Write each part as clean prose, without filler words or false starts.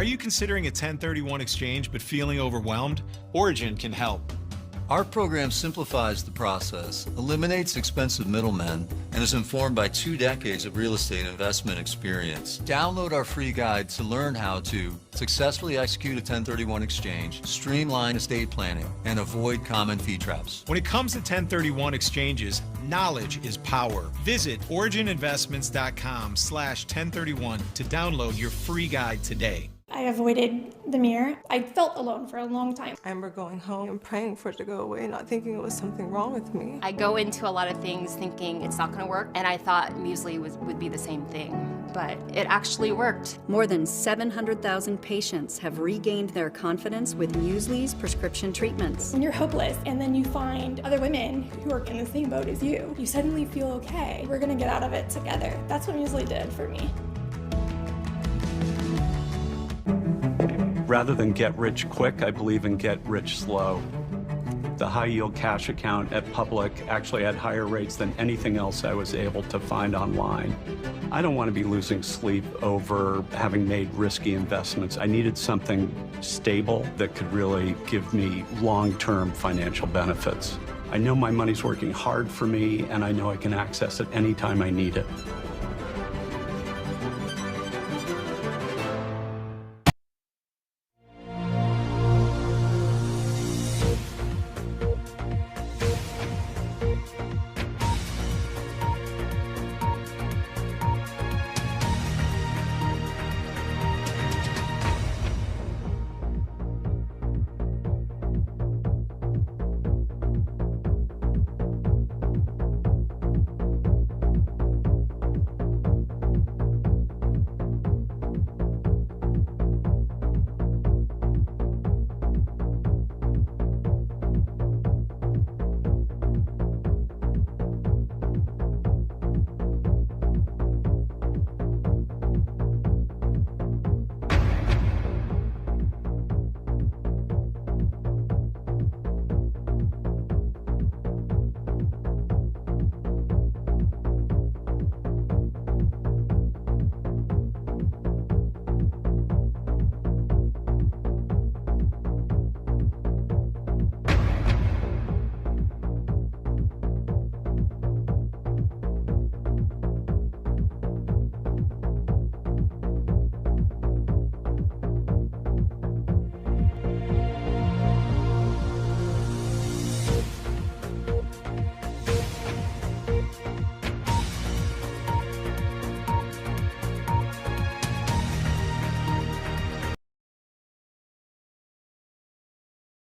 Are you considering a 1031 exchange but feeling overwhelmed? Origin can help. Our program simplifies the process, eliminates expensive middlemen, and is informed by 2 decades of real estate investment experience. Download our free guide to learn how to successfully execute a 1031 exchange, streamline estate planning, and avoid common fee traps. When it comes to 1031 exchanges, knowledge is power. Visit origininvestments.com/1031 to download your free guide today. I avoided the mirror. I felt alone for a long time. I remember going home and praying for it to go away, not thinking it was something wrong with me. I go into a lot of things thinking it's not going to work, and I thought muesli would be the same thing, but it actually worked. More than 700,000 patients have regained their confidence with Muesli's prescription treatments. When you're hopeless and then you find other women who are in the same boat as you, you suddenly feel okay. We're gonna get out of it together. That's what Muesli did for me. Rather than get rich quick, I believe in get rich slow. The high yield cash account at Public actually had higher rates than anything else I was able to find online. I don't want to be losing sleep over having made risky investments. I needed something stable that could really give me long-term financial benefits. I know my money's working hard for me, and I know I can access it anytime I need it.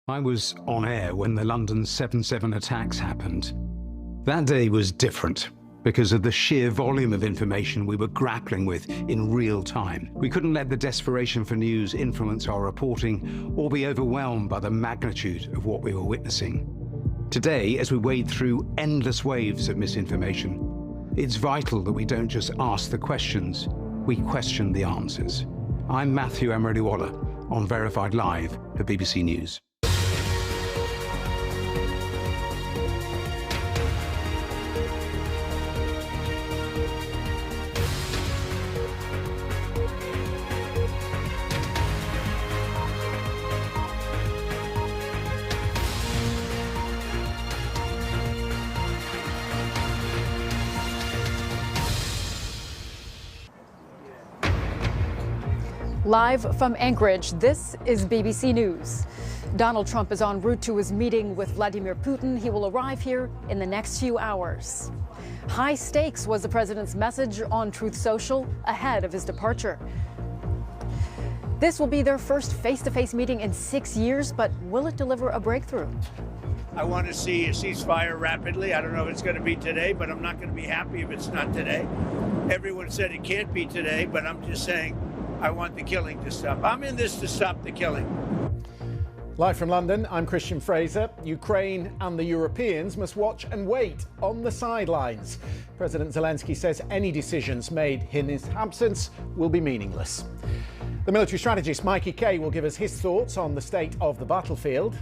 I was on air when the London 7/7 attacks happened. That day was different because of the sheer volume of information we were grappling with in real time. We couldn't let the desperation for news influence our reporting or be overwhelmed by the magnitude of what we were witnessing. Today, as we wade through endless waves of misinformation, it's vital that we don't just ask the questions, we question the answers. I'm Matthew Emerywala on Verified Live for BBC News. Live from Anchorage, this is BBC News. Donald Trump is en route to his meeting with Vladimir Putin. He will arrive here in the next few hours. High stakes was the president's message on Truth Social ahead of his departure. This will be their first face-to-face meeting in 6 years, but will it deliver a breakthrough? I want to see a ceasefire rapidly. I don't know if it's going to be today, but I'm not going to be happy if it's not today. Everyone said it can't be today, but I'm just saying I want the killing to stop. I'm in this to stop the killing. Live from London, I'm Christian Fraser. Ukraine and the Europeans must watch and wait on the sidelines. President Zelensky says any decisions made in his absence will be meaningless. The military strategist Mikey Kay will give us his thoughts on the state of the battlefield.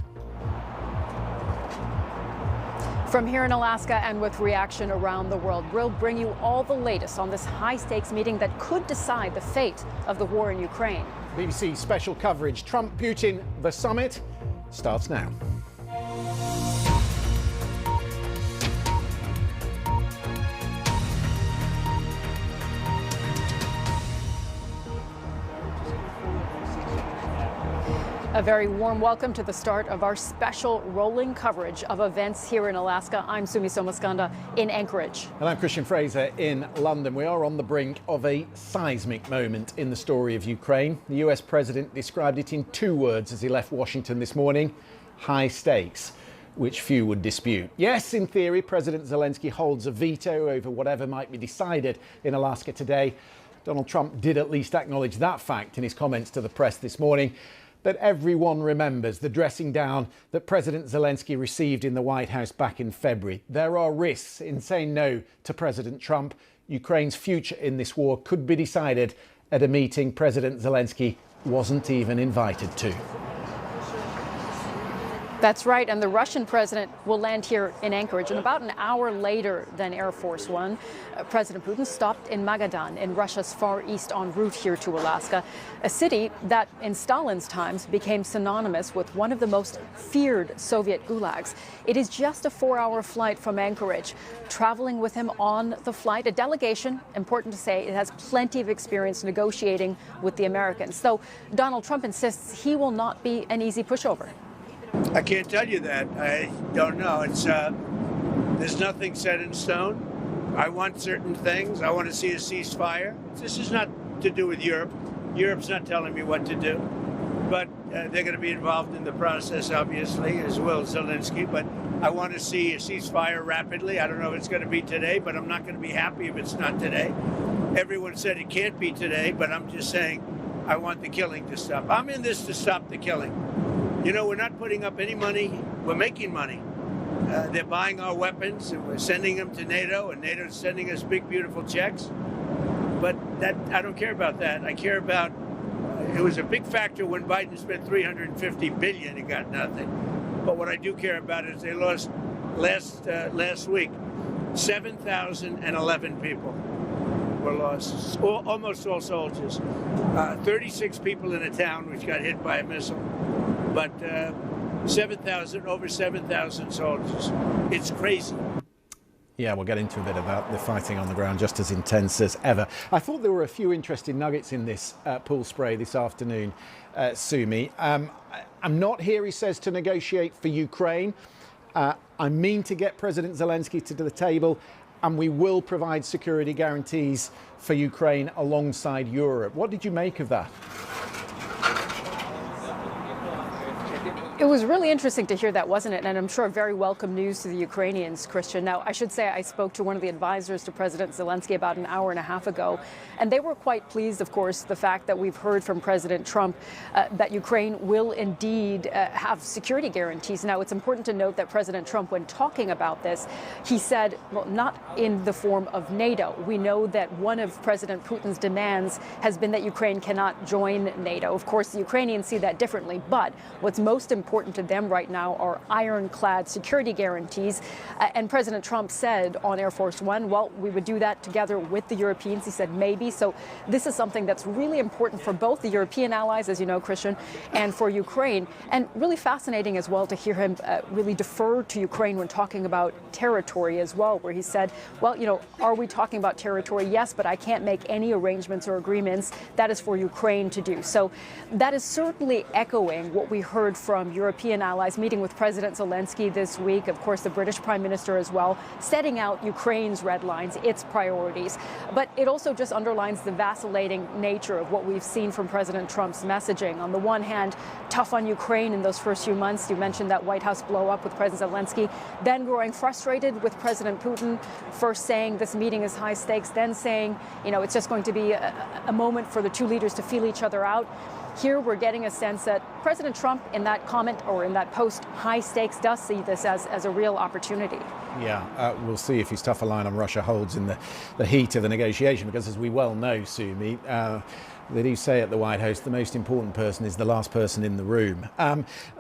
From here in Alaska and with reaction around the world, we'll bring you all the latest on this high-stakes meeting that could decide the fate of the war in Ukraine. BBC special coverage. Trump, Putin, the summit starts now. A very warm welcome to the start of our special rolling coverage of events here in Alaska. I'm Sumi Somaskanda in Anchorage. And I'm Christian Fraser in London. We are on the brink of a seismic moment in the story of Ukraine. The US president described it in 2 words as he left Washington this morning: high stakes, which few would dispute. Yes, in theory, President Zelensky holds a veto over whatever might be decided in Alaska today. Donald Trump did at least acknowledge that fact in his comments to the press this morning. But everyone remembers the dressing down that President Zelensky received in the White House back in February. There are risks in saying no to President Trump. Ukraine's future in this war could be decided at a meeting President Zelensky wasn't even invited to. That's right, and the Russian president will land here in Anchorage. And about an hour later than Air Force One, President Putin stopped in Magadan in Russia's Far East en route here to Alaska, a city that in Stalin's times became synonymous with one of the most feared Soviet gulags. It is just a 4-hour flight from Anchorage. Traveling with him on the flight, a delegation, important to say, it has plenty of experience negotiating with the Americans. Though Donald Trump insists he will not be an easy pushover. I can't tell you that. I don't know. It's there's nothing set in stone. I want certain things. I want to see a ceasefire. This is not to do with Europe. Europe's not telling me what to do. But they're going to be involved in the process, obviously, as will Zelensky. But I want to see a ceasefire rapidly. I don't know if it's going to be today, but I'm not going to be happy if it's not today. Everyone said it can't be today, but I'm just saying I want the killing to stop. I'm in this to stop the killing. You know, we're not putting up any money. We're making money. They're buying our weapons, and we're sending them to NATO, and NATO's sending us big, beautiful checks. But that I don't care about that. I care about, it was a big factor when Biden spent $350 billion and got nothing. But what I do care about is they lost last week, 7,011 people were lost, almost all soldiers. 36 people in a town which got hit by a missile. But over 7,000 soldiers. It's crazy. Yeah, we'll get into a bit about the fighting on the ground, just as intense as ever. I thought there were a few interesting nuggets in this pool spray this afternoon, Sumi. I'm not here, he says, to negotiate for Ukraine. I mean to get President Zelensky to the table, and we will provide security guarantees for Ukraine alongside Europe. What did you make of that? It was really interesting to hear that, wasn't it? And I'm sure very welcome news to the Ukrainians, Christian. Now, I should say I spoke to one of the advisors to President Zelensky about an hour and a half ago, and they were quite pleased, of course, the fact that we've heard from President Trump that Ukraine will indeed have security guarantees. Now, it's important to note that President Trump, when talking about this, he said, well, not in the form of NATO. We know that one of President Putin's demands has been that Ukraine cannot join NATO. Of course, the Ukrainians see that differently, but what's most important to them right now are ironclad security guarantees. And President Trump said on Air Force One, well, we would do that together with the Europeans. He said maybe. So this is something that's really important for both the European allies, as you know, Christian, and for Ukraine. And really fascinating as well to hear him really defer to Ukraine when talking about territory as well, where he said, well, you know, are we talking about territory? Yes, but I can't make any arrangements or agreements. That is for Ukraine to do. So that is certainly echoing what we heard from European allies meeting with President Zelensky this week. Of course, the British Prime Minister as well, setting out Ukraine's red lines, its priorities. But it also just underlines the vacillating nature of what we've seen from President Trump's messaging. On the one hand, tough on Ukraine in those first few months. You mentioned that White House blow up with President Zelensky, then growing frustrated with President Putin, first saying this meeting is high stakes, then saying, you know, it's just going to be a moment for the two leaders to feel each other out. Here we're getting a sense that President Trump, in that comment or in that post, high stakes, does see this as a real opportunity. Yeah, we'll see if his tougher line on Russia holds in the heat of the negotiation, because as we well know, Sumi, they do say at the White House the most important person is the last person in the room.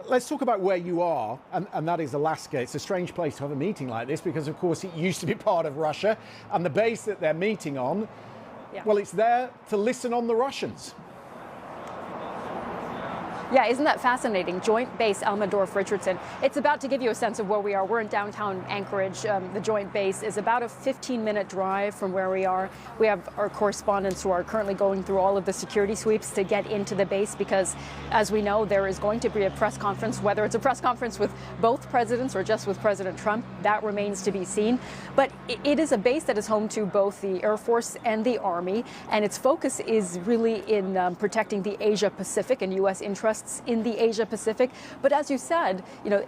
Let's talk about where you are, and that is Alaska. It's a strange place to have a meeting like this because, of course, it used to be part of Russia, and the base that they're meeting on, well, it's there to listen on the Russians. Yeah, isn't that fascinating? Joint Base Elmendorf Richardson. It's about to give you a sense of where we are. We're in downtown Anchorage. The Joint Base is about a 15-minute drive from where we are. We have our correspondents who are currently going through all of the security sweeps to get into the base because, as we know, there is going to be a press conference. Whether it's a press conference with both presidents or just with President Trump, that remains to be seen. But it is a base that is home to both the Air Force and the Army, and its focus is really in protecting the Asia Pacific and U.S. interests in the Asia Pacific. But as you said,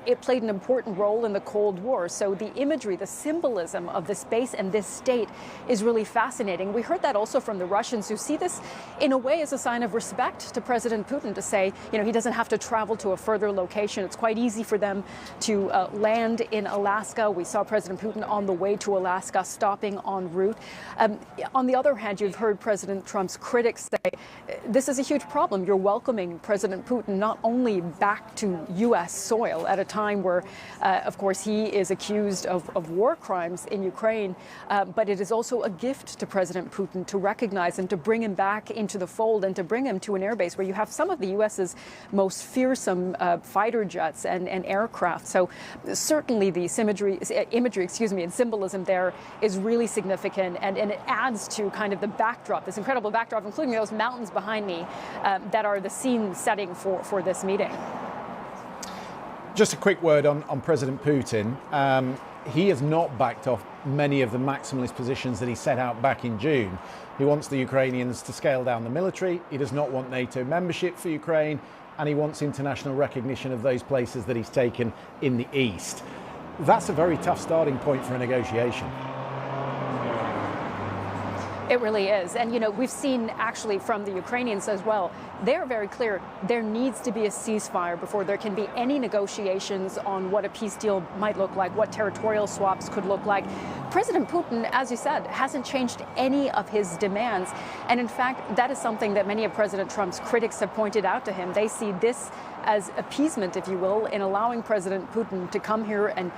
it played an important role in the Cold War. So the imagery, the symbolism of this base and this state is really fascinating. We heard that also from the Russians, who see this in a way as a sign of respect to President Putin, to say, he doesn't have to travel to a further location. It's quite easy for them to land in Alaska. We saw President Putin on the way to Alaska, stopping en route. On the other hand, you've heard President Trump's critics say, this is a huge problem. You're welcoming President Putin not only back to U.S. soil at a time where, of course, he is accused of war crimes in Ukraine, but it is also a gift to President Putin to recognize him, to bring him back into the fold, and to bring him to an airbase where you have some of the U.S.'s most fearsome fighter jets and aircraft. So certainly the imagery, and symbolism there is really significant, and it adds to kind of the backdrop, this incredible backdrop, including those mountains behind me that are the scene setting for this meeting. Just a quick word on President Putin. He has not backed off many of the maximalist positions that he set out back in June. He wants the Ukrainians to scale down the military. He does not want NATO membership for Ukraine, and he wants international recognition of those places that he's taken in the east. That's a very tough starting point for a negotiation. It really is. And, we've seen actually from the Ukrainians as well, they're very clear there needs to be a ceasefire before there can be any negotiations on what a peace deal might look like, what territorial swaps could look like. President Putin, as you said, hasn't changed any of his demands. And in fact, that is something that many of President Trump's critics have pointed out to him. They see this as appeasement, if you will, in allowing President Putin to come here and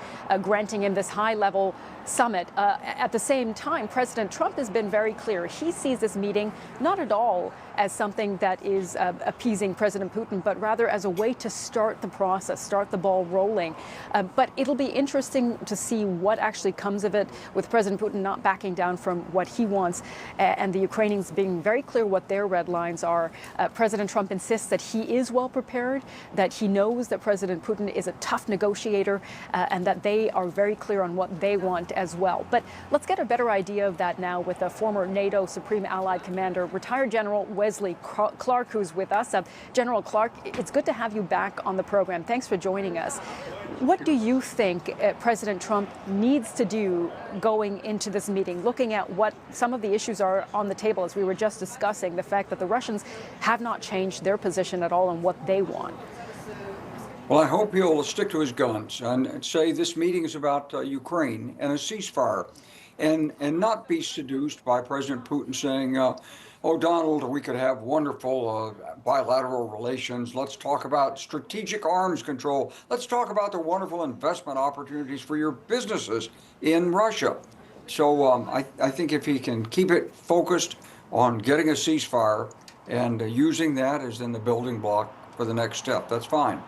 granting him this high-level summit. At the same time, President Trump has been very clear. He sees this meeting not at all as something that is appeasing President Putin, but rather as a way to start the process, start the ball rolling. But it'll be interesting to see what actually comes of it, with President Putin not backing down from what he wants, and the Ukrainians being very clear what their red lines are. President Trump insists that he is well prepared, that he knows that President Putin is a tough negotiator, and that they are very clear on what they want as well. But let's get a better idea of that now with a former NATO Supreme Allied Commander, retired General Wesley Clark, who's with us. General Clark, it's good to have you back on the program. Thanks for joining us. What do you think President Trump needs to do going into this meeting, looking at what some of the issues are on the table, as we were just discussing, the fact that the Russians have not changed their position at all on what they want? Well, I hope he'll stick to his guns and say this meeting is about Ukraine and a ceasefire, and not be seduced by President Putin saying, oh, Donald, we could have wonderful bilateral relations. Let's talk about strategic arms control. Let's talk about the wonderful investment opportunities for your businesses in Russia. So I think if he can keep it focused on getting a ceasefire and using that as then the building block for the next step, that's fine.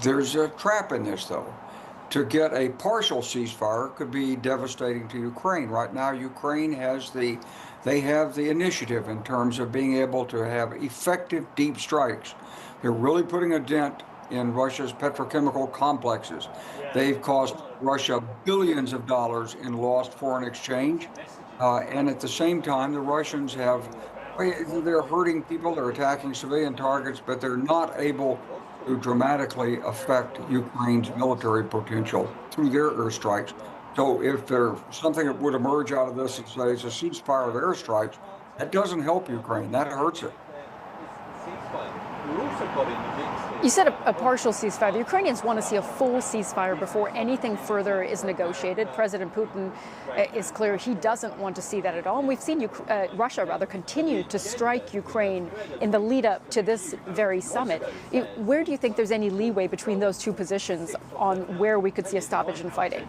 There's a trap in this, though. To get a partial ceasefire could be devastating to Ukraine. Right now, Ukraine has the initiative in terms of being able to have effective deep strikes. They're really putting a dent in Russia's petrochemical complexes. They've cost Russia billions of dollars in lost foreign exchange. And at the same time, the Russians they're hurting people, they're attacking civilian targets, but they're not able to dramatically affect Ukraine's military potential through their airstrikes. So if there's something that would emerge out of this and say it's a ceasefire of airstrikes, that doesn't help Ukraine, that hurts it. You said a partial ceasefire. The Ukrainians want to see a full ceasefire before anything further is negotiated. President Putin is clear he doesn't want to see that at all. And we've seen Russia continue to strike Ukraine in the lead up to this very summit. Where do you think there's any leeway between those two positions on where we could see a stoppage in fighting?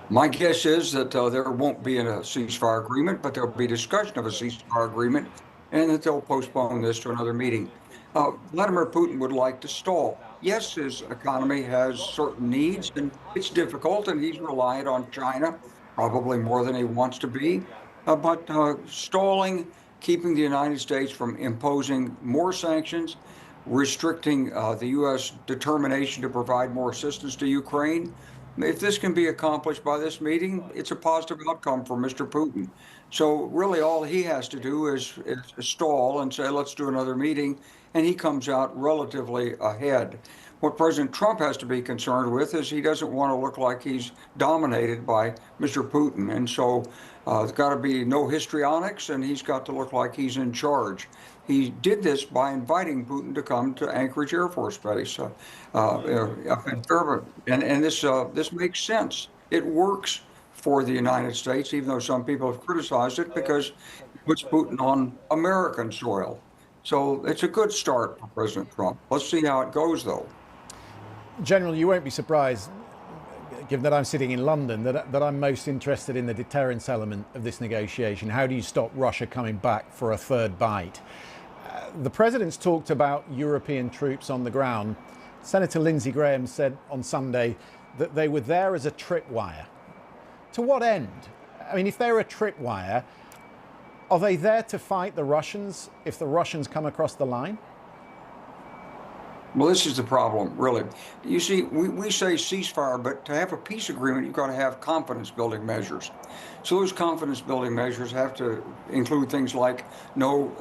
My guess is that there won't be a ceasefire agreement, but there'll be discussion of a ceasefire agreement, and that they'll postpone this to another meeting. Vladimir Putin would like to stall. Yes, his economy has certain needs, and it's difficult, and he's reliant on China, probably more than he wants to be. But stalling, keeping the United States from imposing more sanctions, restricting the U.S. determination to provide more assistance to Ukraine. If this can be accomplished by this meeting, it's a positive outcome for Mr. Putin. So really all he has to do is stall and say, let's do another meeting, and he comes out relatively ahead. What President Trump has to be concerned with is he doesn't want to look like he's dominated by Mr. Putin. And so there's got to be no histrionics, and he's got to look like he's in charge. He did this by inviting Putin to come to Anchorage Air Force Base up in Fairbanks. And this makes sense. It works for the United States, even though some people have criticized it because it puts Putin on American soil. So it's a good start for President Trump. Let's see how it goes, though. General, you won't be surprised, given that I'm sitting in London, that I'm most interested in the deterrence element of this negotiation. How do you stop Russia coming back for a third bite? The president's talked about European troops on the ground. Senator Lindsey Graham said on Sunday that they were there as a tripwire. To what end? I mean, if they're a tripwire, are they there to fight the Russians if the Russians come across the line? Well, this is the problem, really. You see, we say ceasefire, but to have a peace agreement, you've got to have confidence-building measures. So those confidence-building measures have to include things like no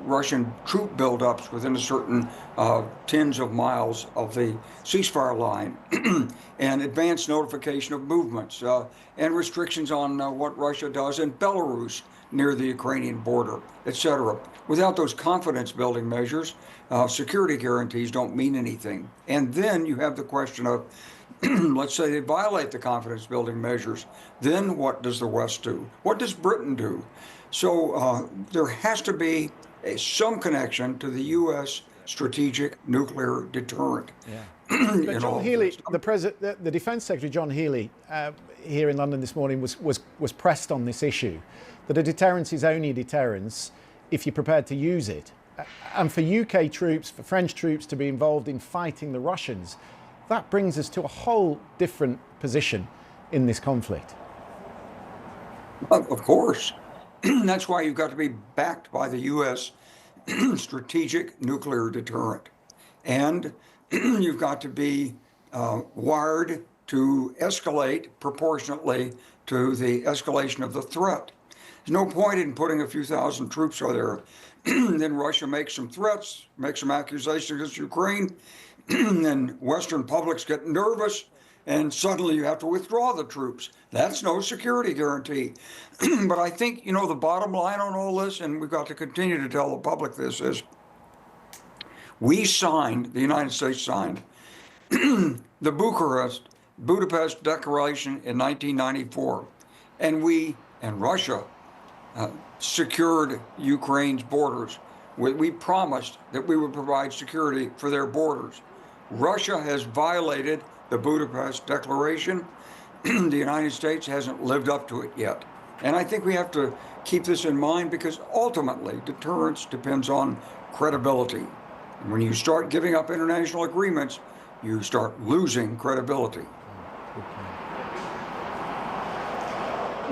Russian troop buildups within a certain tens of miles of the ceasefire line, and advance notification of movements, and restrictions on what Russia does in Belarus near the Ukrainian border, etc. Without those confidence-building measures, security guarantees don't mean anything. And then you have the question of, let's say they violate the confidence-building measures. Then what does the West do? What does Britain do? So there has to be some connection to the U.S. strategic nuclear deterrent. Yeah. But John Healey, the Defence Secretary John Healey, here in London this morning was pressed on this issue, that a deterrence is only a deterrence if you're prepared to use it. And for UK troops, for French troops to be involved in fighting the Russians, that brings us to a whole different position in this conflict. Of course. That's why you've got to be backed by the U.S. strategic nuclear deterrent. And you've got to be wired to escalate proportionately to the escalation of the threat. There's no point in putting a few thousand troops out there. Then Russia makes some threats, makes some accusations against Ukraine, and Western publics get nervous, and suddenly you have to withdraw the troops. That's no security guarantee. But I think, the bottom line on all this, and we've got to continue to tell the public this, is the United States signed the Budapest Declaration in 1994, and Russia secured Ukraine's borders. We promised that we would provide security for their borders. Russia has violated the Budapest Declaration. The United States hasn't lived up to it yet. And I think we have to keep this in mind because ultimately deterrence depends on credibility. And when you start giving up international agreements, you start losing credibility.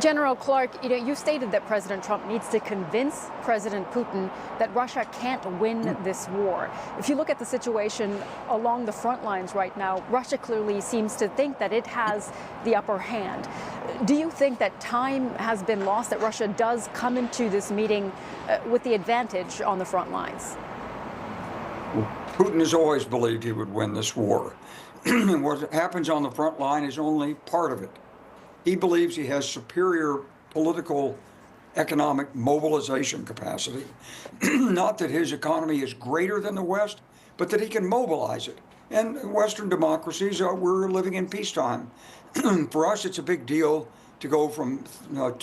General Clark, you stated that President Trump needs to convince President Putin that Russia can't win this war. If you look at the situation along the front lines right now, Russia clearly seems to think that it has the upper hand. Do you think that time has been lost, that Russia does come into this meeting with the advantage on the front lines? Putin has always believed he would win this war. What happens on the front line is only part of it. He believes he has superior political, economic mobilization capacity. Not that his economy is greater than the West, but that he can mobilize it. And Western democracies, we're living in peacetime. For us, it's a big deal to go from 2%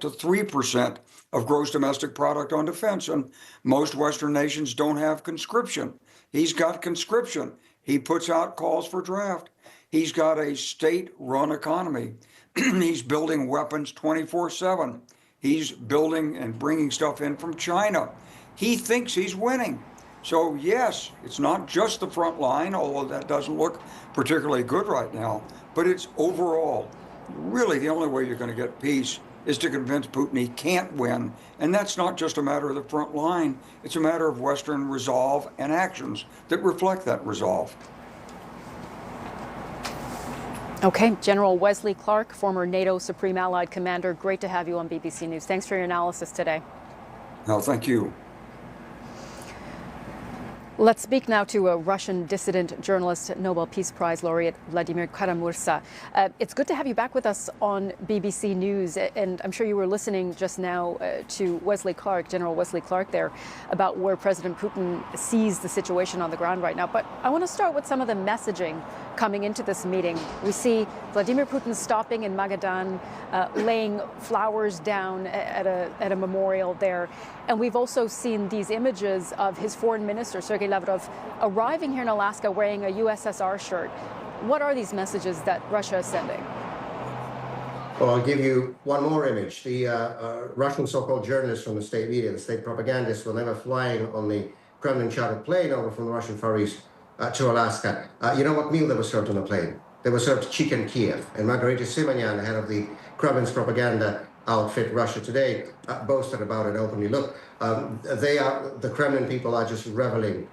to 3% of gross domestic product on defense. And most Western nations don't have conscription. He's got conscription. He puts out calls for draft. He's got a state-run economy. He's building weapons 24/7. He's building and bringing stuff in from China. He thinks he's winning. So yes, it's not just the front line, although that doesn't look particularly good right now, but it's overall. Really, the only way you're going to get peace is to convince Putin he can't win. And that's not just a matter of the front line, it's a matter of Western resolve and actions that reflect that resolve. Okay, General Wesley Clark, former NATO Supreme Allied Commander, great to have you on BBC News. Thanks for your analysis today. No, thank you. Let's speak now to a Russian dissident journalist, Nobel Peace Prize laureate Vladimir Kara-Murza. It's good to have you back with us on BBC News, and I'm sure you were listening just now to Wesley Clark, General Wesley Clark there, about where President Putin sees the situation on the ground right now. But I want to start with some of the messaging coming into this meeting. We see Vladimir Putin stopping in Magadan, laying flowers down at a memorial there. And we've also seen these images of his foreign minister, Sergei Lavrov, arriving here in Alaska wearing a USSR shirt. What are these messages that Russia is sending? Well, I'll give you one more image. The Russian so-called journalists from the state media, the state propagandists, were never flying on the Kremlin chartered plane over from the Russian Far East to Alaska. You know what meal they were served on the plane? They were served chicken Kiev. And Margarita Simonyan, head of the Kremlin's propaganda outfit Russia Today, boasted about it openly. Look, the Kremlin people are just reveling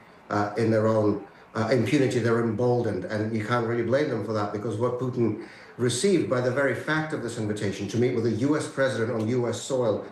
in their own impunity. They're emboldened, and you can't really blame them for that, because what Putin received by the very fact of this invitation to meet with a U.S. president on U.S. soil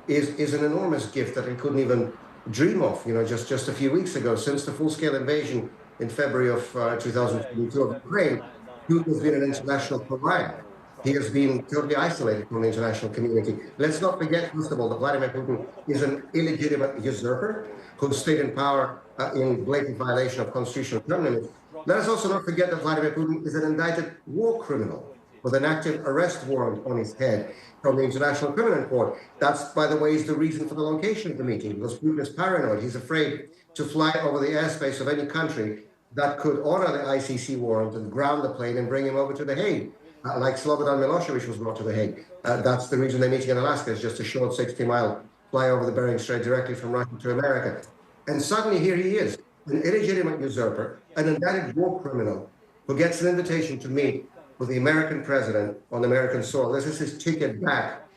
is an enormous gift that he couldn't even dream of, just a few weeks ago. Since the full-scale invasion in February of 2022 of Ukraine, Putin has been an international pariah. He has been totally isolated from the international community. Let's not forget, first of all, that Vladimir Putin is an illegitimate usurper who stayed in power in blatant violation of constitutional terms. Let us also not forget that Vladimir Putin is an indicted war criminal with an active arrest warrant on his head from the International Criminal Court. That's, by the way, is the reason for the location of the meeting, because Putin is paranoid. He's afraid to fly over the airspace of any country that could honor the ICC warrant and ground the plane and bring him over to The Hague. Like Slobodan Milosevic was brought to The Hague. That's the reason they're meeting in Alaska. It's just a short 60-mile fly over the Bering Strait directly from Russia to America. And suddenly here he is, an illegitimate usurper, an indicted war criminal who gets an invitation to meet with the American president on American soil. This is his ticket back,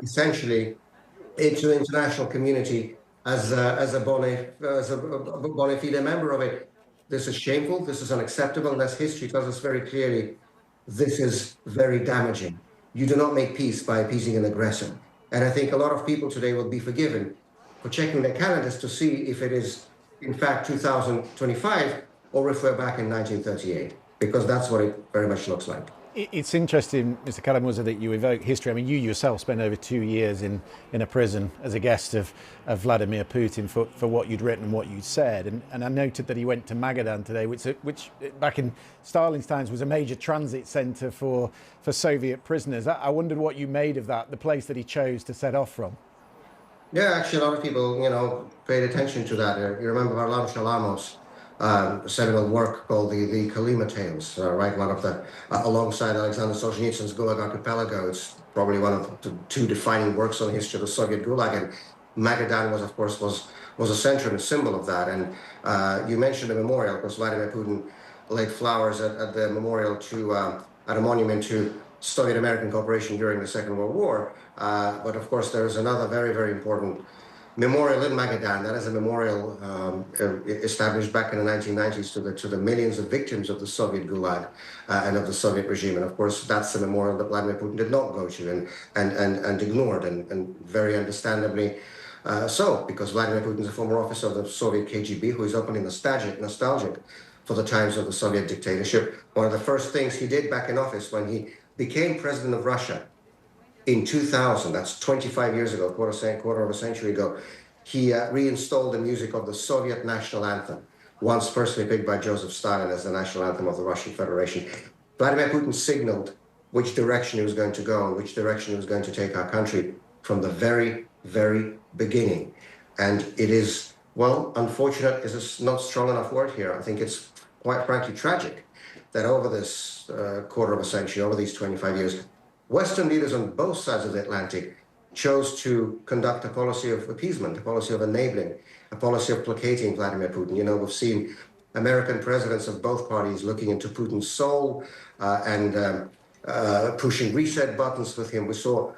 essentially, into the international community as a bona fide member of it. This is shameful. This is unacceptable. And as history tells us very clearly, this is very damaging. You do not make peace by appeasing an aggressor. And I think a lot of people today will be forgiven for checking their calendars to see if it is, in fact, 2025 or if we're back in 1938, because that's what it very much looks like. It's interesting, Mr. Kara-Murza, that you evoke history. I mean, you yourself spent over 2 years in a prison as a guest of Vladimir Putin for what you'd written and what you'd said. And I noted that he went to Magadan today, which back in Stalin's times was a major transit centre for Soviet prisoners. I wondered what you made of that, the place that he chose to set off from. Yeah, actually, a lot of people, paid attention to that. You remember Varlam Shalamos, seminal work called the Kolyma Tales, right? One of the, alongside Alexander Solzhenitsyn's Gulag Archipelago. It's probably one of the two defining works on the history of the Soviet Gulag. And Magadan was, of course, was a center and a symbol of that. And you mentioned the memorial, because Vladimir Putin laid flowers at the memorial at a monument to Soviet-American cooperation during the Second World War. But of course, there is another very, very important memorial in Magadan. That is a memorial established back in the 1990s to the millions of victims of the Soviet Gulag and of the Soviet regime. And of course, that's a memorial that Vladimir Putin did not go to and ignored, and very understandably so, because Vladimir Putin is a former officer of the Soviet KGB who is openly nostalgic for the times of the Soviet dictatorship. One of the first things he did back in office when he became president of Russia in 2000, that's 25 years ago, quarter of a century ago, he reinstalled the music of the Soviet national anthem, once personally picked by Joseph Stalin as the national anthem of the Russian Federation. Vladimir Putin signaled which direction he was going to go and which direction he was going to take our country from the very, very beginning. And it is, well, unfortunate is not strong enough word here. I think it's quite frankly tragic that over this quarter of a century, over these 25 years, Western leaders on both sides of the Atlantic chose to conduct a policy of appeasement, a policy of enabling a policy of placating Vladimir Putin. You know, we've seen American presidents of both parties looking into Putin's soul and pushing reset buttons with him. We saw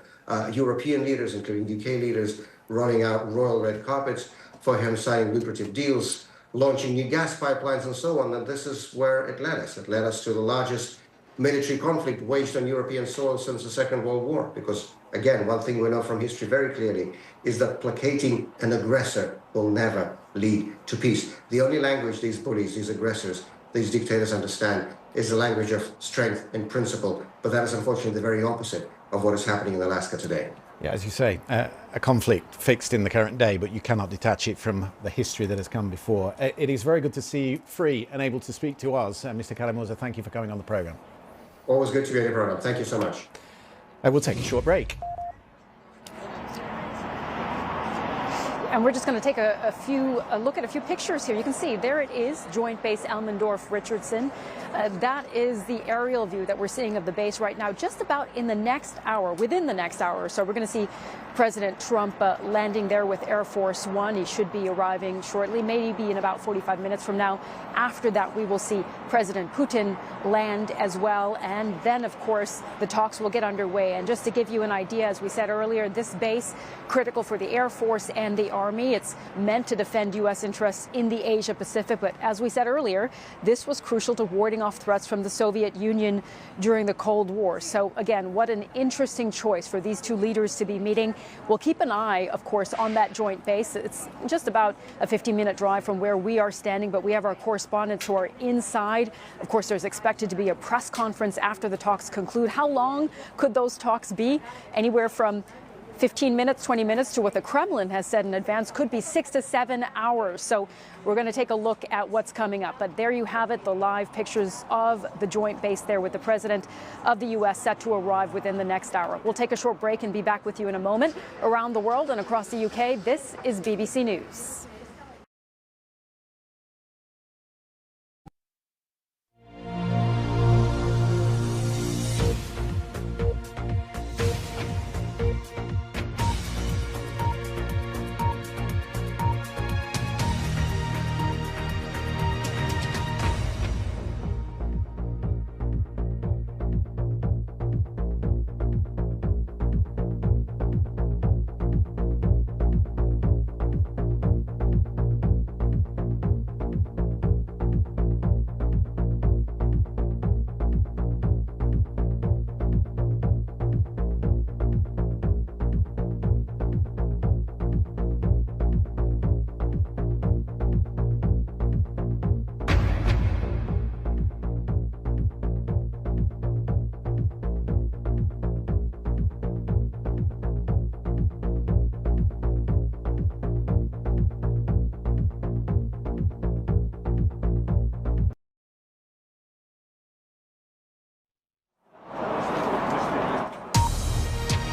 European leaders, including UK leaders, rolling out royal red carpets for him, signing lucrative deals, launching new gas pipelines and so on. And this is where it led us. It led us to the largest military conflict waged on European soil since the Second World War. Because, again, one thing we know from history very clearly is that placating an aggressor will never lead to peace. The only language these bullies, these aggressors, these dictators understand is the language of strength and principle. But that is unfortunately the very opposite of what is happening in Alaska today. Yeah, as you say, a conflict fixed in the current day, but you cannot detach it from the history that has come before. It is very good to see you free and able to speak to us. Mr. Kara-Murza, thank you for coming on the programme. Always good to be on your programme. Thank you so much. We'll take a short break. And we're just going to take a look at a few pictures here. You can see there it is, Joint Base Elmendorf-Richardson. That is the aerial view that we're seeing of the base right now. Just about in the next hour, within the next hour or so, we're going to see President Trump landing there with Air Force One. He should be arriving shortly, maybe in about 45 minutes from now. After that, we will see President Putin land as well. And then, of course, the talks will get underway. And just to give you an idea, as we said earlier, this base, critical for the Air Force and the Army. It's meant to defend U.S. interests in the Asia Pacific. But as we said earlier, this was crucial to warding off threats from the Soviet Union during the Cold War. So again, what an interesting choice for these two leaders to be meeting. We'll keep an eye, of course, on that joint base. It's just about a 15-minute drive from where we are standing, but we have our correspondents who are inside. Of course, there's expected to be a press conference after the talks conclude. How long could those talks be? Anywhere from 15 minutes, 20 minutes to what the Kremlin has said in advance could be 6 to 7 hours. So we're going to take a look at what's coming up. But there you have it, the live pictures of the joint base there with the president of the U.S. set to arrive within the next hour. We'll take a short break and be back with you in a moment. Around the world and across the UK, this is BBC News.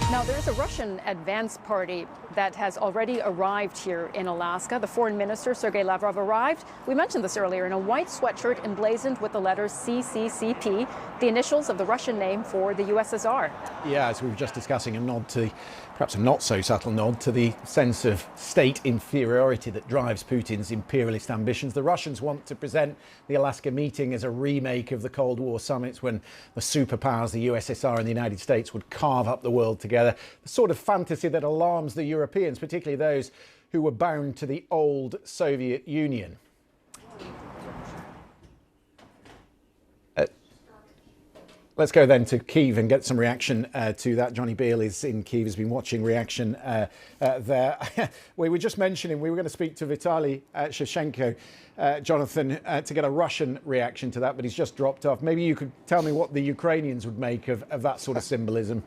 Now, there's a Russian advance party that has already arrived here in Alaska. The foreign minister, Sergei Lavrov, arrived, we mentioned this earlier, in a white sweatshirt emblazoned with the letters CCCP, the initials of the Russian name for the USSR. Yeah, as we were just discussing, a nod to, perhaps a not so subtle nod to the sense of state inferiority that drives Putin's imperialist ambitions. The Russians want to present the Alaska meeting as a remake of the Cold War summits when the superpowers, the USSR and the United States, would carve up the world together. The sort of fantasy that alarms the Europeans, particularly those who were bound to the old Soviet Union. Let's go then to Kyiv and get some reaction to that. Johnny Beale is in Kyiv, has been watching reaction there. We were just mentioning we were going to speak to Vitaly Shevchenko, Jonathan, to get a Russian reaction to that, but he's just dropped off. Maybe you could tell me what the Ukrainians would make of that sort of symbolism.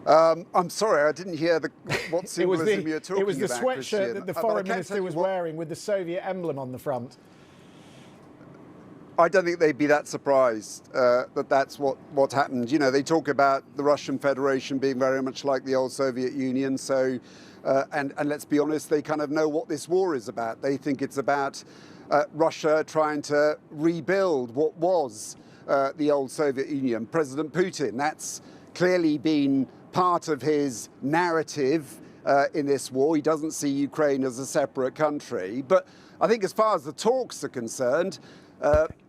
I'm sorry, I didn't hear what symbolism you're talking about. It was the sweatshirt Christian. that the foreign minister was wearing with the Soviet emblem on the front. I don't think they'd be that surprised that that's what happened. You know, they talk about the Russian Federation being very much like the old Soviet Union. So, and let's be honest, they kind of know what this war is about. They think it's about Russia trying to rebuild what was the old Soviet Union. President Putin, that's clearly been part of his narrative in this war. He doesn't see Ukraine as a separate country. But I think as far as the talks are concerned,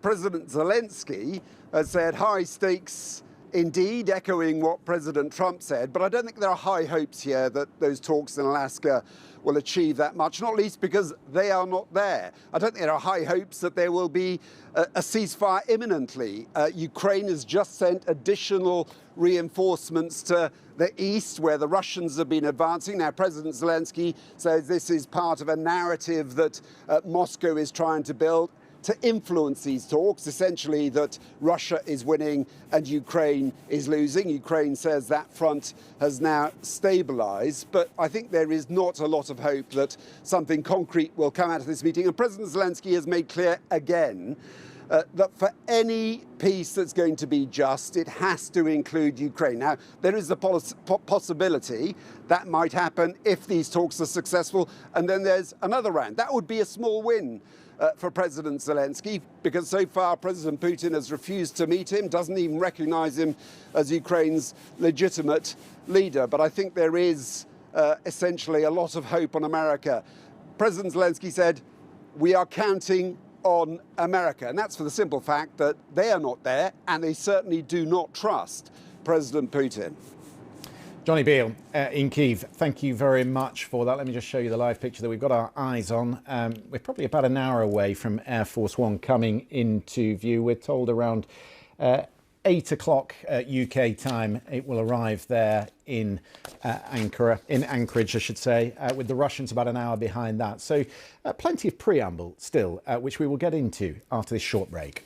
President Zelensky has said high stakes indeed, echoing what President Trump said. But I don't think there are high hopes here that those talks in Alaska will achieve that much, not least because they are not there. I don't think there are high hopes that there will be a ceasefire imminently. Ukraine has just sent additional reinforcements to the east, where the Russians have been advancing. Now, President Zelensky says this is part of a narrative that Moscow is trying to build to influence these talks, essentially that Russia is winning and Ukraine is losing. Ukraine says that front has now stabilized, but I think there is not a lot of hope that something concrete will come out of this meeting. And President Zelensky has made clear again that for any peace that's going to be just, it has to include Ukraine. Now, there is the possibility that might happen if these talks are successful, and then there's another round. That would be a small win for President Zelensky, because so far President Putin has refused to meet him, doesn't even recognize him as Ukraine's legitimate leader. But I think there is essentially a lot of hope on America. President Zelensky said, we are counting on America. And that's for the simple fact that they are not there, and they certainly do not trust President Putin. Johnny Beale in Kyiv, thank you very much for that. Let me just show you the live picture that we've got our eyes on. We're probably about an hour away from Air Force One coming into view. We're told around 8 o'clock UK time it will arrive there in Anchorage, I should say, with the Russians about an hour behind that. So plenty of preamble still, which we will get into after this short break.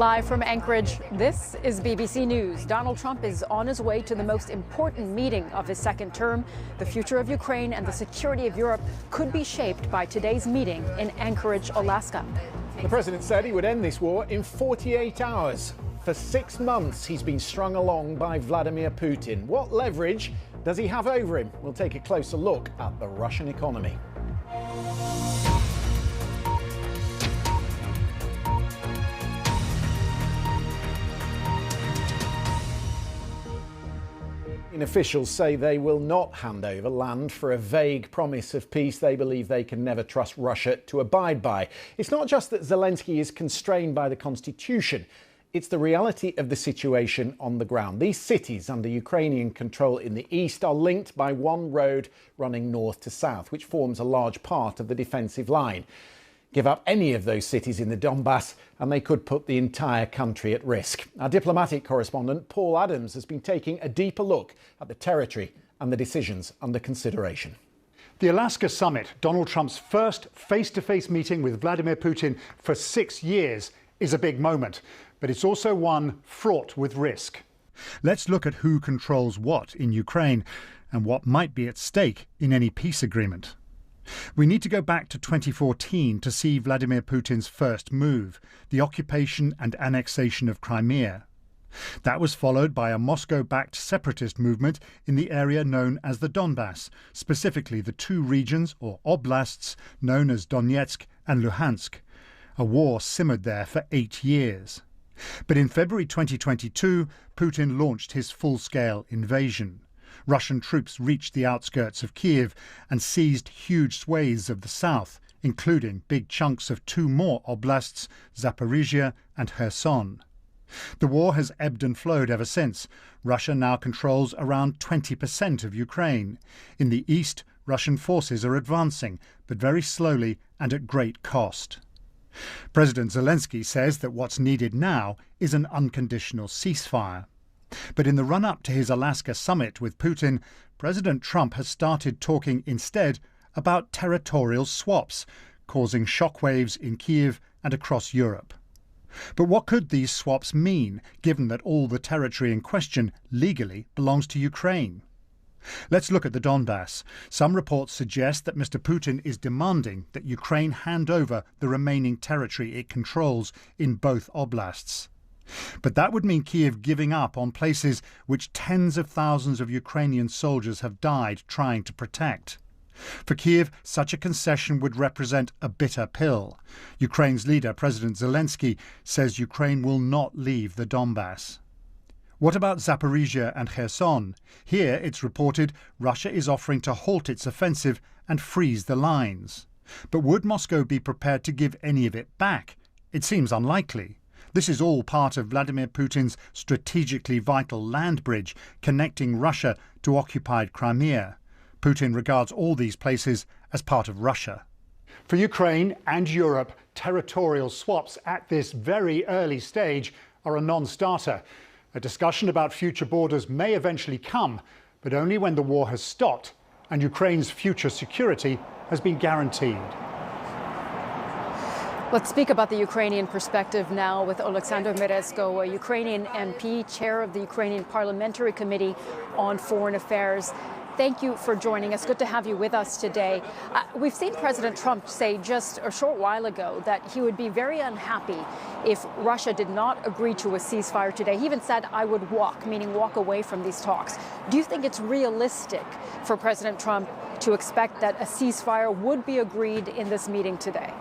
Live from Anchorage, this is BBC News. Donald Trump is on his way to the most important meeting of his second term. The future of Ukraine and the security of Europe could be shaped by today's meeting in Anchorage, Alaska. The president said he would end this war in 48 hours. For 6 months, he's been strung along by Vladimir Putin. What leverage does he have over him? We'll take a closer look at the Russian economy. Officials say they will not hand over land for a vague promise of peace they believe they can never trust Russia to abide by. It's not just that Zelensky is constrained by the constitution. It's the reality of the situation on the ground. These cities under Ukrainian control in the east are linked by one road running north to south, which forms a large part of the defensive line. Give up any of those cities in the Donbass and they could put the entire country at risk. Our diplomatic correspondent Paul Adams has been taking a deeper look at the territory and the decisions under consideration. The Alaska summit, Donald Trump's first face-to-face meeting with Vladimir Putin for 6 years, is a big moment, but it's also one fraught with risk. Let's look at who controls what in Ukraine and what might be at stake in any peace agreement. We need to go back to 2014 to see Vladimir Putin's first move, the occupation and annexation of Crimea. That was followed by a Moscow-backed separatist movement in the area known as the Donbass, specifically the two regions or oblasts known as Donetsk and Luhansk. A war simmered there for 8 years. But in February 2022, Putin launched his full-scale invasion. Russian troops reached the outskirts of Kiev and seized huge swathes of the south, including big chunks of 2 more oblasts, Zaporizhia and Kherson. The war has ebbed and flowed ever since. Russia now controls around 20% of Ukraine. In the east, Russian forces are advancing, but very slowly and at great cost. President Zelensky says that what's needed now is an unconditional ceasefire. But in the run-up to his Alaska summit with Putin, President Trump has started talking instead about territorial swaps, causing shockwaves in Kyiv and across Europe. But what could these swaps mean, given that all the territory in question legally belongs to Ukraine? Let's look at the Donbass. Some reports suggest that Mr. Putin is demanding that Ukraine hand over the remaining territory it controls in both oblasts. But that would mean Kyiv giving up on places which tens of thousands of Ukrainian soldiers have died trying to protect. For Kyiv, such a concession would represent a bitter pill. Ukraine's leader, President Zelensky, says Ukraine will not leave the Donbass. What about Zaporizhia and Kherson? Here, it's reported Russia is offering to halt its offensive and freeze the lines. But would Moscow be prepared to give any of it back? It seems unlikely. This is all part of Vladimir Putin's strategically vital land bridge connecting Russia to occupied Crimea. Putin regards all these places as part of Russia. For Ukraine and Europe, territorial swaps at this very early stage are a non-starter. A discussion about future borders may eventually come, but only when the war has stopped and Ukraine's future security has been guaranteed. Let's speak about the Ukrainian perspective now with Oleksandr Merezhko, a Ukrainian MP, chair of the Ukrainian Parliamentary Committee on Foreign Affairs. Thank you for joining us. Good to have you with us today. We've seen President Trump say just a short while ago that he would be very unhappy if Russia did not agree to a ceasefire today. He even said, I would walk, meaning walk away from these talks. Do you think it's realistic for President Trump to expect that a ceasefire would be agreed in this meeting today?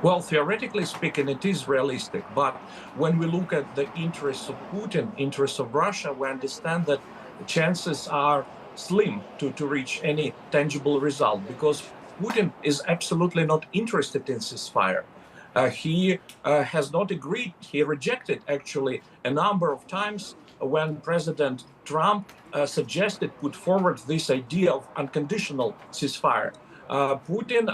Well, theoretically speaking, it is realistic. But when we look at the interests of Putin, interests of Russia, we understand that the chances are slim to reach any tangible result, because Putin is absolutely not interested in ceasefire. He has not agreed. He rejected actually a number of times when President Trump put forward this idea of unconditional ceasefire. Putin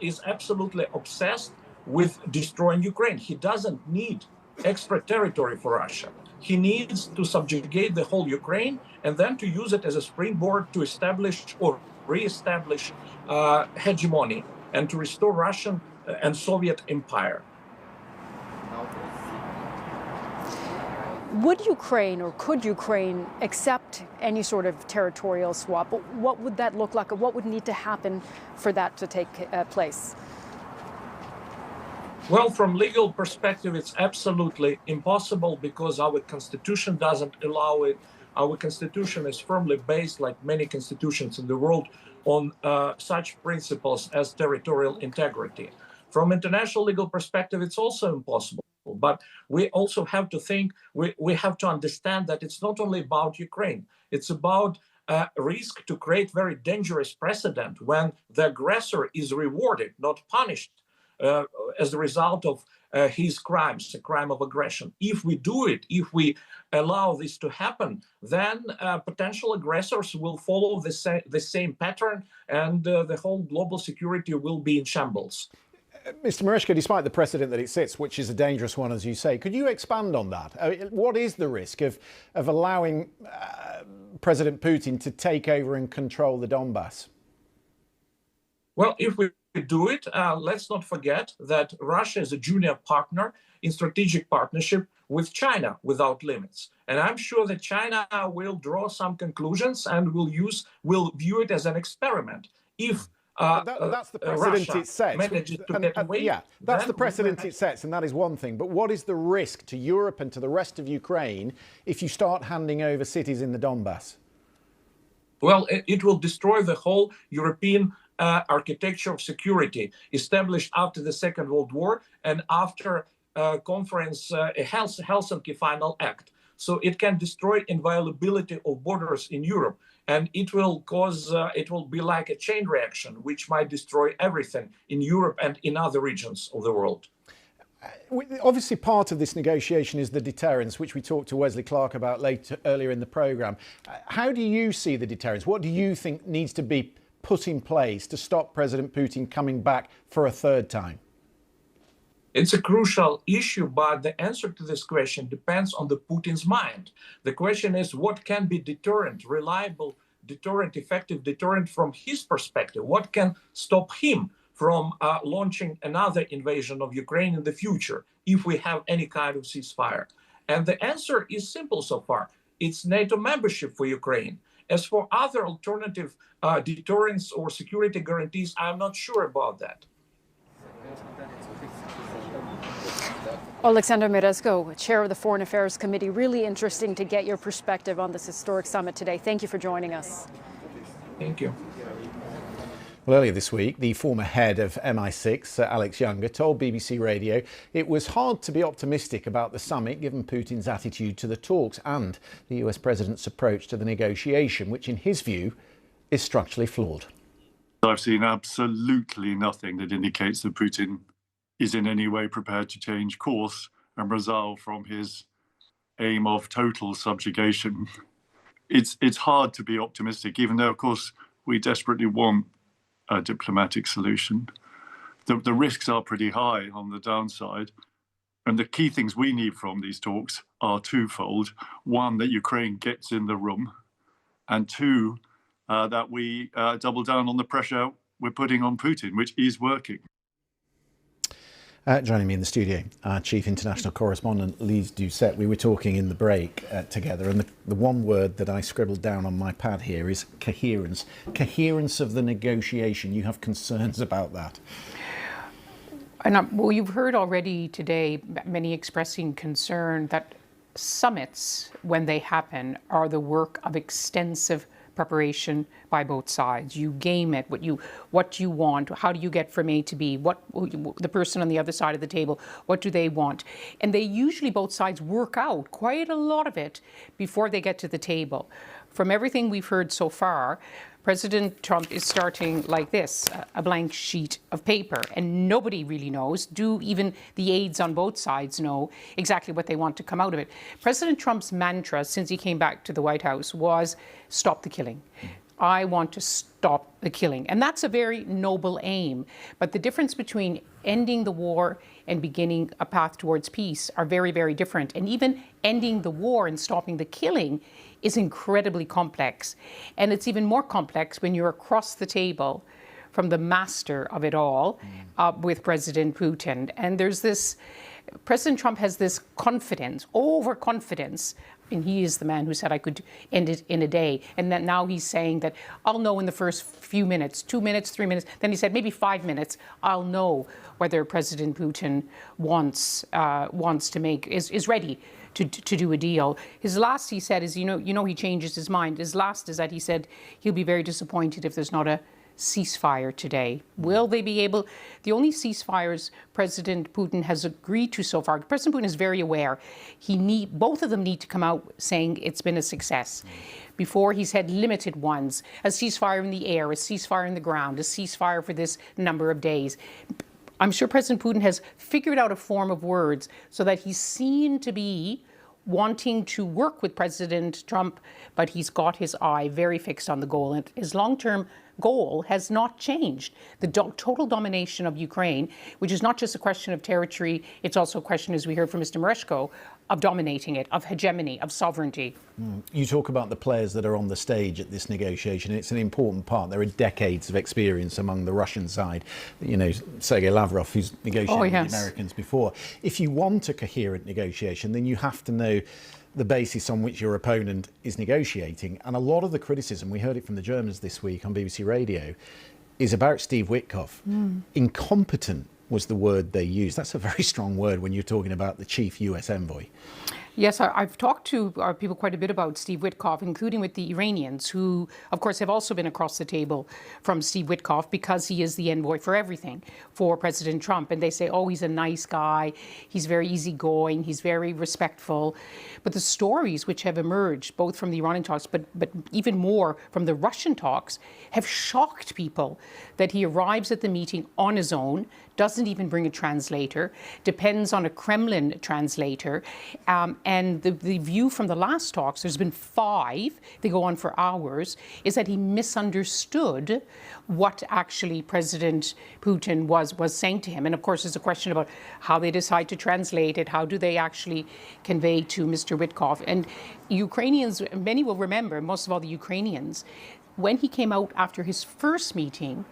is absolutely obsessed with destroying Ukraine. He doesn't need extra territory for Russia. He needs to subjugate the whole Ukraine and then to use it as a springboard to establish or re-establish hegemony and to restore Russian and Soviet empire. Would Ukraine or could Ukraine accept any sort of territorial swap? What would that look like? Or what would need to happen for that to take place? Well, from legal perspective, it's absolutely impossible because our constitution doesn't allow it. Our constitution is firmly based, like many constitutions in the world, on such principles as territorial integrity. From international legal perspective, it's also impossible. But we also have to think, we have to understand that it's not only about Ukraine. It's about risk to create very dangerous precedent when the aggressor is rewarded, not punished, as a result of his crimes, a crime of aggression. If we do it, if we allow this to happen, then potential aggressors will follow the same pattern, and the whole global security will be in shambles. Mr. Mereshko, despite the precedent that it sets, which is a dangerous one, as you say, could you expand on that? What is the risk of allowing President Putin to take over and control the Donbass? Well, if we do it, let's not forget that Russia is a junior partner in strategic partnership with China without limits. And I'm sure that China will draw some conclusions and will view it as an experiment. If that's the precedent Russia it sets. manages to get away, yeah, that's the precedent it sets, and that is one thing. But what is the risk to Europe and to the rest of Ukraine if you start handing over cities in the Donbass? Well, it will destroy the whole European architecture of security established after the Second World War and after Helsinki Final Act. So it can destroy inviolability of borders in Europe, and it will cause, it will be like a chain reaction, which might destroy everything in Europe and in other regions of the world. Obviously, part of this negotiation is the deterrence, which we talked to Wesley Clark about earlier in the programme. How do you see the deterrence? What do you think needs to be put in place to stop President Putin coming back for a third time? It's a crucial issue, but the answer to this question depends on the Putin's mind. The question is, what can be deterrent, reliable deterrent, effective deterrent from his perspective? What can stop him from launching another invasion of Ukraine in the future if we have any kind of ceasefire? And the answer is simple so far. It's NATO membership for Ukraine. As for other alternative deterrence or security guarantees, I'm not sure about that. Alexander Mereshko, chair of the Foreign Affairs Committee. Really interesting to get your perspective on this historic summit today. Thank you for joining us. Thank you. Well, earlier this week, the former head of MI6, Alex Younger, told BBC Radio it was hard to be optimistic about the summit given Putin's attitude to the talks and the US president's approach to the negotiation, which in his view is structurally flawed. I've seen absolutely nothing that indicates that Putin is in any way prepared to change course and resolve from his aim of total subjugation. It's hard to be optimistic, even though, of course, we desperately want a diplomatic solution. The risks are pretty high on the downside. And the key things we need from these talks are twofold. One, that Ukraine gets in the room. And two, that we double down on the pressure we're putting on Putin, which is working. Joining me in the studio, our chief international correspondent, Lise Doucet. We were talking in the break together, and the one word that I scribbled down on my pad here is coherence. Coherence of the negotiation. You have concerns about that? And well, you've heard already today many expressing concern that summits, when they happen, are the work of extensive preparation by both sides. You game it, what you want, how do you get from A to B, what the person on the other side of the table, what do they want? And they usually, both sides, work out quite a lot of it before they get to the table. From everything we've heard so far, President Trump is starting like this, a blank sheet of paper, and nobody really knows. Do even the aides on both sides know exactly what they want to come out of it? President Trump's mantra since he came back to the White House was, stop the killing. I want to stop the killing. And that's a very noble aim. But the difference between ending the war and beginning a path towards peace are very, very different. And even ending the war and stopping the killing is incredibly complex. And it's even more complex when you're across the table from the master of it all with President Putin. And there's this President Trump has this confidence, overconfidence, and he is the man who said I could end it in a day. And then now he's saying that I'll know in the first few minutes, 2 minutes, 3 minutes. Then he said maybe 5 minutes. I'll know whether President Putin wants to make is ready to do a deal. His last, he said, is you know he changes his mind. His last is that he said he'll be very disappointed if there's not a ceasefire today. Will they be able? The only ceasefires President Putin has agreed to so far, President Putin is very aware, both of them need to come out saying it's been a success. Before, he said limited ones, a ceasefire in the air, a ceasefire in the ground, a ceasefire for this number of days. I'm sure President Putin has figured out a form of words so that he's seen to be wanting to work with President Trump, but he's got his eye very fixed on the goal. And his long-term goal has not changed. The total domination of Ukraine, which is not just a question of territory, it's also a question, as we heard from Mr. Mereshko, of dominating it, of hegemony, of sovereignty. You talk about the players that are on the stage at this negotiation. It's an important part. There are decades of experience among the Russian side. You know, Sergei Lavrov, who's negotiated with the Americans before. If you want a coherent negotiation, then you have to know the basis on which your opponent is negotiating. And a lot of the criticism, we heard it from the Germans this week on BBC Radio, is about Steve Witkoff. Incompetent was the word they used. That's a very strong word when you're talking about the chief US envoy. Yes, I've talked to people quite a bit about Steve Witkoff, including with the Iranians, who, of course, have also been across the table from Steve Witkoff because he is the envoy for everything for President Trump. And they say, oh, he's a nice guy, he's very easygoing, he's very respectful. But the stories which have emerged, both from the Iranian talks, but even more from the Russian talks, have shocked people that he arrives at the meeting on his own, doesn't even bring a translator, depends on a Kremlin translator. And the view from the last talks, there's been 5, they go on for hours, is that he misunderstood what actually President Putin was saying to him. And of course, there's a question about how they decide to translate it, how do they actually convey to Mr. Witkoff. And Ukrainians, many will remember, most of all the Ukrainians, when he came out after his first meeting,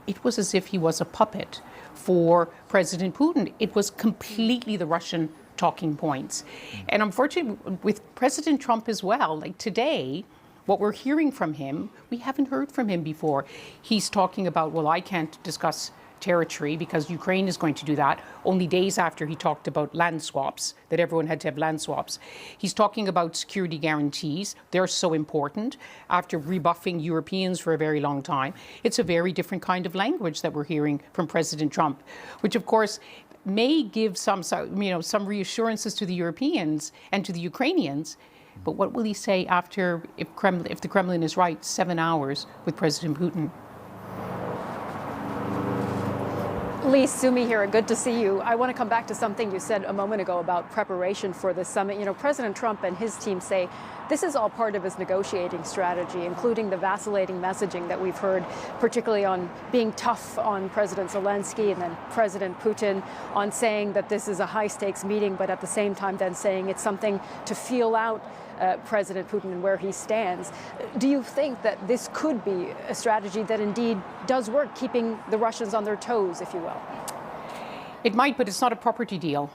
it was as if he was a puppet for President Putin. It was completely the Russian talking points. And unfortunately, with President Trump as well, like today, what we're hearing from him, we haven't heard from him before. He's talking about, well, I can't discuss territory because Ukraine is going to do that, only days after he talked about land swaps, that everyone had to have land swaps. He's talking about security guarantees. They're so important after rebuffing Europeans for a very long time. It's a very different kind of language that we're hearing from President Trump, which of course may give some reassurances to the Europeans and to the Ukrainians. But what will he say after, if the Kremlin is right, 7 hours with President Putin? Lee, Sumi here. Good to see you. I want to come back to something you said a moment ago about preparation for the summit. You know, President Trump and his team say this is all part of his negotiating strategy, including the vacillating messaging that we've heard, particularly on being tough on President Zelensky and then President Putin on saying that this is a high-stakes meeting, but at the same time then saying it's something to feel out President Putin and where he stands. Do you think that this could be a strategy that indeed does work, keeping the Russians on their toes, if you will? It might, but it's not a property deal.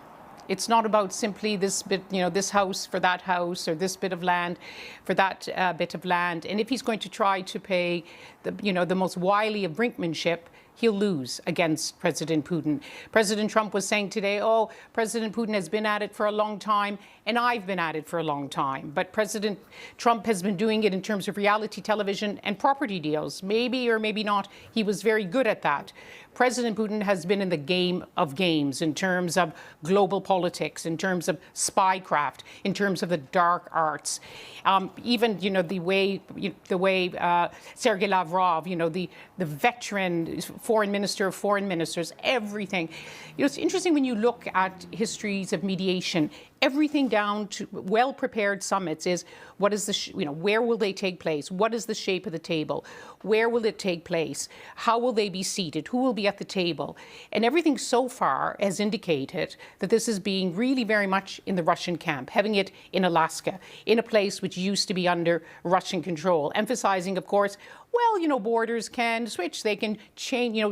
It's not about simply this bit, this house for that house or this bit of land for that bit of land. And if he's going to try to pay the most wily of brinkmanship, he'll lose against President Putin. President Trump was saying today, oh, President Putin has been at it for a long time, and I've been at it for a long time. But President Trump has been doing it in terms of reality television and property deals. Maybe or maybe not, he was very good at that. President Putin has been in the game of games in terms of global politics, in terms of spycraft, in terms of the dark arts. Even, the way Sergei Lavrov, the veteran foreign minister of foreign ministers, everything. It's interesting when you look at histories of mediation, everything down to well-prepared summits is what is where will they take place? What is the shape of the table? Where will it take place? How will they be seated? Who will be at the table? And everything so far has indicated that this is being really very much in the Russian camp, having it in Alaska, in a place which used to be under Russian control, emphasizing, of course, well, borders can switch, they can change,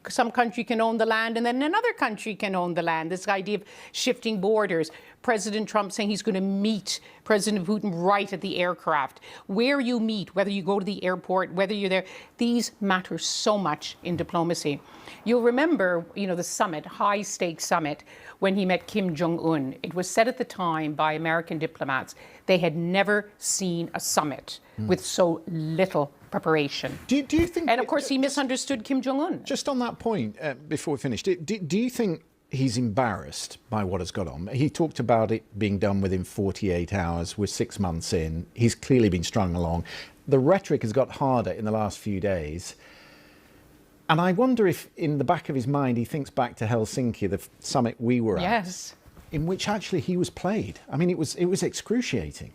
some country can own the land and then another country can own the land. This idea of shifting borders. President Trump saying he's going to meet President Putin right at the aircraft. Where you meet, whether you go to the airport, whether you're there, these matter so much in diplomacy. You'll remember, the summit, high-stakes summit, when he met Kim Jong-un. It was said at the time by American diplomats they had never seen a summit with so little preparation. Do you think... And of course he misunderstood Kim Jong-un. Just on that point, before we finish, do you think he's embarrassed by what has gone on? He talked about it being done within 48 hours. We're 6 months in. He's clearly been strung along. The rhetoric has got harder in the last few days. And I wonder if in the back of his mind he thinks back to Helsinki, the summit we were at, in which actually he was played. I mean, it was excruciating.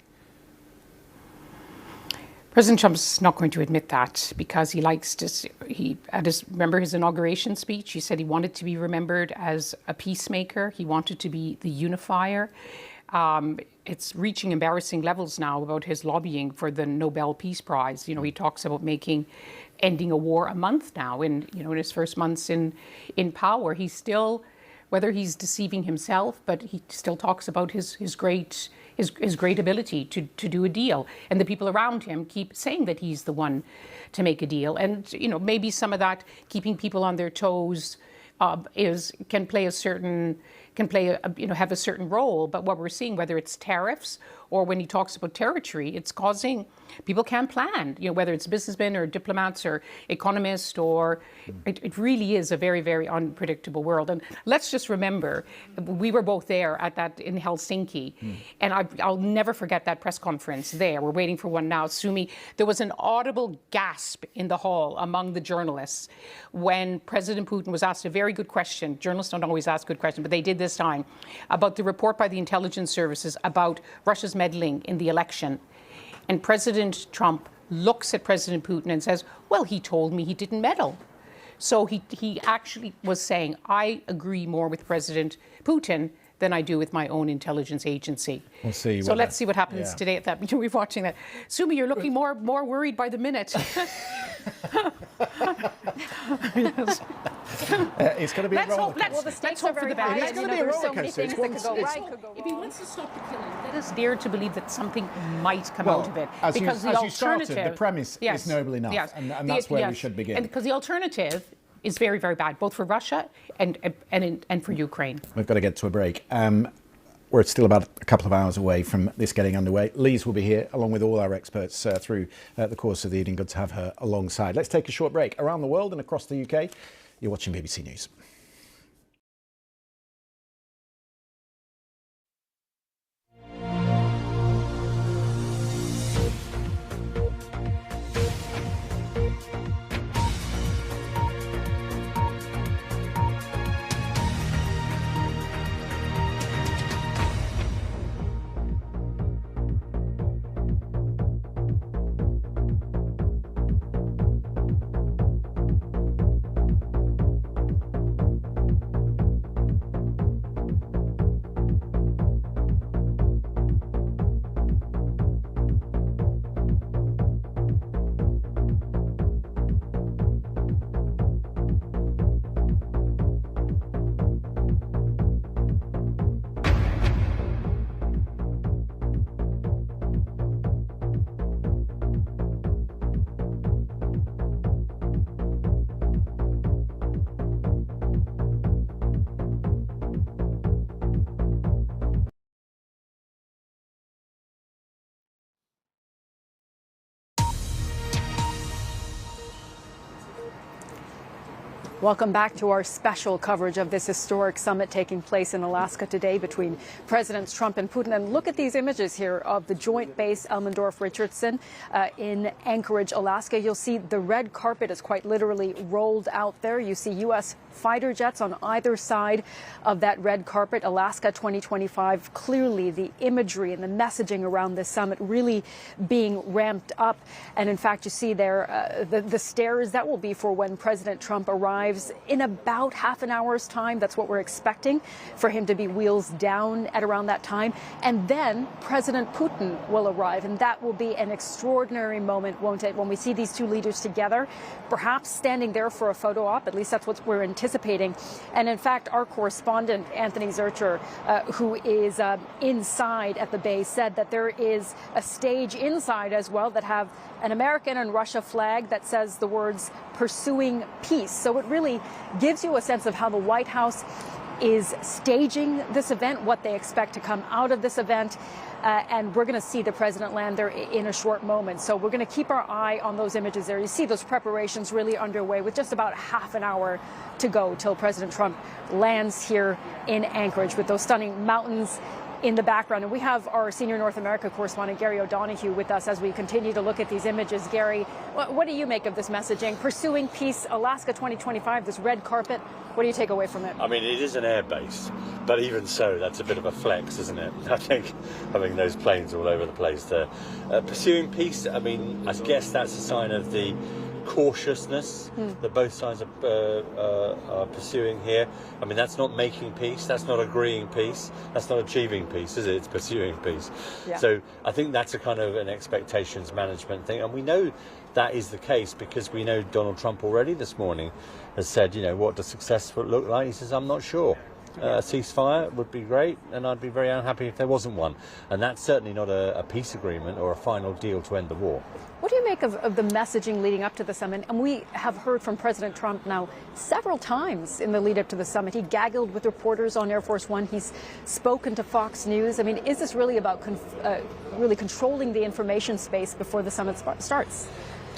President Trump's not going to admit that because he likes to. Remember his inauguration speech? He said he wanted to be remembered as a peacemaker. He wanted to be the unifier. It's reaching embarrassing levels now about his lobbying for the Nobel Peace Prize. He talks about ending a war a month now. In his first months in power, he's still, whether he's deceiving himself, but he still talks about his great ability to do a deal. And the people around him keep saying that he's the one to make a deal. And, maybe some of that keeping people on their toes can play have a certain role. But what we're seeing, whether it's tariffs or when he talks about territory, it's causing people can't plan, whether it's businessmen or diplomats or economists, or it really is a very, very unpredictable world. And let's just remember, we were both there at that in Helsinki, and I'll never forget that press conference there. We're waiting for one now. Sumi, there was an audible gasp in the hall among the journalists when President Putin was asked a very good question. Journalists don't always ask good questions, but they did this time, about the report by the intelligence services about Russia's meddling in the election. And President Trump looks at President Putin and says, well, he told me he didn't meddle. So he actually was saying, I agree more with President Putin than I do with my own intelligence agency. We'll see. So let's see what happens today at that. We're watching that. Sumi, you're looking more worried by the minute. Yes. It's going to be a roller coaster. Let's hope for the best. It's going to be a roller coaster. If he wants to stop the killing, let us dare to believe that something might come out of it. As because you started, the premise is noble enough, and that's where we should begin. And because the alternative is very, very bad, both for Russia and for Ukraine. We've got to get to a break. We're still about a couple of hours away from this getting underway. Lise will be here along with all our experts through the course of the evening. Good to have her alongside. Let's take a short break. Around the world and across the UK, you're watching BBC News. Welcome back to our special coverage of this historic summit taking place in Alaska today between Presidents Trump and Putin. And look at these images here of the joint base Elmendorf-Richardson in Anchorage, Alaska. You'll see the red carpet is quite literally rolled out there. You see U.S. fighter jets on either side of that red carpet. Alaska 2025, clearly the imagery and the messaging around this summit really being ramped up. And in fact, you see there the stairs that will be for when President Trump arrives arrives in about half an hour's time. That's what we're expecting for him to be wheels down at around that time. And then President Putin will arrive, and that will be an extraordinary moment, won't it, when we see these two leaders together, perhaps standing there for a photo op. At least that's what we're anticipating. And in fact, our correspondent, Anthony Zurcher, who is inside at the base, said that there is a stage inside as well that have an American and Russia flag that says the words "pursuing peace." So it really gives you a sense of how the White House is staging this event, what they expect to come out of this event. And we're going to see the president land there in a short moment. So we're going to keep our eye on those images there. You see those preparations really underway with just about half an hour to go till President Trump lands here in Anchorage with those stunning mountains in the background. And we have our senior North America correspondent, Gary O'Donoghue, with us as we continue to look at these images. Gary, what do you make of this messaging? Pursuing peace, Alaska 2025, this red carpet. What do you take away from it? I mean, it is an air base, but even so, that's a bit of a flex, isn't it? I think having those planes all over the place there. Pursuing peace, I mean, I guess that's a sign of the cautiousness that both sides are pursuing here. I mean, that's not making peace, that's not agreeing peace, that's not achieving peace, is it? It's pursuing peace. Yeah. So I think that's a kind of an expectations management thing, and we know that is the case because we know Donald Trump already this morning has said, you know, what does success look like? He says, I'm not sure. A ceasefire would be great, and I'd be very unhappy if there wasn't one. And that's certainly not a peace agreement or a final deal to end the war. What do you make of the messaging leading up to the summit? And we have heard from President Trump now several times in the lead up to the summit. He gaggled with reporters on Air Force One. He's spoken to Fox News. I mean, is this really about really controlling the information space before the summit starts?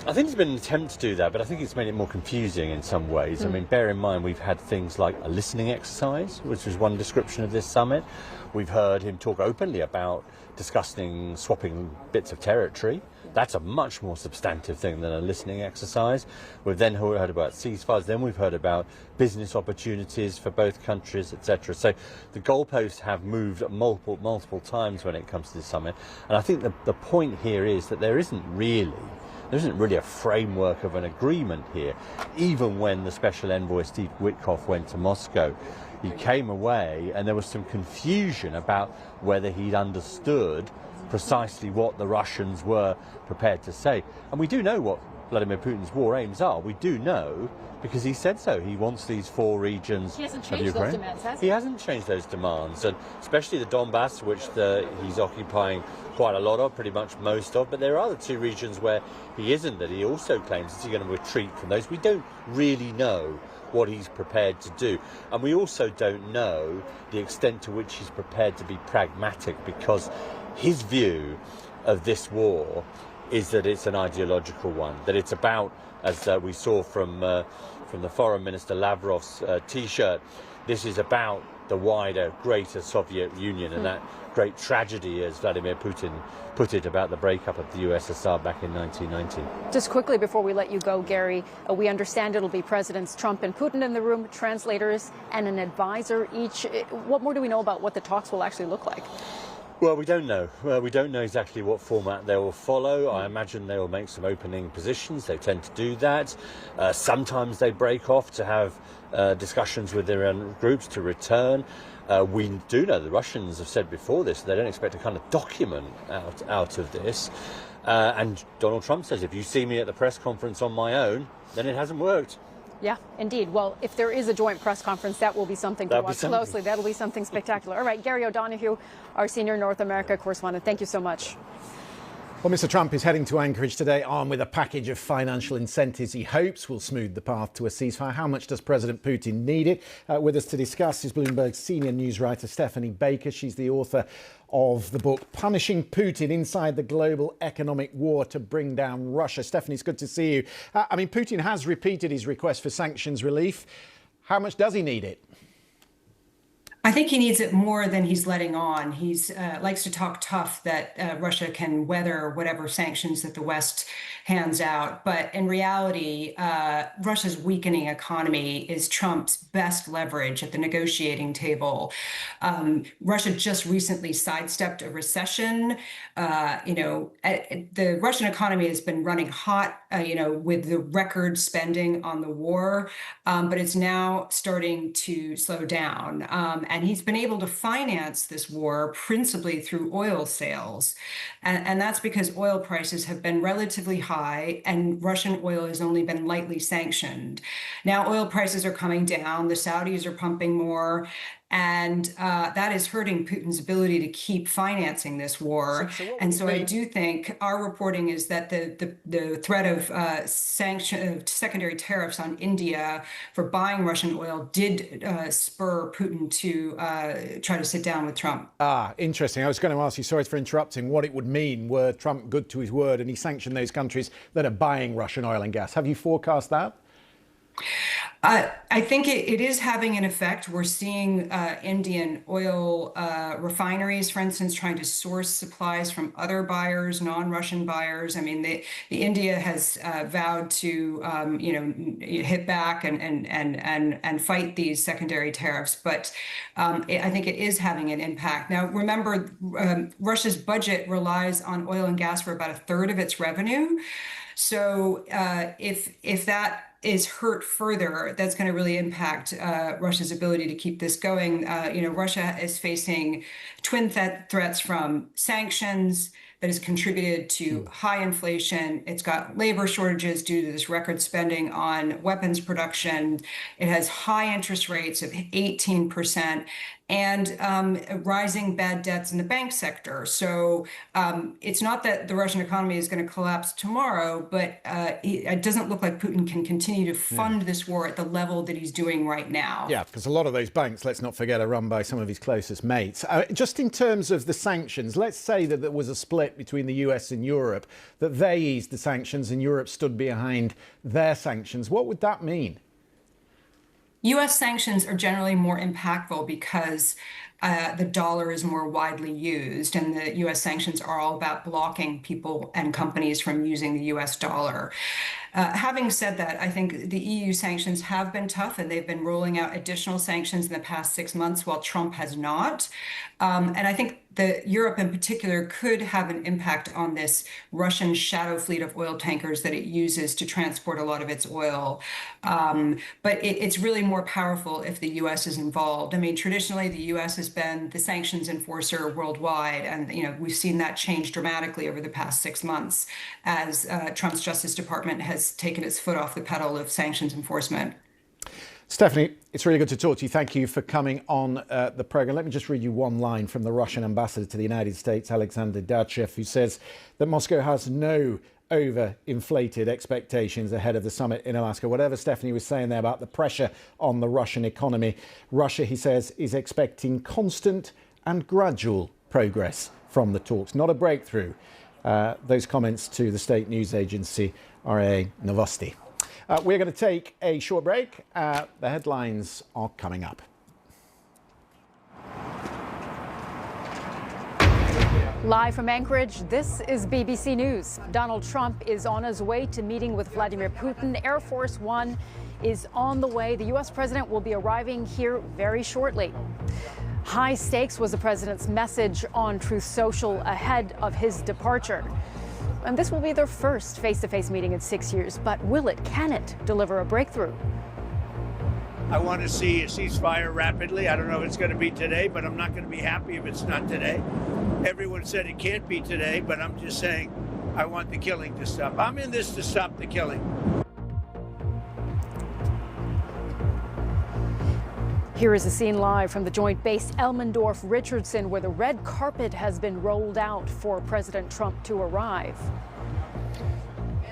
I think there's been an attempt to do that, but I think it's made it more confusing in some ways. I mean, bear in mind, we've had things like a listening exercise, which was one description of this summit. We've heard him talk openly about discussing swapping bits of territory. That's a much more substantive thing than a listening exercise. We've then heard about ceasefires, then we've heard about business opportunities for both countries, etc. So the goalposts have moved multiple times when it comes to this summit. And I think the point here is that there isn't really a framework of an agreement here. Even when the Special Envoy Steve Witkoff went to Moscow, he came away and there was some confusion about whether he'd understood precisely what the Russians were prepared to say. And we do know what Vladimir Putin's war aims are. We do know because he said so. He wants these 4 regions. He hasn't of changed Ukraine. those demands, has he? He hasn't changed those demands, and especially the Donbass, which he's occupying quite a lot of, pretty much most of. But there are the 2 regions where he isn't, that he also claims is he going to retreat from those. We don't really know what he's prepared to do, and we also don't know the extent to which he's prepared to be pragmatic, because his view of this war is that it's an ideological one, that it's about, as we saw from the Foreign Minister Lavrov's T-shirt, this is about the wider, greater Soviet Union and that great tragedy, as Vladimir Putin put it, about the breakup of the USSR back in 1990. Just quickly before we let you go, Gary, we understand it'll be Presidents Trump and Putin in the room, translators and an advisor each. What more do we know about what the talks will actually look like? Well, we don't know. We don't know exactly what format they will follow. I imagine they will make some opening positions. They tend to do that. Sometimes they break off to have discussions with their own groups to return. We do know the Russians have said before this they don't expect a kind of document out of this. And Donald Trump says, if you see me at the press conference on my own, then it hasn't worked. Yeah, indeed. Well, if there is a joint press conference, that will be something to watch closely. That'll be something spectacular. All right, Gary O'Donoghue, our senior North America correspondent. Thank you so much. Well, Mr. Trump is heading to Anchorage today armed with a package of financial incentives he hopes will smooth the path to a ceasefire. How much does President Putin need it? With us to discuss is Bloomberg's senior news writer Stephanie Baker. She's the author of the book Punishing Putin: Inside the Global Economic War to Bring Down Russia. Stephanie, it's good to see you. Putin has repeated his request for sanctions relief. How much does he need it? I think he needs it more than he's letting on. He's likes to talk tough that Russia can weather whatever sanctions that the West hands out. But in reality, Russia's weakening economy is Trump's best leverage at the negotiating table. Russia just recently sidestepped a recession. The Russian economy has been running hot, with the record spending on the war, but it's now starting to slow down. And he's been able to finance this war principally through oil sales. And that's because oil prices have been relatively high and Russian oil has only been lightly sanctioned. Now oil prices are coming down, the Saudis are pumping more, and that is hurting Putin's ability to keep financing this war. So I do think our reporting is that the threat of secondary tariffs on India for buying Russian oil did spur Putin to try to sit down with Trump. Interesting. I was going to ask you, sorry for interrupting, what it would mean were Trump good to his word and he sanctioned those countries that are buying Russian oil and gas. Have you forecast that? I think it is having an effect. We're seeing Indian oil refineries, for instance, trying to source supplies from other buyers, non-Russian buyers. I mean, the India has vowed to, hit back and fight these secondary tariffs. But I think it is having an impact. Now, remember, Russia's budget relies on oil and gas for about a third of its revenue. So if that is hurt further, that's going to really impact Russia's ability to keep this going. Russia is facing twin threats from sanctions that has contributed to high inflation. It's got labor shortages due to this record spending on weapons production. It has high interest rates of 18%. And rising bad debts in the bank sector. So it's not that the Russian economy is going to collapse tomorrow, but it doesn't look like Putin can continue to fund this war at the level that he's doing right now. Yeah, because a lot of those banks, let's not forget, are run by some of his closest mates. Just in terms of the sanctions, let's say that there was a split between the US and Europe, that they eased the sanctions and Europe stood behind their sanctions. What would that mean? U.S. sanctions are generally more impactful because the dollar is more widely used, and the U.S. sanctions are all about blocking people and companies from using the U.S. dollar. Having said that, I think the EU sanctions have been tough, and they've been rolling out additional sanctions in the past 6 months, while Trump has not. And I think Europe in particular could have an impact on this Russian shadow fleet of oil tankers that it uses to transport a lot of its oil. But it's really more powerful if the U.S. is involved. I mean, traditionally, the U.S. has been the sanctions enforcer worldwide. And, we've seen that change dramatically over the past 6 months as Trump's Justice Department has taken its foot off the pedal of sanctions enforcement. Stephanie, it's really good to talk to you. Thank you for coming on the programme. Let me just read you one line from the Russian ambassador to the United States, Alexander Dachev, who says that Moscow has no overinflated expectations ahead of the summit in Alaska. Whatever Stephanie was saying there about the pressure on the Russian economy, Russia, he says, is expecting constant and gradual progress from the talks, not a breakthrough. Those comments to the state news agency RIA Novosti. We're going to take a short break. The headlines are coming up. Live from Anchorage, this is BBC News. Donald Trump is on his way to meeting with Vladimir Putin. Air Force One is on the way. The U.S. president will be arriving here very shortly. High stakes was the president's message on Truth Social ahead of his departure. And this will be their first face-to-face meeting in 6 years. But can it deliver a breakthrough? I want to see a ceasefire rapidly. I don't know if it's going to be today, but I'm not going to be happy if it's not today. Everyone said it can't be today, but I'm just saying I want the killing to stop. I'm in this to stop the killing. Here is a scene live from the Joint Base Elmendorf-Richardson, where the red carpet has been rolled out for President Trump to arrive.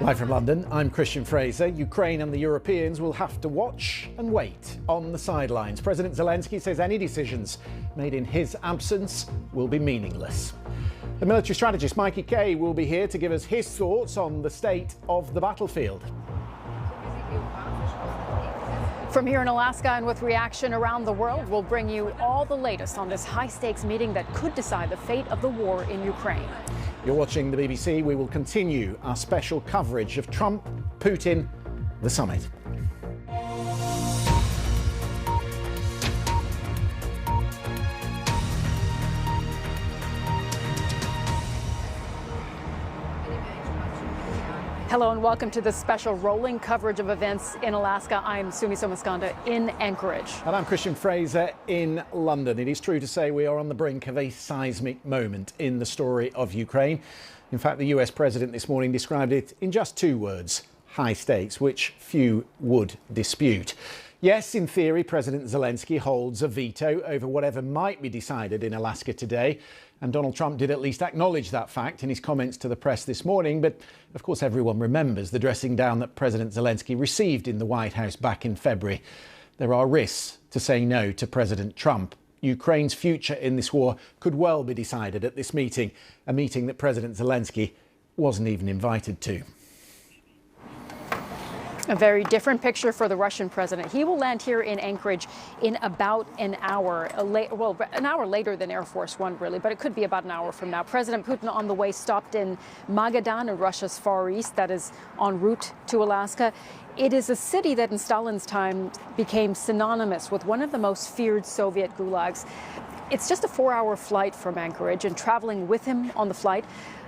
Live from London, I'm Christian Fraser. Ukraine and the Europeans will have to watch and wait on the sidelines. President Zelensky says any decisions made in his absence will be meaningless. The military strategist Mikey Kay will be here to give us his thoughts on the state of the battlefield. From here in Alaska and with reaction around the world, we'll bring you all the latest on this high-stakes meeting that could decide the fate of the war in Ukraine. You're watching the BBC. We will continue our special coverage of Trump, Putin, the summit. Hello and welcome to this special rolling coverage of events in Alaska. I'm Sumi Somaskanda in Anchorage. And I'm Christian Fraser in London. It is true to say we are on the brink of a seismic moment in the story of Ukraine. In fact, the US president this morning described it in just two words: high stakes, which few would dispute. Yes, in theory, President Zelensky holds a veto over whatever might be decided in Alaska today. And Donald Trump did at least acknowledge that fact in his comments to the press this morning. But of course, everyone remembers the dressing down that President Zelensky received in the White House back in February. There are risks to saying no to President Trump. Ukraine's future in this war could well be decided at this meeting, a meeting that President Zelensky wasn't even invited to. A very different picture for the Russian president. He will land here in Anchorage in about an hour. Well, an hour later than Air Force One, really, but it could be about an hour from now. President Putin on the way stopped in Magadan in Russia's Far East, that is en route to Alaska. It is a city that in Stalin's time became synonymous with one of the most feared Soviet gulags. It's just a 4-hour flight from Anchorage, and traveling with him on the flight,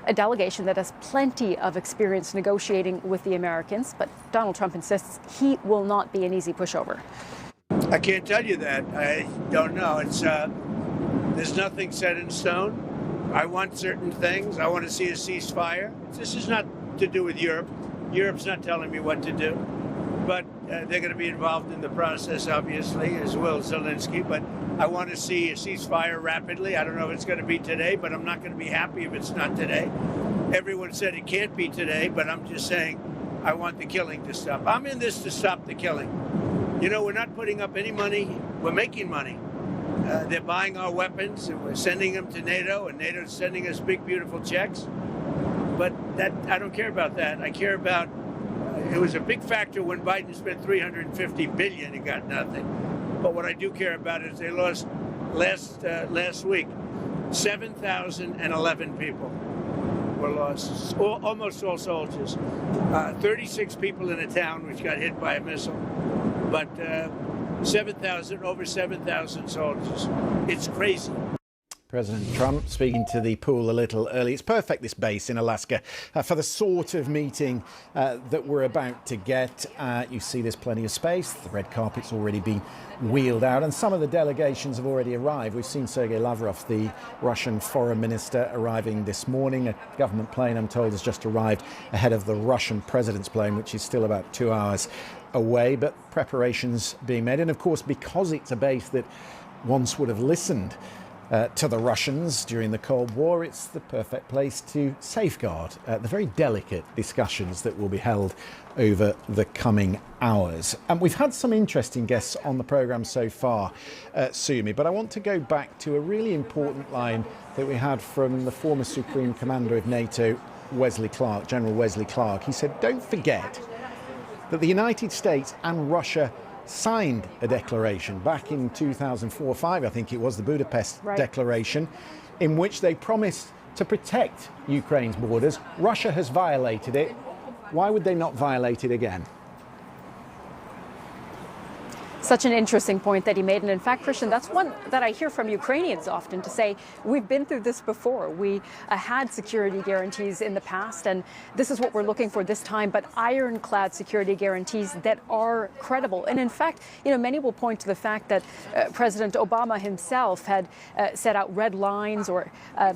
a delegation that has plenty of experience negotiating with the Americans. But Donald Trump insists he will not be an easy pushover. I can't tell you that. I don't know. There's nothing set in stone. I want certain things. I want to see a ceasefire. This is not to do with Europe. Europe's not telling me what to do. But they're going to be involved in the process, obviously, as will Zelensky. But I want to see a ceasefire rapidly. I don't know if it's going to be today, but I'm not going to be happy if it's not today. Everyone said it can't be today, but I'm just saying I want the killing to stop. I'm in this to stop the killing. You know, we're not putting up any money. We're making money. They're buying our weapons, and we're sending them to NATO, and NATO's sending us big, beautiful checks. But that I don't care about that. I care about it was a big factor when Biden spent $350 billion and got nothing. But what I do care about is they lost last week 7,011 people were lost, almost all soldiers. 36 people in a town which got hit by a missile, but over 7,000 soldiers. It's crazy. President Trump speaking to the pool a little early. It's perfect, this base in Alaska, for the sort of meeting that we're about to get. You see there's plenty of space. The red carpet's already been wheeled out and some of the delegations have already arrived. We've seen Sergei Lavrov, the Russian foreign minister, arriving this morning. A government plane, I'm told, has just arrived ahead of the Russian president's plane, which is still about 2 hours away. But preparations being made. And of course, because it's a base that once would have listened to the Russians during the Cold War, it's the perfect place to safeguard the very delicate discussions that will be held over the coming hours. And we've had some interesting guests on the programme so far, Sumi, but I want to go back to a really important line that we had from the former Supreme Commander of NATO, Wesley Clark, General Wesley Clark. He said, don't forget that the United States and Russia signed a declaration back in 2004-05, I think it was, the Budapest Declaration, in which they promised to protect Ukraine's borders. Russia has violated it. Why would they not violate it again? Such an interesting point that he made. And in fact, Christian, that's one that I hear from Ukrainians often, to say, we've been through this before. We had security guarantees in the past, and this is what we're looking for this time, but ironclad security guarantees that are credible. And in fact, you know, many will point to the fact that President Obama himself had set out red lines, or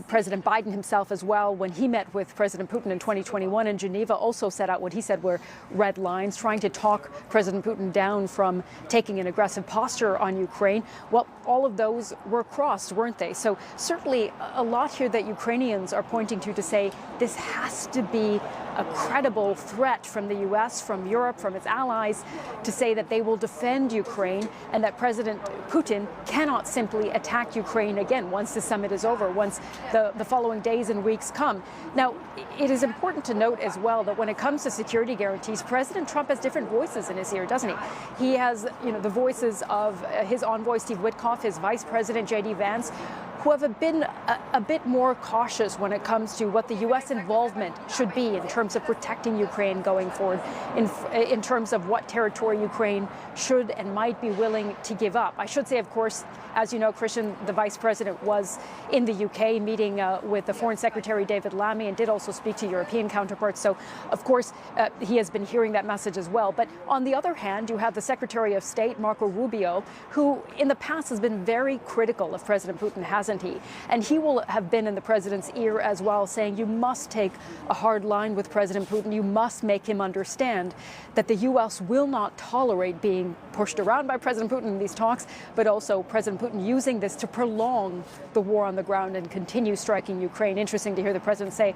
President Biden himself as well, when he met with President Putin in 2021 in Geneva, also set out what he said were red lines, trying to talk President Putin down from taking an aggressive posture on Ukraine. Well, all of those were crossed, weren't they? So certainly a lot here that Ukrainians are pointing to say this has to be a credible threat from the US, from Europe, from its allies, to say that they will defend Ukraine and that President Putin cannot simply attack Ukraine again once the summit is over, once the following days and weeks come. Now, it is important to note as well that when it comes to security guarantees, President Trump has different voices in his ear, doesn't he? He has, the voices of his envoy, Steve Witkoff, his vice president, J.D. Vance, who have been a bit more cautious when it comes to what the U.S. involvement should be in terms of protecting Ukraine going forward, in terms of what territory Ukraine should and might be willing to give up. I should say, of course, as you know, Christian, the vice president was in the UK meeting with the Foreign Secretary David Lammy and did also speak to European counterparts. So, of course, he has been hearing that message as well. But on the other hand, you have the Secretary of State, Marco Rubio, who in the past has been very critical of President Putin, hasn't he? And he will have been in the president's ear as well, saying you must take a hard line with President Putin. You must make him understand that the U.S. will not tolerate being pushed around by President Putin in these talks, but also President Putin using this to prolong the war on the ground and continue striking Ukraine. Interesting to hear the president say,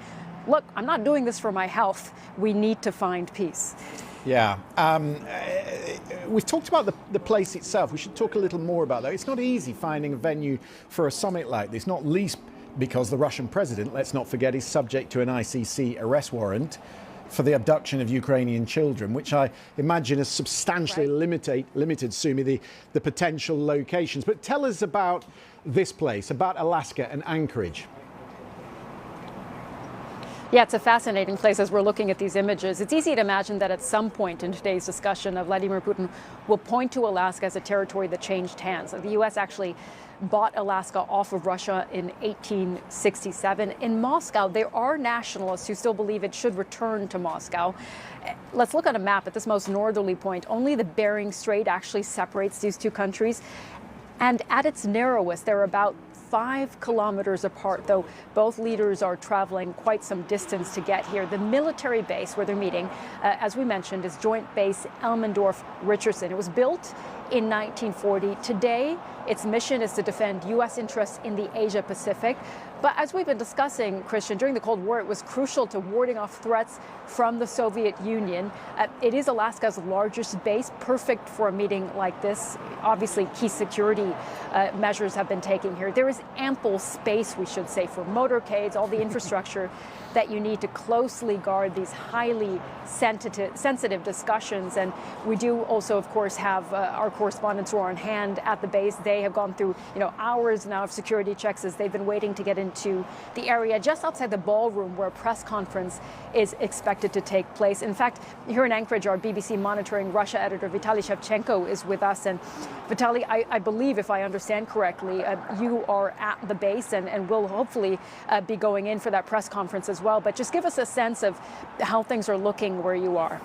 look, I'm not doing this for my health. We need to find peace. Yeah. We've talked about the place itself. We should talk a little more about that. It's not easy finding a venue for a summit like this, not least because the Russian president, let's not forget, is subject to an ICC arrest warrant for the abduction of Ukrainian children, which I imagine has substantially limited, Sumi, the potential locations. But tell us about this place, about Alaska and Anchorage. Yeah, it's a fascinating place as we're looking at these images. It's easy to imagine that at some point in today's discussion, Vladimir Putin will point to Alaska as a territory that changed hands. The U.S. actually bought Alaska off of Russia in 1867. In Moscow, there are nationalists who still believe it should return to Moscow. Let's look at a map at this most northerly point. Only the Bering Strait actually separates these two countries. And at its narrowest, they're about 5 kilometers apart, though both leaders are traveling quite some distance to get here. The military base where they're meeting, as we mentioned, is Joint Base Elmendorf-Richardson. It was built in 1940. Today, its mission is to defend U.S. interests in the Asia-Pacific. But as we've been discussing, Christian, during the Cold War, it was crucial to warding off threats from the Soviet Union. It is Alaska's largest base, perfect for a meeting like this. Obviously, key security measures have been taken here. There is ample space, we should say, for motorcades, all the infrastructure that you need to closely guard these highly sensitive discussions. And we do also, of course, have our correspondents who are on hand at the base. They have gone through, hours now of security checks as they've been waiting to get into the area just outside the ballroom where a press conference is expected to take place. In fact, here in Anchorage, our BBC Monitoring Russia editor Vitaly Shevchenko is with us. And Vitaly, I believe, if I understand correctly, you are at the base and will hopefully be going in for that press conference as well. But just give us a sense of how things are looking where you are.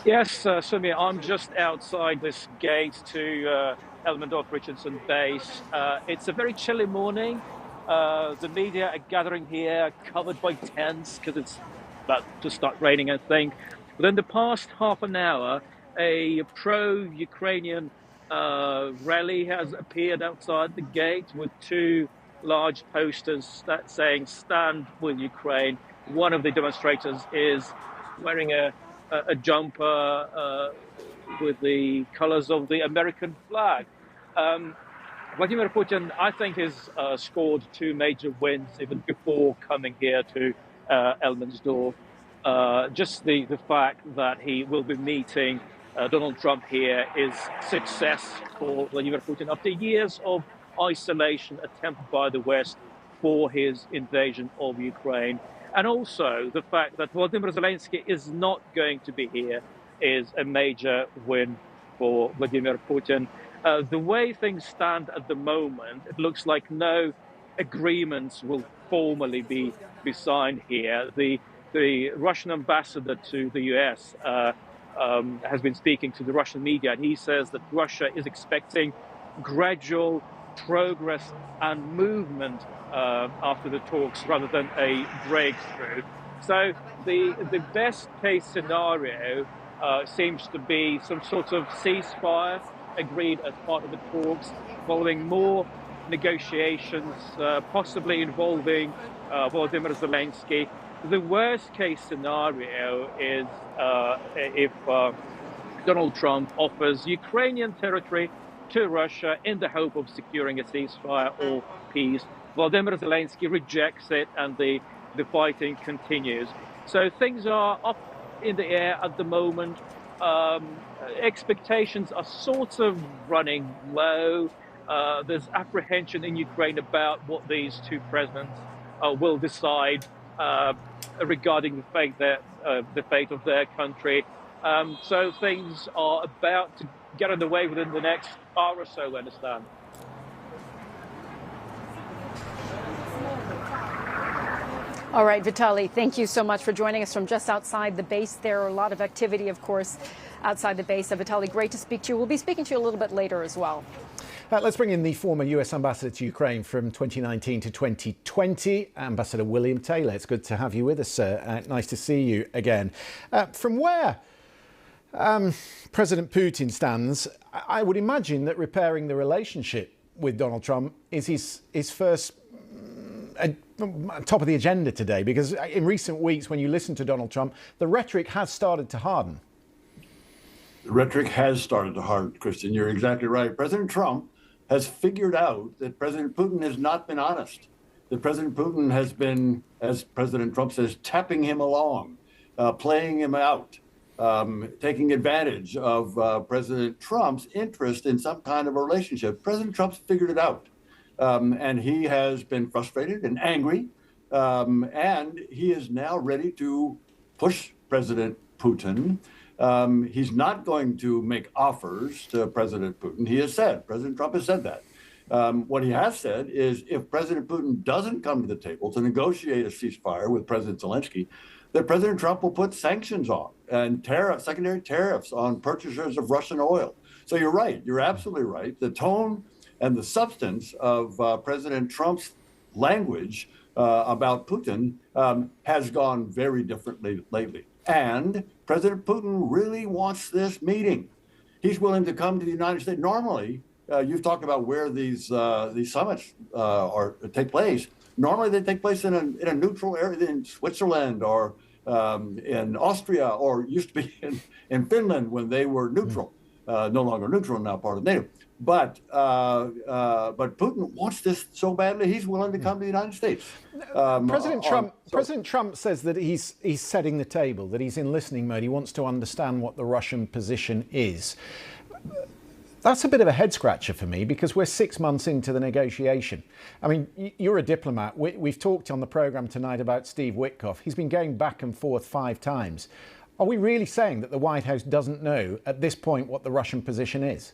Yes, Sumi, I'm just outside this gate to Elmendorf-Richardson base. It's a very chilly morning. The media are gathering here, covered by tents, because it's about to start raining, I think. But in the past half an hour, a pro-Ukrainian rally has appeared outside the gate with 2 large posters saying "Stand with Ukraine." One of the demonstrators is wearing a jumper with the colors of the American flag. Vladimir Putin, I think, has scored 2 major wins even before coming here to Elmendorf. Just the fact that he will be meeting Donald Trump here is success for Vladimir Putin after years of isolation attempted by the West for his invasion of Ukraine. And also the fact that Volodymyr Zelensky is not going to be here is a major win for Vladimir Putin. The way things stand at the moment, it looks like no agreements will formally be signed here. The Russian ambassador to the US has been speaking to the Russian media, and he says that Russia is expecting gradual progress and movement after the talks rather than a breakthrough. So the best case scenario seems to be some sort of ceasefire agreed as part of the talks, following more negotiations, possibly involving Volodymyr Zelensky. The worst case scenario is if Donald Trump offers Ukrainian territory to Russia in the hope of securing a ceasefire or peace. Volodymyr Zelensky rejects it, and the fighting continues. So things are up in the air at the moment. expectations are sort of running low. There's apprehension in Ukraine about what these two presidents will decide regarding the fate of their country. So things are about to get underway within the next hour or so, I understand. All right, Vitaly, thank you so much for joining us from just outside the base. There are a lot of activity, of course, outside the base. Vitaly, great to speak to you. We'll be speaking to you a little bit later as well. Let's bring in the former US ambassador to Ukraine from 2019 to 2020, Ambassador William Taylor. It's good to have you with us, sir. Nice to see you again. From where President Putin stands, I would imagine that repairing the relationship with Donald Trump is his first top of the agenda today, because in recent weeks, when you listen to Donald Trump, the rhetoric has started to harden. The rhetoric has started to harden, Christian. You're exactly right. President Trump has figured out that President Putin has not been honest, that President Putin has been, as President Trump says, tapping him along, playing him out, taking advantage of President Trump's interest in some kind of a relationship. President Trump's figured it out. And he has been frustrated and angry, and he is now ready to push President Putin. He's not going to make offers to President Putin. He has said, President Trump has said that. What he has said is if President Putin doesn't come to the table to negotiate a ceasefire with President Zelensky, that President Trump will put sanctions on and secondary tariffs on purchasers of Russian oil. So you're right. You're absolutely right. The tone and the substance of President Trump's language about Putin has gone very differently lately. And President Putin really wants this meeting. He's willing to come to the United States. Normally, you've talked about where these summits take place. Normally, they take place in a neutral area in Switzerland or in Austria, or used to be in Finland when they were neutral. No longer neutral, now part of NATO. But Putin wants this so badly, he's willing to come to the United States. President Trump says that he's setting the table, that he's in listening mode. He wants to understand what the Russian position is. That's a bit of a head scratcher for me, because we're 6 months into the negotiation. I mean, you're a diplomat. We've talked on the programme tonight about Steve Witkoff. He's been going back and forth 5 times. Are we really saying that the White House doesn't know at this point what the Russian position is?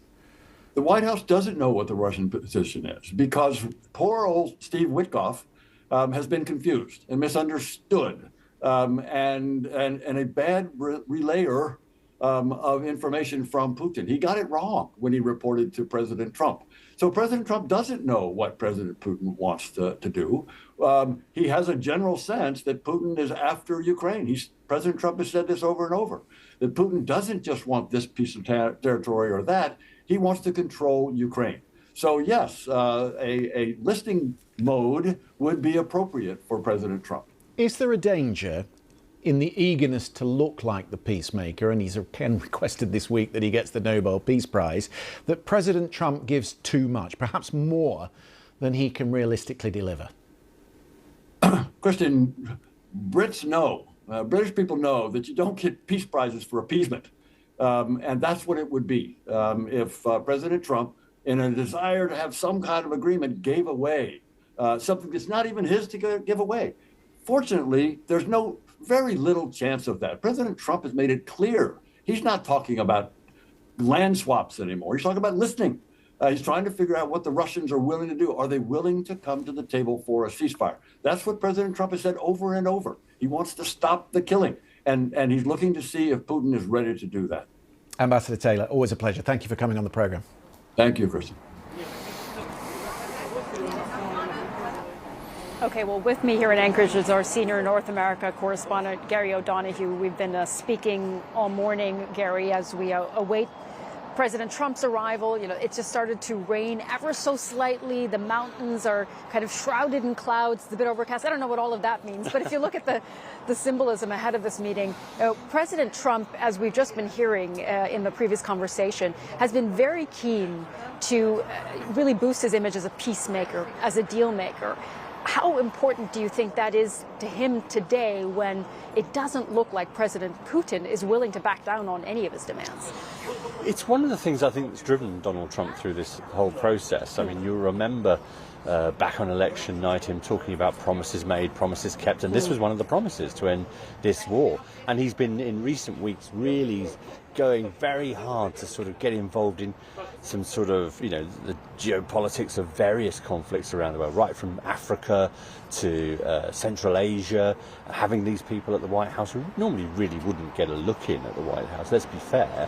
The White House doesn't know what the Russian position is, because poor old Steve Witkoff has been confused and misunderstood, and a bad relayer of information from Putin. He got it wrong when he reported to President Trump. So President Trump doesn't know what President Putin wants to do. He has a general sense that Putin is after Ukraine. President Trump has said this over and over, that Putin doesn't just want this piece of territory or that. He wants to control Ukraine. So yes, a listening mode would be appropriate for President Trump. Is there a danger in the eagerness to look like the peacemaker, and he's again requested this week that he gets the Nobel Peace Prize, that President Trump gives too much, perhaps more than he can realistically deliver? Christian, Brits know, British people know that you don't get peace prizes for appeasement. And that's what it would be if President Trump, in a desire to have some kind of agreement, gave away something that's not even his to give away. Fortunately, there's very little chance of that. President Trump has made it clear he's not talking about land swaps anymore. He's talking about listening. He's trying to figure out what the Russians are willing to do. Are they willing to come to the table for a ceasefire? That's what President Trump has said over and over. He wants to stop the killing. And he's looking to see if Putin is ready to do that. Ambassador Taylor, always a pleasure. Thank you for coming on the programme. Thank you, Christian. Okay, well, with me here in Anchorage is our senior North America correspondent, Gary O'Donoghue. We've been speaking all morning, Gary, as we await President Trump's arrival. You know, it just started to rain ever so slightly. The mountains are kind of shrouded in clouds. It's a bit overcast. I don't know what all of that means. But if you look at the symbolism ahead of this meeting, President Trump, as we've just been hearing in the previous conversation, has been very keen to really boost his image as a peacemaker, as a deal maker. How important do you think that is to him today when it doesn't look like President Putin is willing to back down on any of his demands? It's one of the things I think that's driven Donald Trump through this whole process. I mean, you'll remember back on election night him talking about promises made, promises kept, and this was one of the promises to end this war. And he's been in recent weeks really going very hard to sort of get involved in some sort of, the geopolitics of various conflicts around the world, right from Africa to Central Asia, having these people at the White House who normally really wouldn't get a look in at the White House, let's be fair,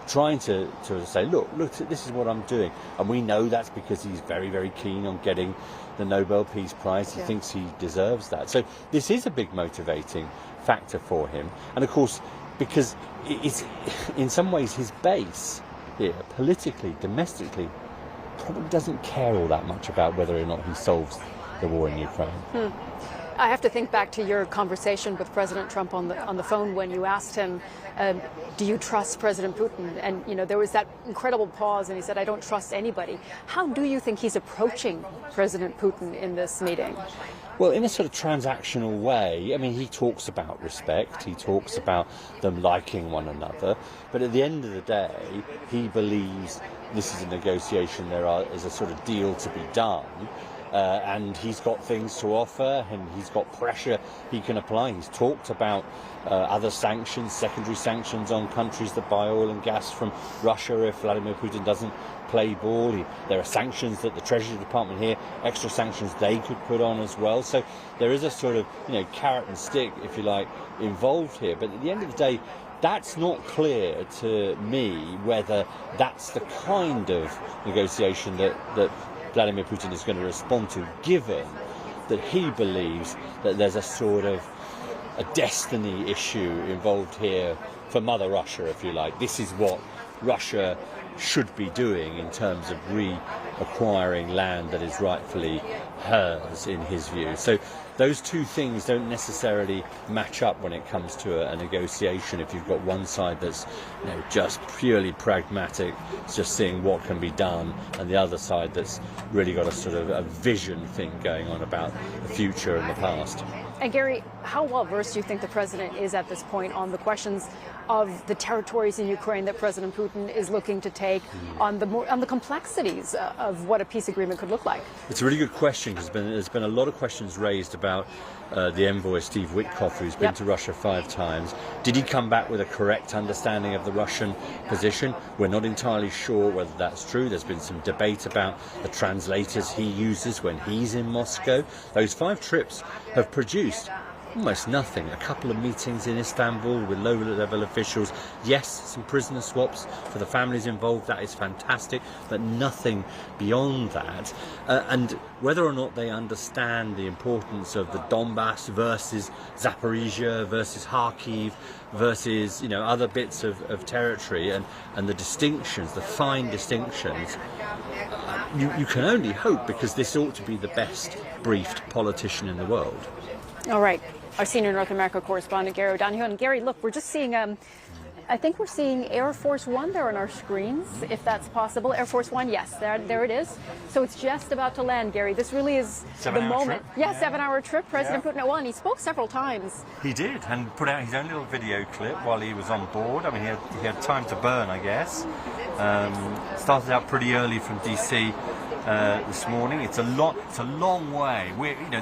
trying to say, look, this is what I'm doing. And we know that's because he's very, very keen on getting the Nobel Peace Prize. He thinks he deserves that. So this is a big motivating factor for him. And of course, because it's in some ways his base here, politically, domestically, probably doesn't care all that much about whether or not he solves the war in Ukraine. I have to think back to your conversation with President Trump on the phone when you asked him, do you trust President Putin? And, there was that incredible pause and he said, I don't trust anybody. How do you think he's approaching President Putin in this meeting? Well, in a sort of transactional way. I mean, he talks about respect, he talks about them liking one another, but at the end of the day, he believes this is a negotiation, is a sort of deal to be done. And he's got things to offer and he's got pressure he can apply. He's talked about other sanctions, secondary sanctions on countries that buy oil and gas from Russia if Vladimir Putin doesn't play ball. There are sanctions that the Treasury Department here, extra sanctions they could put on as well. So there is a sort of, carrot and stick, if you like, involved here. But at the end of the day, that's not clear to me whether that's the kind of negotiation that Vladimir Putin is going to respond to, given that he believes that there's a sort of a destiny issue involved here for Mother Russia, if you like. This is what Russia should be doing in terms of reacquiring land that is rightfully hers, in his view. So those two things don't necessarily match up when it comes to a negotiation. If you've got one side that's just purely pragmatic, just seeing what can be done, and the other side that's really got a sort of a vision thing going on about the future and the past. And Gary, how well versed do you think the president is at this point on the questions of the territories in Ukraine that President Putin is looking to take, on the complexities of what a peace agreement could look like? It's a really good question because there's been a lot of questions raised about the envoy Steve Witkoff, who's been to Russia 5 times. Did he come back with a correct understanding of the Russian position? We're not entirely sure whether that's true. There's been some debate about the translators he uses when he's in Moscow. Those 5 trips have produced almost nothing. A couple of meetings in Istanbul with low-level officials. Yes, some prisoner swaps for the families involved. That is fantastic, but nothing beyond that. And whether or not they understand the importance of the Donbass versus Zaporizhia versus Kharkiv versus other bits of territory and the distinctions, the fine distinctions, you can only hope, because this ought to be the best briefed politician in the world. All right. Our senior North America correspondent, Gary O'Donoghue. And Gary, look, we're just seeing, I think we're seeing Air Force One there on our screens, if that's possible. Air Force One, yes, there it is. So it's just about to land, Gary. This really is the moment. Trip. Yeah, 7-hour trip. President Putin, well, and he spoke several times. He did, and put out his own little video clip while he was on board. I mean, he had time to burn, I guess. Started out pretty early from DC. This morning. It's a long way.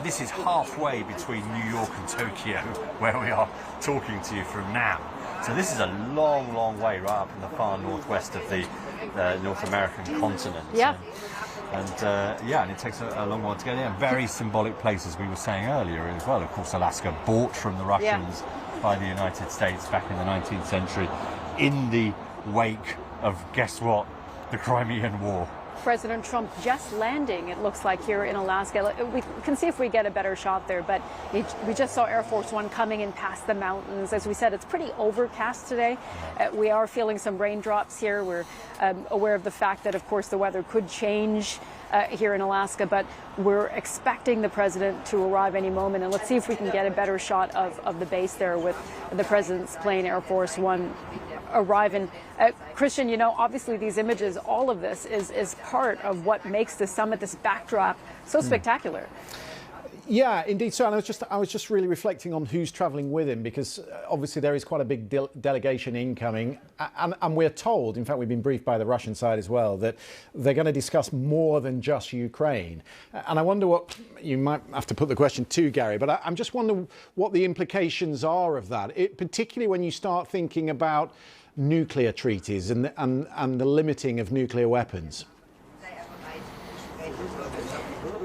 This is halfway between New York and Tokyo, where we are talking to you from now. So this is a long way right up in the far northwest of the North American continent. Yeah. And it takes a long while to get there. Very symbolic place, as we were saying earlier as well. Of course, Alaska bought from the Russians by the United States back in the 19th century in the wake of, guess what, the Crimean War. President Trump just landing, it looks like, here in Alaska. We can see if we get a better shot there, but we just saw Air Force One coming in past the mountains. As we said, it's pretty overcast today. We are feeling some raindrops here. We're aware of the fact that, of course, the weather could change here in Alaska, but we're expecting the president to arrive any moment, and let's see if we can get a better shot of the base there with the president's plane, Air Force One, arriving. Christian, obviously these images, all of this is part of what makes the summit, this backdrop, so spectacular. Yeah, indeed. So, and I was just really reflecting on who's travelling with him, because obviously there is quite a big delegation incoming, and we're told, in fact, we've been briefed by the Russian side as well, that they're going to discuss more than just Ukraine. And I wonder what you might have to put the question to, Gary, but I'm just wondering what the implications are of that, particularly when you start thinking about nuclear treaties and the limiting of nuclear weapons.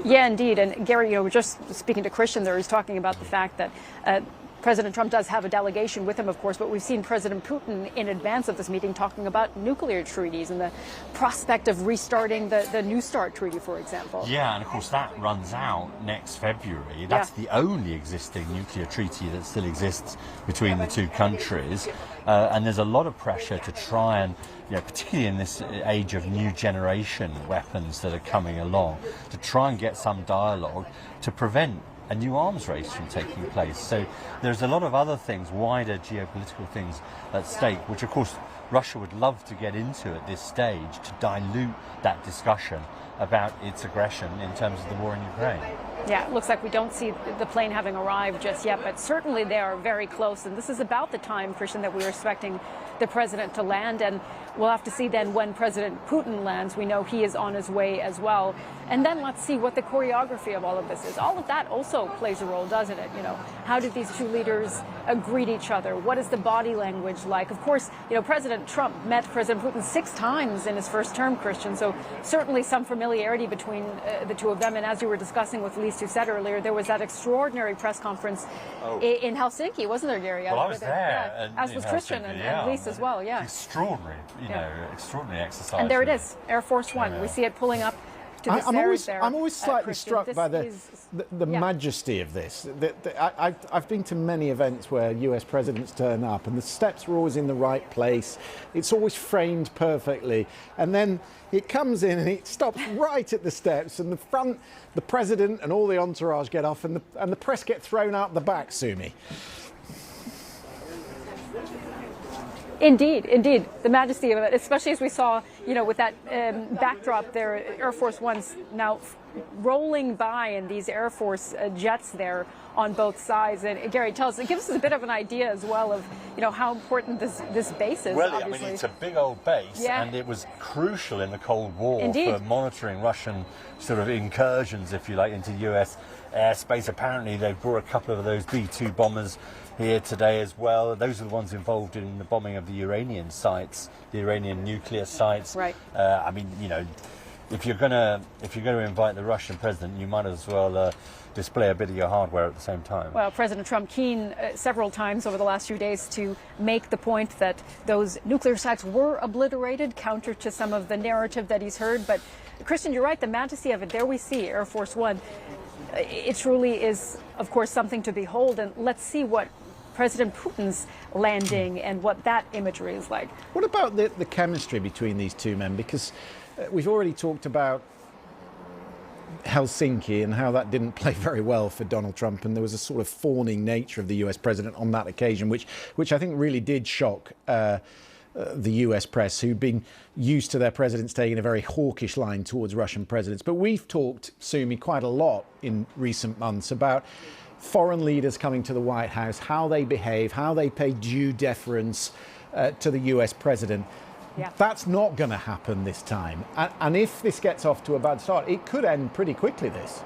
Yeah, indeed. And Gary, we're just speaking to Christian there. He's talking about the fact that President Trump does have a delegation with him, of course, but we've seen President Putin in advance of this meeting talking about nuclear treaties and the prospect of restarting the New START treaty, for example. Yeah, and of course that runs out next February. That's the only existing nuclear treaty that still exists between the two countries. And there's a lot of pressure to try and, particularly in this age of new generation weapons that are coming along, to try and get some dialogue to prevent a new arms race from taking place. So there's a lot of other things, wider geopolitical things at stake, which of course Russia would love to get into at this stage to dilute that discussion about its aggression in terms of the war in Ukraine. Yeah, it looks like we don't see the plane having arrived just yet, but certainly they are very close. And this is about the time, Christian, that we were expecting the president to land. And we'll have to see then when President Putin lands. We know he is on his way as well. And then let's see what the choreography of all of this is. All of that also plays a role, doesn't it? How do these two leaders greet each other? What is the body language like? Of course, President Trump met President Putin 6 times in his first term, Christian. So certainly some familiarity between the two of them. And as you were discussing with Lise Doucet earlier, there was that extraordinary press conference in Helsinki, wasn't there, Gary? Well, I was there. Yeah. As was Christian and Lise as well, yeah. Extraordinary, extraordinary exercise. And there it is, Air Force One. Yeah. We see it pulling up to the stairs there. I'm always slightly struck by the majesty of this. I've been to many events where US presidents turn up and the steps are always in the right place. It's always framed perfectly. And then it comes in and it stops right at the steps, and the president and all the entourage get off, and the press get thrown out the back, Sumi. Indeed, indeed, the majesty of it, especially as we saw, with that backdrop there, Air Force One's now rolling by in these Air Force jets there on both sides. And Gary, give us a bit of an idea as well of, how important this base is. Well, obviously. it's a big old base, and it was crucial in the Cold War for monitoring Russian sort of incursions, if you like, into US airspace. Apparently, they've brought a couple of those B-2 bombers here today as well. Those are the ones involved in the bombing of the Iranian sites, the Iranian nuclear sites. Right. If you're going to invite the Russian president, you might as well display a bit of your hardware at the same time. Well, President Trump keen several times over the last few days to make the point that those nuclear sites were obliterated, counter to some of the narrative that he's heard. But Christian, you're right, the majesty of it, there we see Air Force One. It truly is, of course, something to behold. And let's see what President Putin's landing and what that imagery is like. What about the chemistry between these two men? Because we've already talked about Helsinki and how that didn't play very well for Donald Trump, and there was a sort of fawning nature of the US president on that occasion, which I think really did shock the US press, who'd been used to their presidents taking a very hawkish line towards Russian presidents. But we've talked, Sumi, quite a lot in recent months about foreign leaders coming to the White House, how they behave, how they pay due deference to the US president. Yeah. That's not going to happen this time. And if this gets off to a bad start, it could end pretty quickly, this.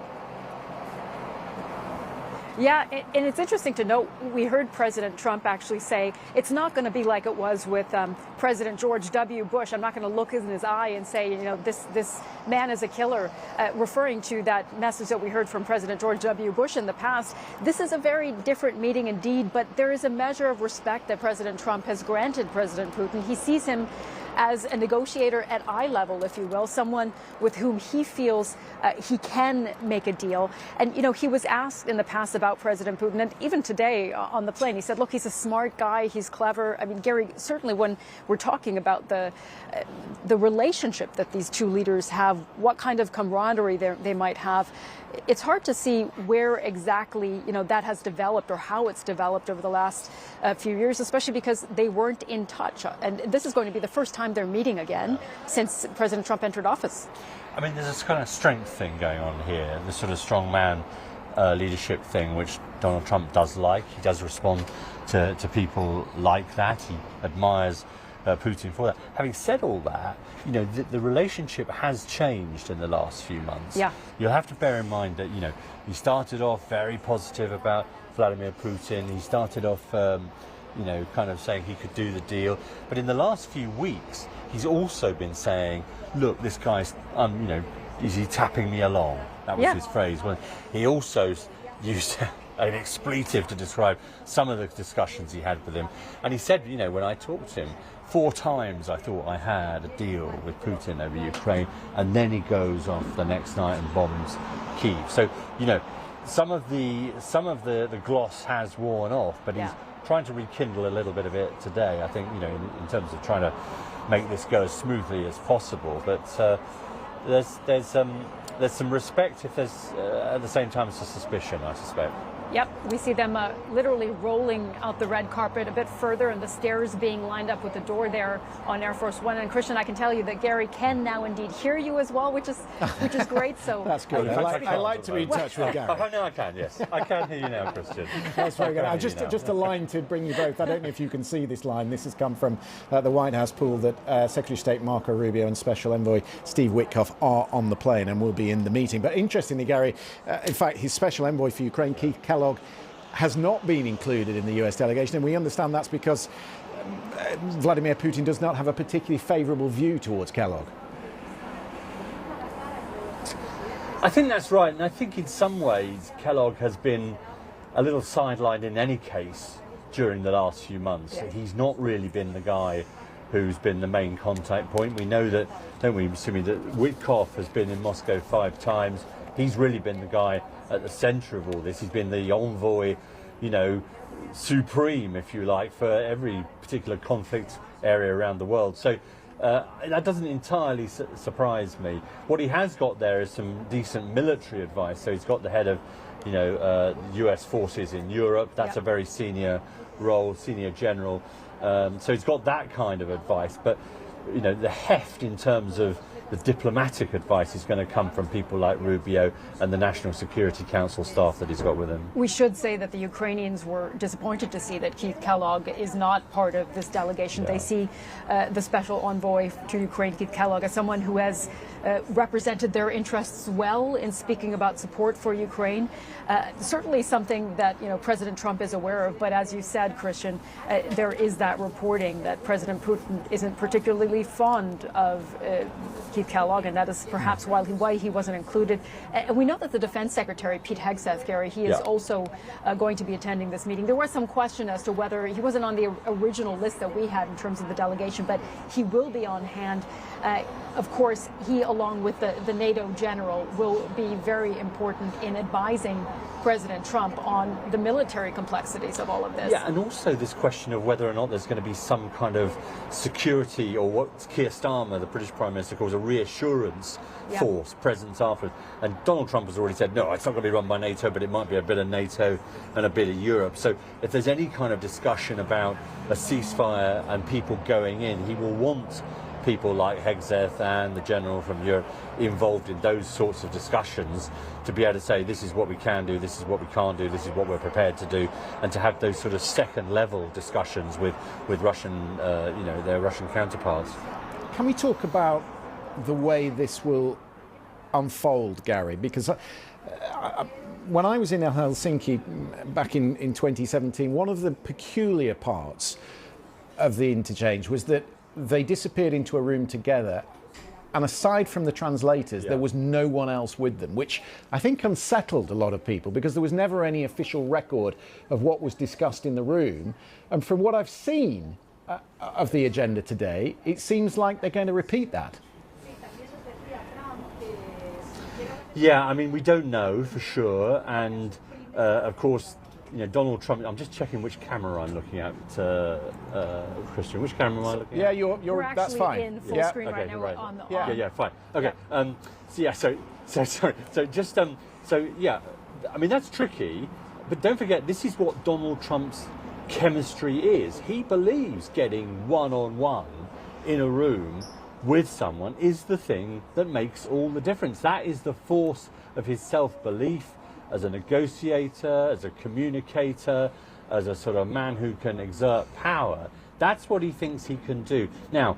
Yeah, and it's interesting to note, we heard President Trump actually say it's not going to be like it was with President George W. Bush. I'm not going to look in his eye and say, this man is a killer, referring to that message that we heard from President George W. Bush in the past. This is a very different meeting indeed, but there is a measure of respect that President Trump has granted President Putin. He sees him as a negotiator at eye level, if you will, someone with whom he feels he can make a deal. And, he was asked in the past about President Putin, and even today on the plane, he said, look, he's a smart guy, he's clever. I mean, Gary, certainly when we're talking about the relationship that these two leaders have, what kind of camaraderie they might have, it's hard to see where exactly, that has developed or how it's developed over the last few years, especially because they weren't in touch. And this is going to be the first time they're meeting again since President Trump entered office. I mean, there's this kind of strength thing going on here, this sort of strong man leadership thing, which Donald Trump does like. He does respond to people like that. He admires Putin for that. Having said all that, you know, the relationship has changed in the last few months. Yeah. You'll have to bear in mind that, you know, he started off very positive about Vladimir Putin. He started off, you know, kind of saying he could do the deal. But in the last few weeks, he's also been saying, look, this guy's, you know, is he tapping me along? That was his phrase. Well, he also used an expletive to describe some of the discussions he had with him. And he said, you know, when I talked to him, 4 times I thought I had a deal with Putin over Ukraine, and then he goes off the next night and bombs Kyiv. So, you know, some of the gloss has worn off, but he's trying to rekindle a little bit of it today, I think, you know, in terms of trying to make this go as smoothly as possible. But there's some respect, if there's at the same time some suspicion, I suspect. Yep, we see them literally rolling out the red carpet a bit further, and the stairs being lined up with the door there on Air Force One. And Christian, I can tell you that Gary can now indeed hear you as well, which is great. So that's good. I like to be in touch with Gary. Oh, no, I can. Yes, I can hear you now, Christian. That's very good. Just a line to bring you both. I don't know if you can see this line. This has come from the White House pool that Secretary of State Marco Rubio and Special Envoy Steve Witkoff are on the plane and will be in the meeting. But interestingly, Gary, in fact, his Special Envoy for Ukraine, Keith Kellogg, has not been included in the US delegation, and we understand that's because Vladimir Putin does not have a particularly favourable view towards Kellogg. I think that's right, and I think in some ways Kellogg has been a little sidelined in any case during the last few months. Yeah. He's not really been the guy who's been the main contact point. We know that, don't we, assuming that Witkoff has been in Moscow 5 times. He's really been the guy at the centre of all this. He's been the envoy, you know, supreme, if you like, for every particular conflict area around the world. So that doesn't entirely surprise me. What he has got there is some decent military advice. So he's got the head of, you know, US forces in Europe. That's a very senior role, senior general. So he's got that kind of advice. But, you know, the heft in terms of the diplomatic advice is going to come from people like Rubio and the National Security Council staff that he's got with him. We should say that the Ukrainians were disappointed to see that Keith Kellogg is not part of this delegation. They see the special envoy to Ukraine, Keith Kellogg, as someone who has represented their interests well in speaking about support for Ukraine. Certainly something that, you know, President Trump is aware of, but as you said, Christian, there is that reporting that President Putin isn't particularly fond of Keith Kellogg, and that is perhaps why he wasn't included. And we know that the Defense Secretary, Pete Hegseth, Gary, he is also going to be attending this meeting. There was some question as to whether he wasn't on the original list that we had in terms of the delegation, but he will be on hand. Of course, he, along with the NATO general, will be very important in advising President Trump on the military complexities of all of this. Yeah, and also this question of whether or not there's going to be some kind of security, or what Keir Starmer, the British Prime Minister, calls a reassurance force presence afterwards. And Donald Trump has already said, no, it's not going to be run by NATO, but it might be a bit of NATO and a bit of Europe. So if there's any kind of discussion about a ceasefire and people going in, he will want people like Hegseth and the general from Europe involved in those sorts of discussions to be able to say, this is what we can do, this is what we can't do, this is what we're prepared to do, and to have those sort of second level discussions with Russian, you know, their Russian counterparts. Can we talk about the way this will unfold, Gary? Because when I was in Helsinki back in 2017, one of the peculiar parts of the interchange was that they disappeared into a room together, and aside from the translators, there was no one else with them, which I think unsettled a lot of people because there was never any official record of what was discussed in the room. And from what I've seen of the agenda today, it seems like they're going to repeat that. Yeah, I mean, we don't know for sure, and of course, you know, Donald Trump. I'm just checking which camera I'm looking at, Christian. Which camera am I looking at? Yeah, you're. That's fine. In full screen right now. Right. On the yeah, fine. Okay. So yeah. I mean, that's tricky, but don't forget, this is what Donald Trump's chemistry is. He believes getting one-on-one in a room with someone is the thing that makes all the difference. That is the force of his self-belief as a negotiator, as a communicator, as a sort of man who can exert power. That's what he thinks he can do. Now,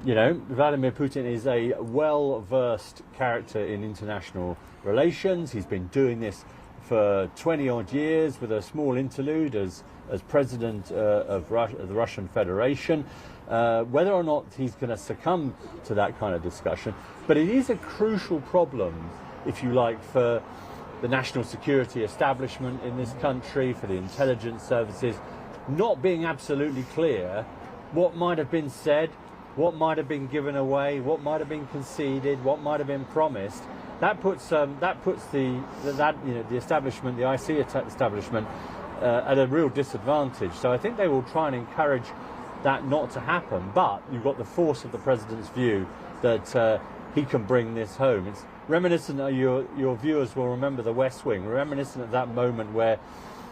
you know, Vladimir Putin is a well-versed character in international relations. He's been doing this for 20-odd years with a small interlude as president of the Russian Federation. Whether or not he's going to succumb to that kind of discussion, but it is a crucial problem, if you like, for the national security establishment in this country, for the intelligence services, not being absolutely clear what might have been said, what might have been given away, what might have been conceded, what might have been promised. That puts the establishment, the IC establishment, at a real disadvantage. So I think they will try and encourage that not to happen. But you've got the force of the president's view that he can bring this home. It's reminiscent. Your viewers will remember The West Wing. Reminiscent of that moment where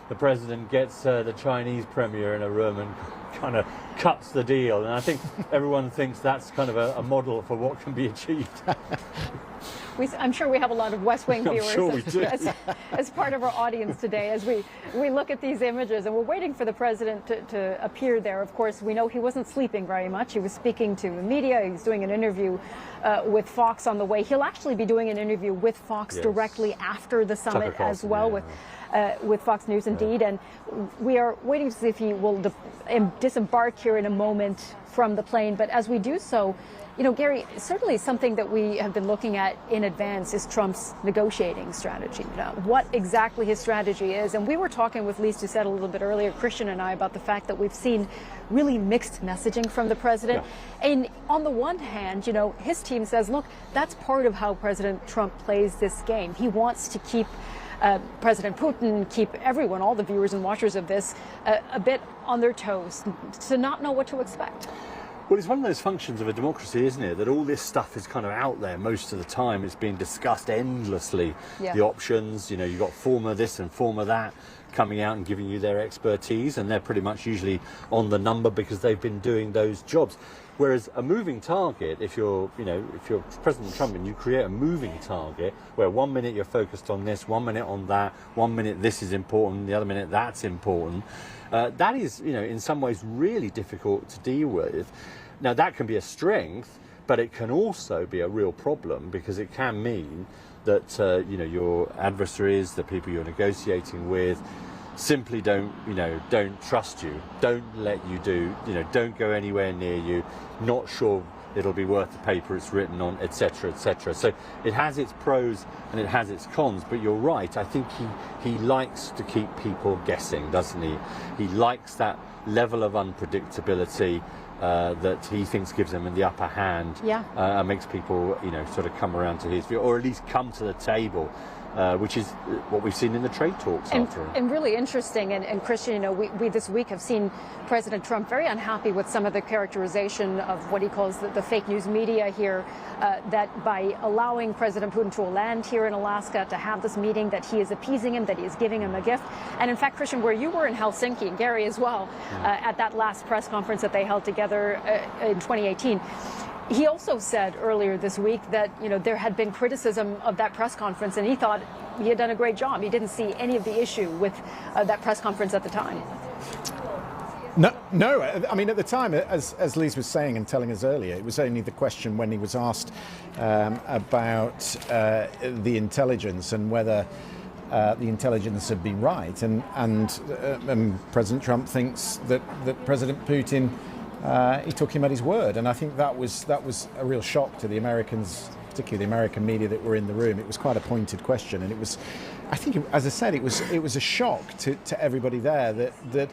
the president gets the Chinese premier in a room and kind of cuts the deal. And I think everyone thinks that's kind of a model for what can be achieved. I'm sure we have a lot of West Wing viewers sure we do. as part of our audience today as we look at these images, and we're waiting for the president to appear there. Of course, we know he wasn't sleeping very much. He was speaking to the media. He was doing an interview with Fox on the way. He'll actually be doing an interview with Fox directly after the summit as well, with Fox News indeed. And we are waiting to see if he will disembark here in a moment from the plane. But as we do so, you know, Gary, certainly something that we have been looking at in advance is Trump's negotiating strategy. What exactly his strategy is. And we were talking with Lise Doucette a little bit earlier, Christian and I, about the fact that we've seen really mixed messaging from the president. Yeah. And on the one hand, you know, his team says, look, that's part of how President Trump plays this game. He wants to keep President Putin, keep everyone, all the viewers and watchers of this, a bit on their toes, to not know what to expect. Well, it's one of those functions of a democracy, isn't it? That all this stuff is kind of out there most of the time. It's being discussed endlessly. Yeah. The options, you know, you've got former this and former that coming out and giving you their expertise, and they're pretty much usually on the number because they've been doing those jobs. Whereas a moving target, if you're President Trump and you create a moving target where 1 minute you're focused on this, 1 minute on that, 1 minute this is important, the other minute that's important, that is, you know, in some ways really difficult to deal with. Now, that can be a strength, but it can also be a real problem because it can mean that, you know, your adversaries, the people you're negotiating with, simply don't trust you, don't let you do, you know, don't go anywhere near you, not sure it'll be worth the paper it's written on, etc., etc. So it has its pros and it has its cons, but you're right. I think he likes to keep people guessing, doesn't he? He likes that level of unpredictability that he thinks gives him the upper hand, and makes people, you know, sort of come around to his view, or at least come to the table, which is what we've seen in the trade talks. And really interesting, and Christian, you know, we this week have seen President Trump very unhappy with some of the characterization of what he calls the fake news media here, that by allowing President Putin to land here in Alaska to have this meeting, that he is appeasing him, that he is giving him a gift. And in fact, Christian, where you were in Helsinki, and Gary as well, at that last press conference that they held together in 2018, he also said earlier this week that, you know, there had been criticism of that press conference, and he thought he had done a great job. He didn't see any of the issue with that press conference at the time. No. I mean, at the time, as Lise was saying and telling us earlier, it was only the question when he was asked about the intelligence and whether the intelligence had been right, and President Trump thinks that President Putin, he took him at his word, and I think that was a real shock to the Americans, particularly the American media that were in the room. It was quite a pointed question, and it was, I think, as I said, it was a shock to everybody there that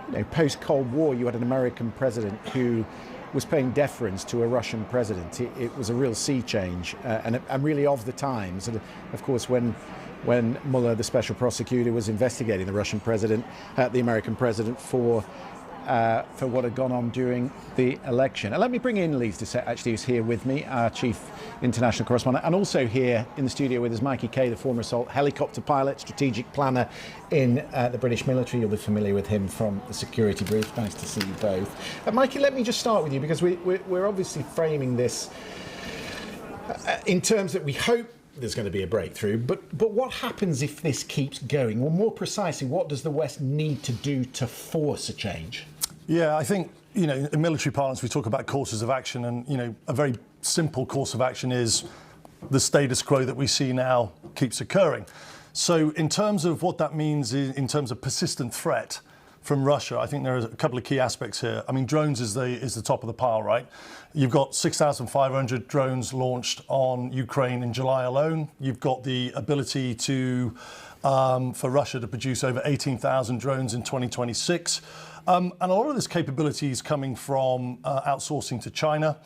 you know, post Cold War, you had an American president who was paying deference to a Russian president. It was a real sea change, and really of the times. And of course, when Mueller, the special prosecutor, was investigating the Russian president, the American president, for what had gone on during the election. And let me bring in Lise Doucette, actually, who's here with me, our chief international correspondent, and also here in the studio with us, Mikey Kay, the former Assault helicopter pilot, strategic planner in the British military. You'll be familiar with him from the security brief. Nice to see you both. Mikey, let me just start with you, because we're obviously framing this in terms that we hope there's going to be a breakthrough. But what happens if this keeps going? Or more precisely, what does the West need to do to force a change? Yeah, I think, in military parlance, we talk about courses of action, and, a very simple course of action is the status quo that we see now keeps occurring. So in terms of what that means in terms of persistent threat from Russia, I think there are a couple of key aspects here. I mean, drones is the top of the pile, right? You've got 6,500 drones launched on Ukraine in July alone. You've got the ability to for Russia to produce over 18,000 drones in 2026. And a lot of this capability is coming from outsourcing to China.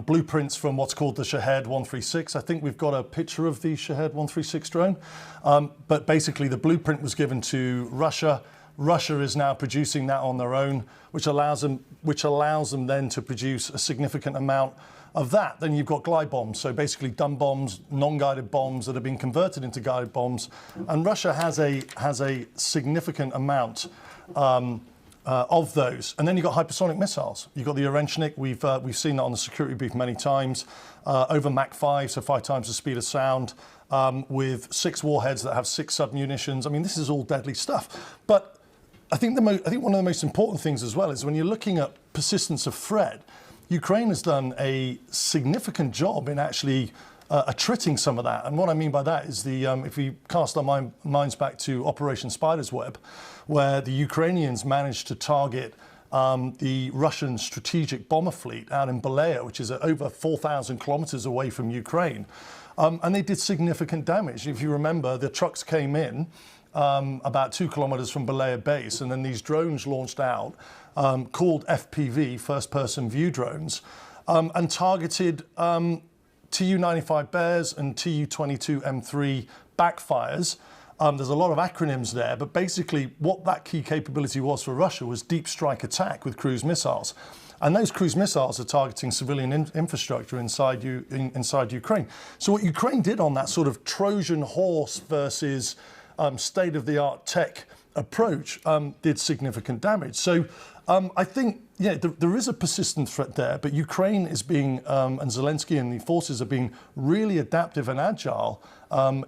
Blueprints from what's called the Shahed 136. I think we've got a picture of the Shahed 136 drone. But basically the blueprint was given to Russia. Russia is now producing that on their own, which allows them then to produce a significant amount of that. Then you've got glide bombs, so basically dumb bombs, non-guided bombs that have been converted into guided bombs. And Russia has a significant amount of those. And then you've got hypersonic missiles. You've got the Orenchnik. We've seen that on the security brief many times, over Mach 5, so 5 times the speed of sound, with 6 warheads that have 6 submunitions. I mean, this is all deadly stuff. But I think one of the most important things as well is when you're looking at persistence of threat, Ukraine has done a significant job in actually attriting some of that. And what I mean by that is if we cast our minds back to Operation Spider's Web, where the Ukrainians managed to target the Russian strategic bomber fleet out in Belaya, which is over 4,000 kilometers away from Ukraine. And they did significant damage. If you remember, the trucks came in about 2 kilometers from Belaya base, and then these drones launched out, called FPV, first-person view drones, and targeted Tu-95 Bears and Tu-22 M3 backfires. There's a lot of acronyms there, but basically what that key capability was for Russia was deep strike attack with cruise missiles. And those cruise missiles are targeting civilian infrastructure inside Ukraine. So what Ukraine did on that sort of Trojan horse versus state-of-the-art tech approach did significant damage. So I think, there is a persistent threat there, but Ukraine is being, and Zelensky and the forces are being really adaptive and agile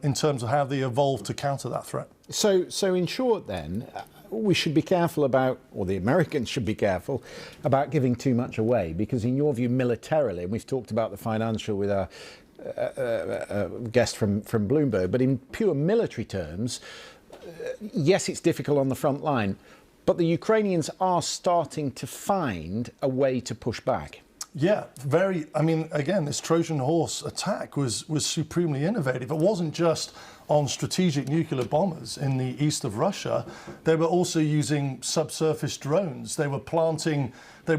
in terms of how they evolve to counter that threat. So in short then, we should be careful about, or the Americans should be careful about giving too much away, because in your view, militarily, and we've talked about the financial with our guest from Bloomberg, but in pure military terms, yes, it's difficult on the front line, but the Ukrainians are starting to find a way to push back. Yeah, I mean, again, this Trojan horse attack was supremely innovative. It wasn't just on strategic nuclear bombers in the east of Russia. They were also using subsurface drones. They were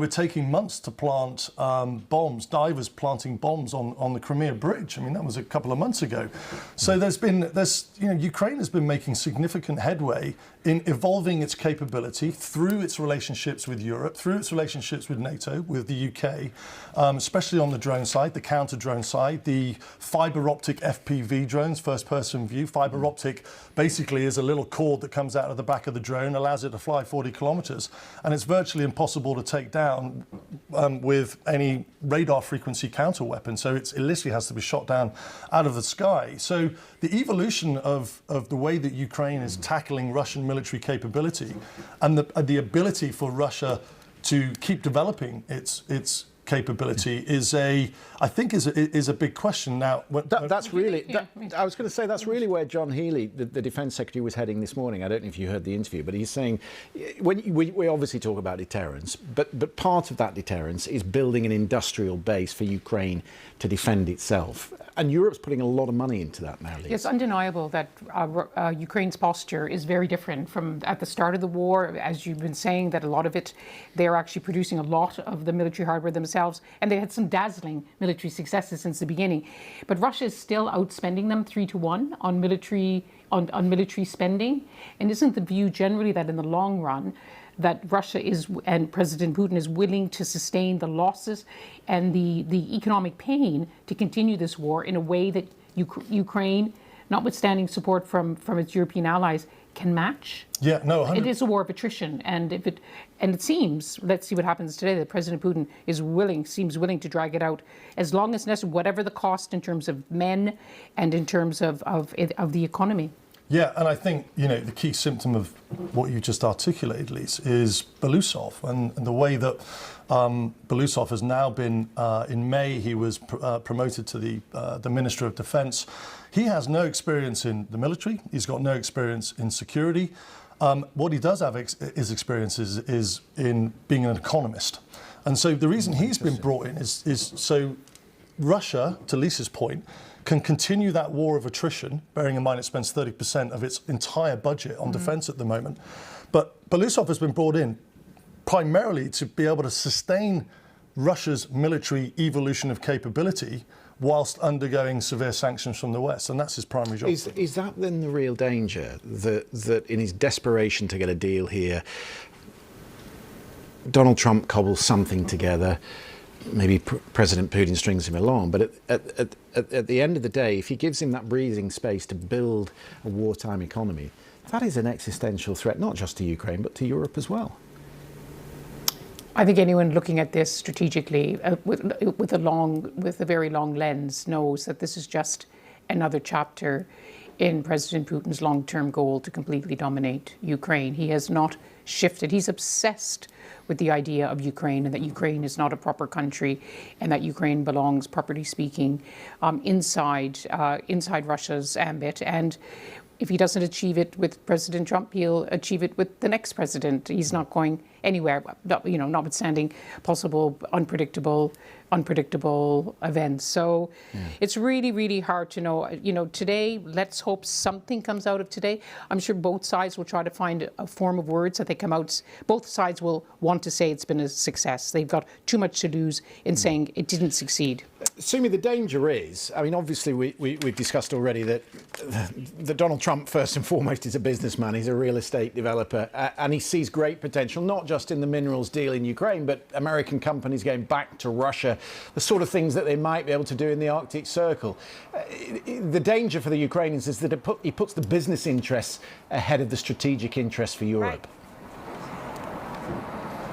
taking months to plant bombs, divers planting bombs on the Crimea Bridge. I mean, that was a couple of months ago. So Ukraine has been making significant headway in evolving its capability through its relationships with Europe, through its relationships with NATO, with the UK, especially on the drone side, the counter-drone side, the fiber optic FPV drones, first-person view. Fiber optic basically is a little cord that comes out of the back of the drone, allows it to fly 40 kilometers, and it's virtually impossible to take down with any radar frequency counter weapon. So it literally has to be shot down out of the sky. So the evolution of the way that Ukraine is tackling Russian military capability and the ability for Russia to keep developing its capability is a big question now. That's really, I was going to say, that's really where John Healey, the Defence Secretary, was heading this morning. I don't know if you heard the interview, but he's saying, we obviously talk about deterrence, but part of that deterrence is building an industrial base for Ukraine to defend itself. And Europe's putting a lot of money into that now, Liz. It's undeniable that Ukraine's posture is very different from at the start of the war. As you've been saying, that a lot of it, they're actually producing a lot of the military hardware themselves, and they had some dazzling military successes since the beginning. But Russia is still outspending them 3-1 on military spending. And isn't the view generally that in the long run, that Russia and President Putin is willing to sustain the losses and the economic pain to continue this war in a way that Ukraine, notwithstanding support from its European allies, can match? Yeah, no, 100%. It is a war of attrition, and it seems, let's see what happens today, that President Putin seems willing to drag it out as long as necessary, whatever the cost in terms of men and in terms of the economy. Yeah, and I think, the key symptom of what you just articulated, Lise, is Belousov, and the way that Belousov has now been, in May, he was promoted to the Minister of Defense. He has no experience in the military. He's got no experience in security. What he does have his experience is in being an economist. And so the reason he's been brought in is so Russia, to Lisa's point, can continue that war of attrition, bearing in mind it spends 30% of its entire budget on defence at the moment. But Belousov has been brought in primarily to be able to sustain Russia's military evolution of capability whilst undergoing severe sanctions from the West, and that's his primary job. Is that then the real danger, that in his desperation to get a deal here, Donald Trump cobbles something together, maybe President Putin strings him along, but at the end of the day, if he gives him that breathing space to build a wartime economy, that is an existential threat, not just to Ukraine, but to Europe as well. I think anyone looking at this strategically with a very long lens knows that this is just another chapter in President Putin's long-term goal to completely dominate Ukraine. He has not shifted. He's obsessed with the idea of Ukraine and that Ukraine is not a proper country and that Ukraine belongs, properly speaking, inside Russia's ambit. And if he doesn't achieve it with President Trump, he'll achieve it with the next president. He's not going anywhere, notwithstanding possible unpredictable events. So it's really, really hard to know. Today, let's hope something comes out of today. I'm sure both sides will try to find a form of words that they come out. Both sides will want to say it's been a success. They've got too much to lose in saying it didn't succeed. Sumi, the danger is, obviously we've discussed already that Donald Trump, first and foremost, is a businessman. He's a real estate developer, and he sees great potential, not just in the minerals deal in Ukraine, but American companies going back to Russia, the sort of things that they might be able to do in the Arctic Circle. The danger for the Ukrainians is that he puts the business interests ahead of the strategic interests for Europe. Right.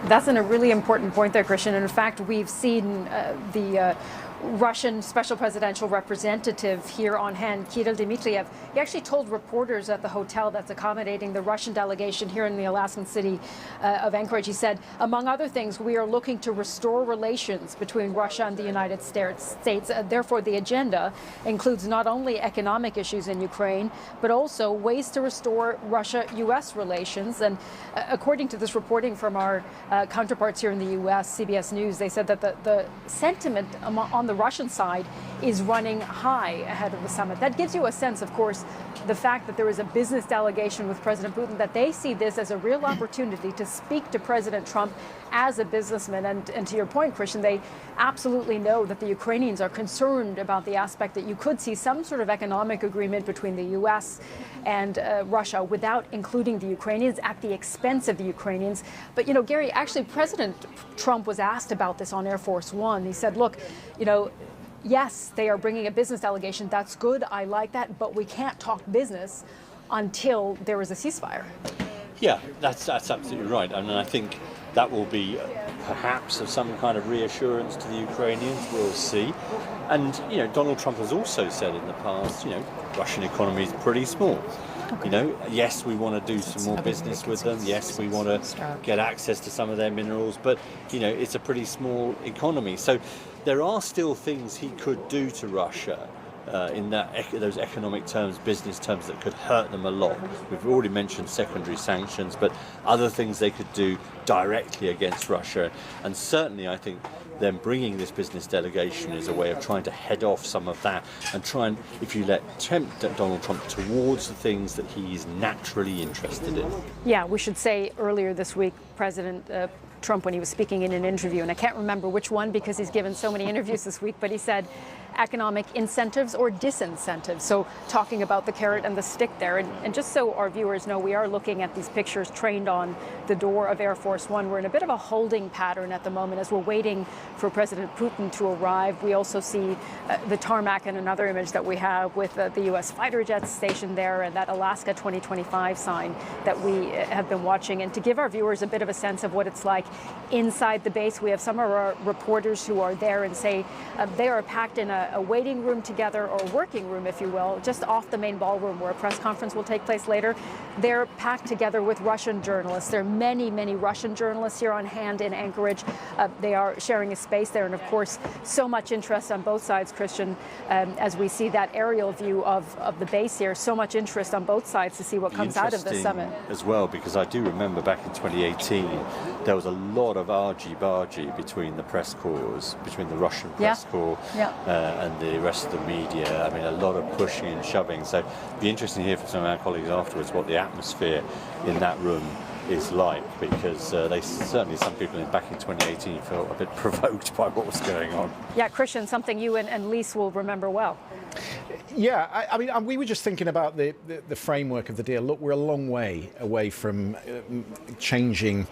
That's a really important point there, Christian. And in fact, we've seen the Russian special presidential representative here on hand, Kirill Dmitriev. He actually told reporters at the hotel that's accommodating the Russian delegation here in the Alaskan city of Anchorage, he said, among other things, we are looking to restore relations between Russia and the United States. Therefore, the agenda includes not only economic issues in Ukraine, but also ways to restore Russia-U.S. relations. And according to this reporting from our counterparts here in the U.S., CBS News, they said that the sentiment on the Russian side is running high ahead of the summit. That gives you a sense, of course, the fact that there is a business delegation with President Putin, that they see this as a real opportunity to speak to President Trump as a businessman. And to your point, Christian, they absolutely know that the Ukrainians are concerned about the aspect that you could see some sort of economic agreement between the U.S. and Russia without including the Ukrainians at the expense of the Ukrainians. But, Gary, actually, President Trump was asked about this on Air Force One. He said, look, yes, they are bringing a business delegation. That's good. I like that. But we can't talk business until there is a ceasefire. Yeah, that's absolutely right. And I think that will be perhaps of some kind of reassurance to the Ukrainians. We'll see. And, Donald Trump has also said in the past, Russian economy is pretty small. Yes, we want to do some more business with them. Yes, we want to get access to some of their minerals. But, it's a pretty small economy. So there are still things he could do to Russia in those economic terms, business terms, that could hurt them a lot. We've already mentioned secondary sanctions, but other things they could do directly against Russia. And certainly, I think, them bringing this business delegation is a way of trying to head off some of that and try and, if you tempt Donald Trump towards the things that he is naturally interested in. Yeah, we should say earlier this week, President Trump, when he was speaking in an interview, and I can't remember which one because he's given so many interviews this week, but he said economic incentives or disincentives. So talking about the carrot and the stick there. And just so our viewers know, we are looking at these pictures trained on the door of Air Force One. We're in a bit of a holding pattern at the moment as we're waiting for President Putin to arrive. We also see the tarmac in another image that we have with the U.S. fighter jets stationed there and that Alaska 2025 sign that we have been watching. And to give our viewers a bit of a sense of what it's like inside the base, we have some of our reporters who are there and say they are packed in a waiting room together, or working room, if you will, just off the main ballroom where a press conference will take place later. They're packed together with Russian journalists. There are many, many Russian journalists here on hand in Anchorage. They are sharing a space there. And of course, so much interest on both sides, Christian, as we see that aerial view of the base here. So much interest on both sides to see what comes out of the summit. As well, because I do remember back in 2018, there was a lot of argy-bargy between the press corps, between the Russian press corps and the rest of the media. I mean, a lot of pushing and shoving. So it'd be interesting to hear from some of our colleagues afterwards what the atmosphere in that room is like, because they certainly, some people back in 2018 felt a bit provoked by what was going on. Yeah, Christian, something you and Lise will remember well. Yeah, I mean, we were just thinking about the framework of the deal. Look, we're a long way away from changing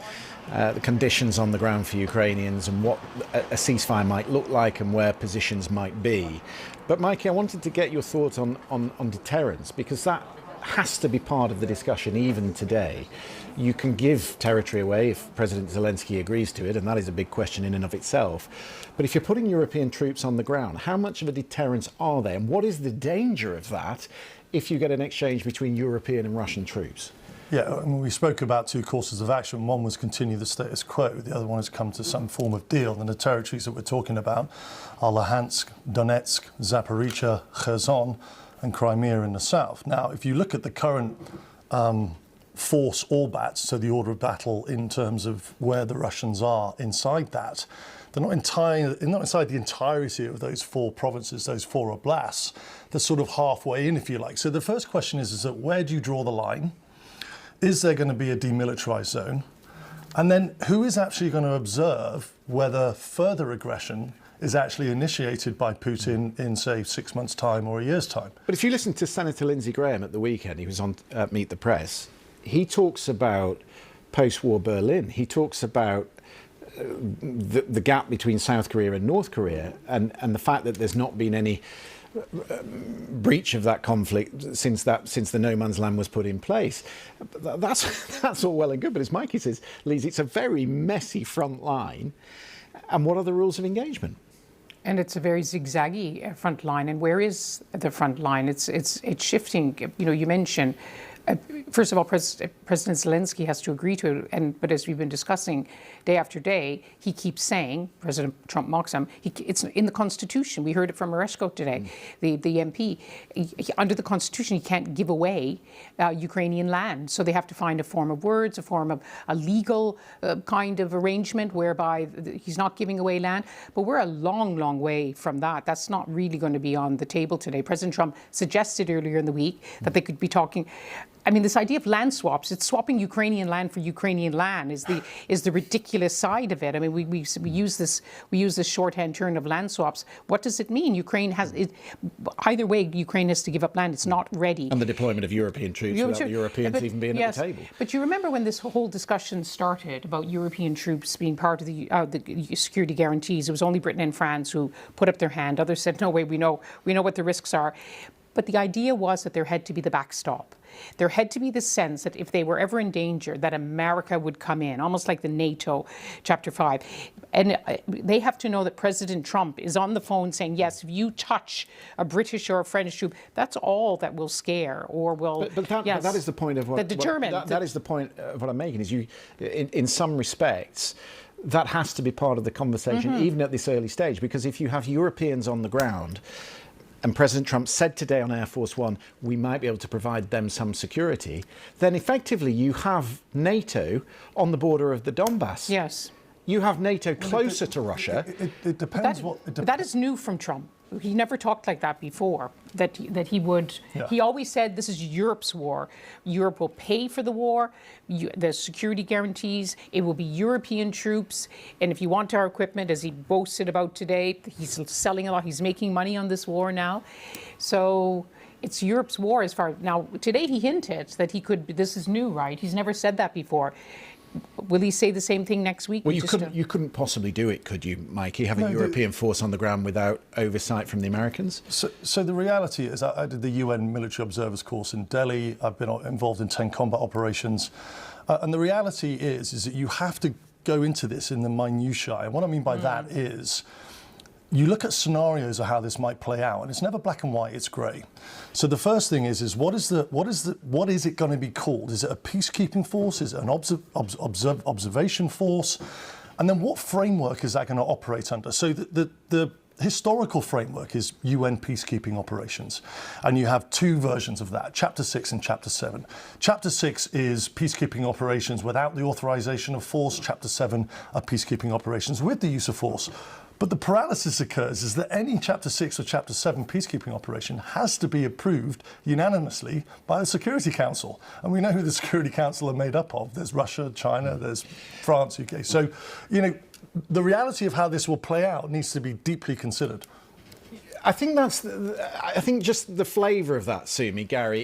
the conditions on the ground for Ukrainians and what a ceasefire might look like and where positions might be. But Mikey, I wanted to get your thoughts on deterrence, because that has to be part of the discussion even today. You can give territory away if President Zelensky agrees to it, and that is a big question in and of itself. But if you're putting European troops on the ground, how much of a deterrence are there? And what is the danger of that if you get an exchange between European and Russian troops? Yeah, I mean, we spoke about two courses of action. One was continue the status quo. The other one has come to some form of deal. And the territories that we're talking about are Luhansk, Donetsk, Zaporizhia, Kherson, and Crimea in the south. Now, if you look at the current force orbats, so the order of battle in terms of where the Russians are inside that, they're not inside the entirety of those four provinces, those four oblasts. They're sort of halfway in, if you like. So the first question is that where do you draw the line? Is there going to be a demilitarized zone? And then who is actually going to observe whether further aggression is actually initiated by Putin in, say, 6 months' time or a year's time? But if you listen to Senator Lindsey Graham at the weekend, he was on Meet the Press, he talks about post-war Berlin. He talks about the gap between South Korea and North Korea and the fact that there's not been any breach of that conflict since the no man's land was put in place. That's all well and good, but as Mikey says, Lise, it's a very messy front line. And what are the rules of engagement? And it's a very zigzaggy front line. And where is the front line? It's shifting. You know, you mentioned. First of all, President Zelensky has to agree to it, but as we've been discussing day after day, he keeps saying, President Trump mocks him, it's in the Constitution. We heard it from Oreshko today, the MP. Under the Constitution, he can't give away Ukrainian land. So they have to find a form of words, a form of a legal kind of arrangement whereby he's not giving away land. But we're a long, long way from that. That's not really going to be on the table today. President Trump suggested earlier in the week that they could be talking. I mean, this idea of land swaps, it's swapping Ukrainian land for Ukrainian land is the ridiculous side of it. I mean, we use this shorthand term of land swaps. What does it mean? Ukraine has either way. Ukraine has to give up land. It's not ready. And the deployment of European troops without the Europeans even being at the table. But you remember when this whole discussion started about European troops being part of the security guarantees? It was only Britain and France who put up their hand. Others said, no way, we know what the risks are. But the idea was that there had to be the backstop. There had to be the sense that if they were ever in danger, that America would come in, almost like the NATO Chapter 5. And they have to know that President Trump is on the phone saying, yes, if you touch a British or a French troop, that's all that will scare or will... But that is the point of what... That is the point of what I'm making, is you, in some respects, that has to be part of the conversation, even at this early stage, because if you have Europeans on the ground... and President Trump said today on Air Force One, we might be able to provide them some security, then effectively you have NATO on the border of the Donbass. Yes. You have NATO closer to Russia. It depends that is new from Trump. He never talked like that before, that he would. Yeah. He always said this is Europe's war. Europe will pay for the war, the security guarantees. It will be European troops. And if you want our equipment, as he boasted about today, he's selling a lot. He's making money on this war now. So it's Europe's war as far. Now, today he hinted that he could, this is new, right? He's never said that before. Will he say the same thing next week? Well, you couldn't possibly do it, could you, Mikey, having a European force on the ground without oversight from the Americans? So the reality is, I did the UN military observers course in Delhi. I've been involved in 10 combat operations. And the reality is that you have to go into this in the minutiae. And what I mean by that is, you look at scenarios of how this might play out, and it's never black and white, it's grey. So the first thing is what is it going to be called? Is it a peacekeeping force? Is it an observation force? And then what framework is that going to operate under? So the historical framework is UN peacekeeping operations. And you have two versions of that, Chapter 6 and Chapter 7. Chapter 6 is peacekeeping operations without the authorization of force. Chapter 7 are peacekeeping operations with the use of force. But the paralysis occurs is that any Chapter 6 or Chapter 7 peacekeeping operation has to be approved unanimously by the Security Council. And we know who the Security Council are made up of. There's Russia, China, there's France, UK. So, the reality of how this will play out needs to be deeply considered. I think just the flavour of that, Sumi, Gary,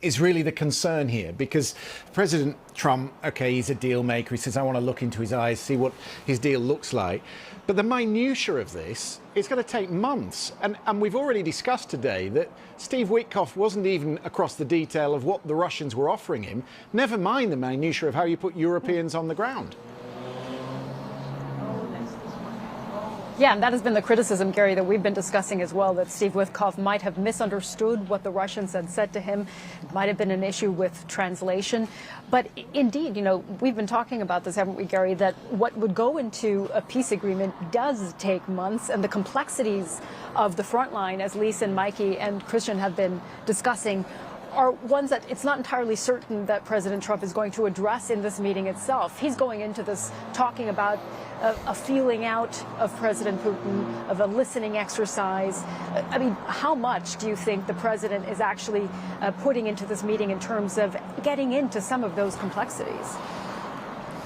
is really the concern here, because President Trump, okay, he's a deal maker. He says, I want to look into his eyes, see what his deal looks like. But the minutiae of this is going to take months. And we've already discussed today that Steve Witkoff wasn't even across the detail of what the Russians were offering him, never mind the minutiae of how you put Europeans on the ground. Yeah, and that has been the criticism, Gary, that we've been discussing as well, that Steve Witkoff might have misunderstood what the Russians had said to him. It might have been an issue with translation. But indeed, we've been talking about this, haven't we, Gary, that what would go into a peace agreement does take months, and the complexities of the front line, as Lisa and Mikey and Christian have been discussing, are ones that it's not entirely certain that President Trump is going to address in this meeting itself. He's going into this talking about a feeling out of President Putin, of a listening exercise. I mean, how much do you think the president is actually putting into this meeting in terms of getting into some of those complexities?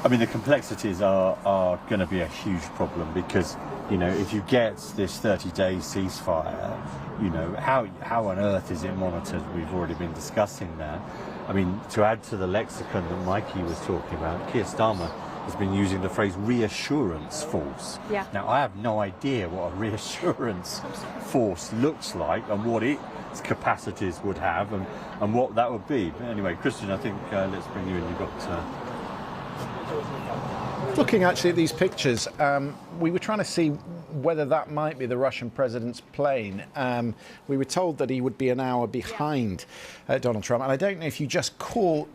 I mean, the complexities are going to be a huge problem because, if you get this 30-day ceasefire, how on earth is it monitored? We've already been discussing that. I mean, to add to the lexicon that Mikey was talking about, Keir Starmer has been using the phrase reassurance force. Yeah. Now, I have no idea what a reassurance force looks like and what its capacities would have and what that would be. But anyway, Christian, I think let's bring you in. You've got... Looking actually at these pictures, we were trying to see whether that might be the Russian president's plane. We were told that he would be an hour behind Donald Trump. And I don't know if you just caught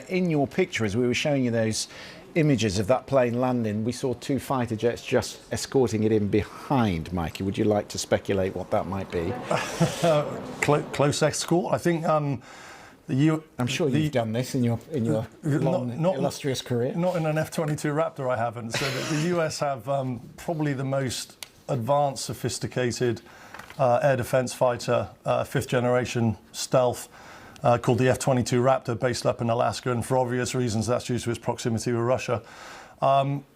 in your picture as we were showing you those images of that plane landing, we saw two fighter jets just escorting it in behind. Mikey, would you like to speculate what that might be? Close escort. I think I'm sure you've done this in your long, illustrious career. Not in an F-22 Raptor, I haven't. So the US have probably the most advanced, sophisticated air defense fighter, fifth generation stealth, called the F-22 Raptor, based up in Alaska, and for obvious reasons that's due to its proximity with Russia.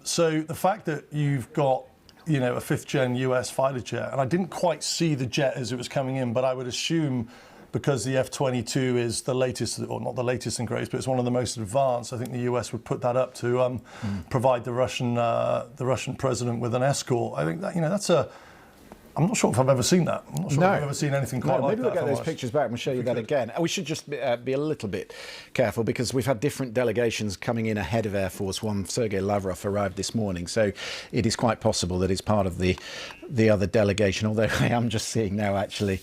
So the fact that you've got a fifth gen US fighter jet, and I didn't quite see the jet as it was coming in, but I would assume because the F-22 is the latest, or not the latest and greatest, but it's one of the most advanced, I think the US would put that up to provide the Russian president with an escort. I think that that's I'm not sure if I've ever seen that. I'm not sure if I've ever seen anything quite like that. Maybe we'll get those pictures back and we'll show you that again. And we should just be a little bit careful because we've had different delegations coming in ahead of Air Force One. Sergei Lavrov arrived this morning, so it is quite possible that he's part of the other delegation, although I am just seeing now actually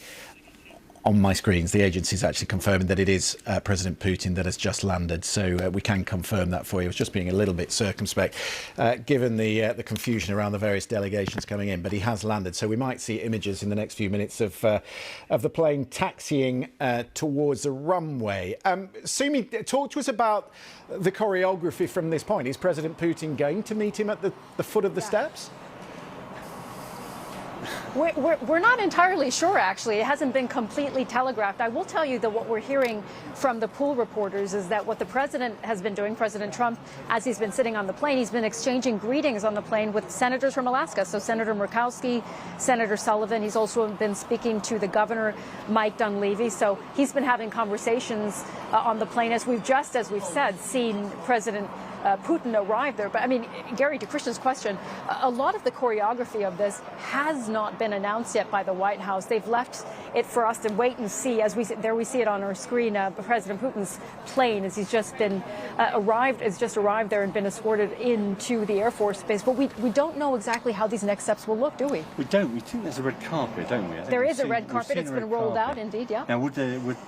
on my screens, the agency is actually confirming that it is President Putin that has just landed. So we can confirm that for you. It's just being a little bit circumspect, given the confusion around the various delegations coming in. But he has landed. So we might see images in the next few minutes of the plane taxiing towards the runway. Sumi, talk to us about the choreography from this point. Is President Putin going to meet him at the foot of the steps? We're not entirely sure, actually. It hasn't been completely telegraphed. I will tell you that what we're hearing from the pool reporters is that what the president has been doing, President Trump, as he's been sitting on the plane, he's been exchanging greetings on the plane with senators from Alaska. So Senator Murkowski, Senator Sullivan. He's also been speaking to the governor, Mike Dunleavy. So he's been having conversations on the plane, as we've said, seen President Putin arrived there. But I mean, Gary, to Christian's question, a lot of the choreography of this has not been announced yet by the White House. They've left it for us to wait and see. As we see it on our screen, President Putin's plane, as he's just been arrived there and been escorted into the Air Force Base. But we don't know exactly how these next steps will look, do we? We don't. We think there's a red carpet, don't we? There is a red carpet. It's been rolled out, indeed. Yeah. Now, would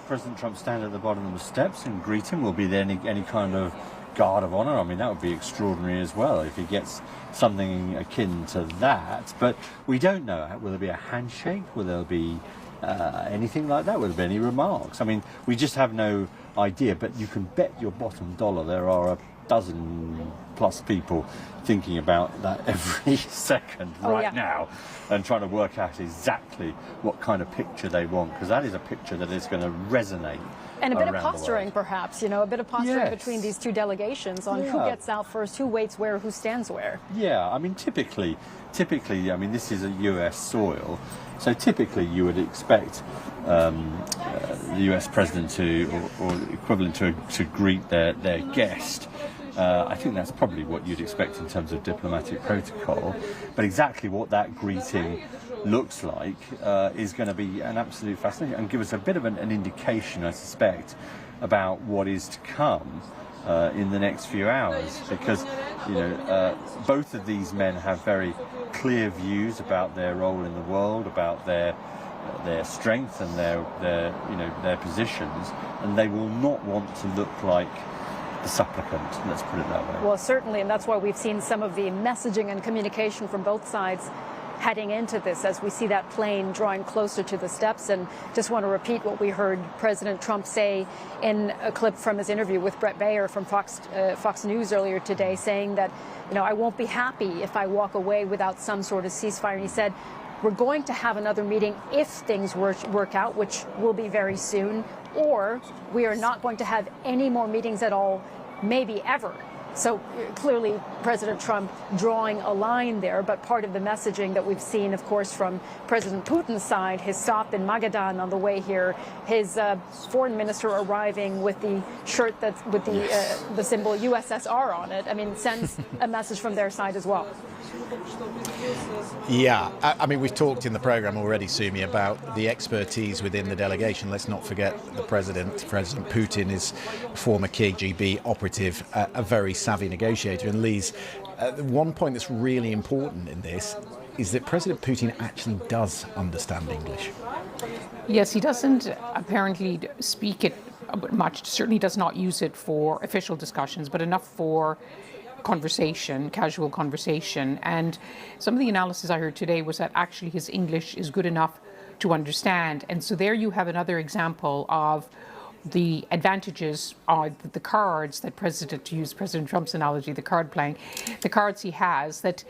President Trump stand at the bottom of the steps and greet him? Will be there any kind of guard of honor? I mean, that would be extraordinary as well if he gets something akin to that. But we don't know. Will there be a handshake? Will there be anything like that? Will there be any remarks? I mean, we just have no idea. But you can bet your bottom dollar there are a dozen plus people thinking about that every second now and trying to work out exactly what kind of picture they want, because that is a picture that is going to resonate. And a bit of posturing, perhaps, a bit of posturing between these two delegations on who gets out first, who waits where, who stands where. Yeah, I mean, typically, I mean, this is a US soil, so typically you would expect the US president to, or equivalent to greet their guest. I think that's probably what you'd expect in terms of diplomatic protocol. But exactly what that greeting looks like is going to be an absolute fascinating and give us a bit of an indication, I suspect, about what is to come in the next few hours. Because, both of these men have very clear views about their role in the world, about their strength and their positions, and they will not want to look like the supplicant, let's put it that way. Well, certainly, and that's why we've seen some of the messaging and communication from both sides heading into this as we see that plane drawing closer to the steps. And just want to repeat what we heard President Trump say in a clip from his interview with Bret Baier from Fox News earlier today, saying that, I won't be happy if I walk away without some sort of ceasefire. And he said, we're going to have another meeting if things work out, which will be very soon, or we are not going to have any more meetings at all, maybe ever. So clearly, President Trump drawing a line there, but part of the messaging that we've seen, of course, from President Putin's side, his stop in Magadan on the way here, his foreign minister arriving with the shirt that's with the symbol USSR on it, I mean, sends a message from their side as well. Yeah, I mean, we've talked in the programme already, Sumi, about the expertise within the delegation. Let's not forget the President Putin, is a former KGB operative, a very savvy negotiator. And Lise, one point that's really important in this is that President Putin actually does understand English. Yes, he doesn't apparently speak it much, certainly does not use it for official discussions, but enough for conversation, casual conversation. And some of the analysis I heard today was that actually his English is good enough to understand. And so there you have another example of the advantages are the cards that to use President Trump's analogy, the card playing, the cards he has that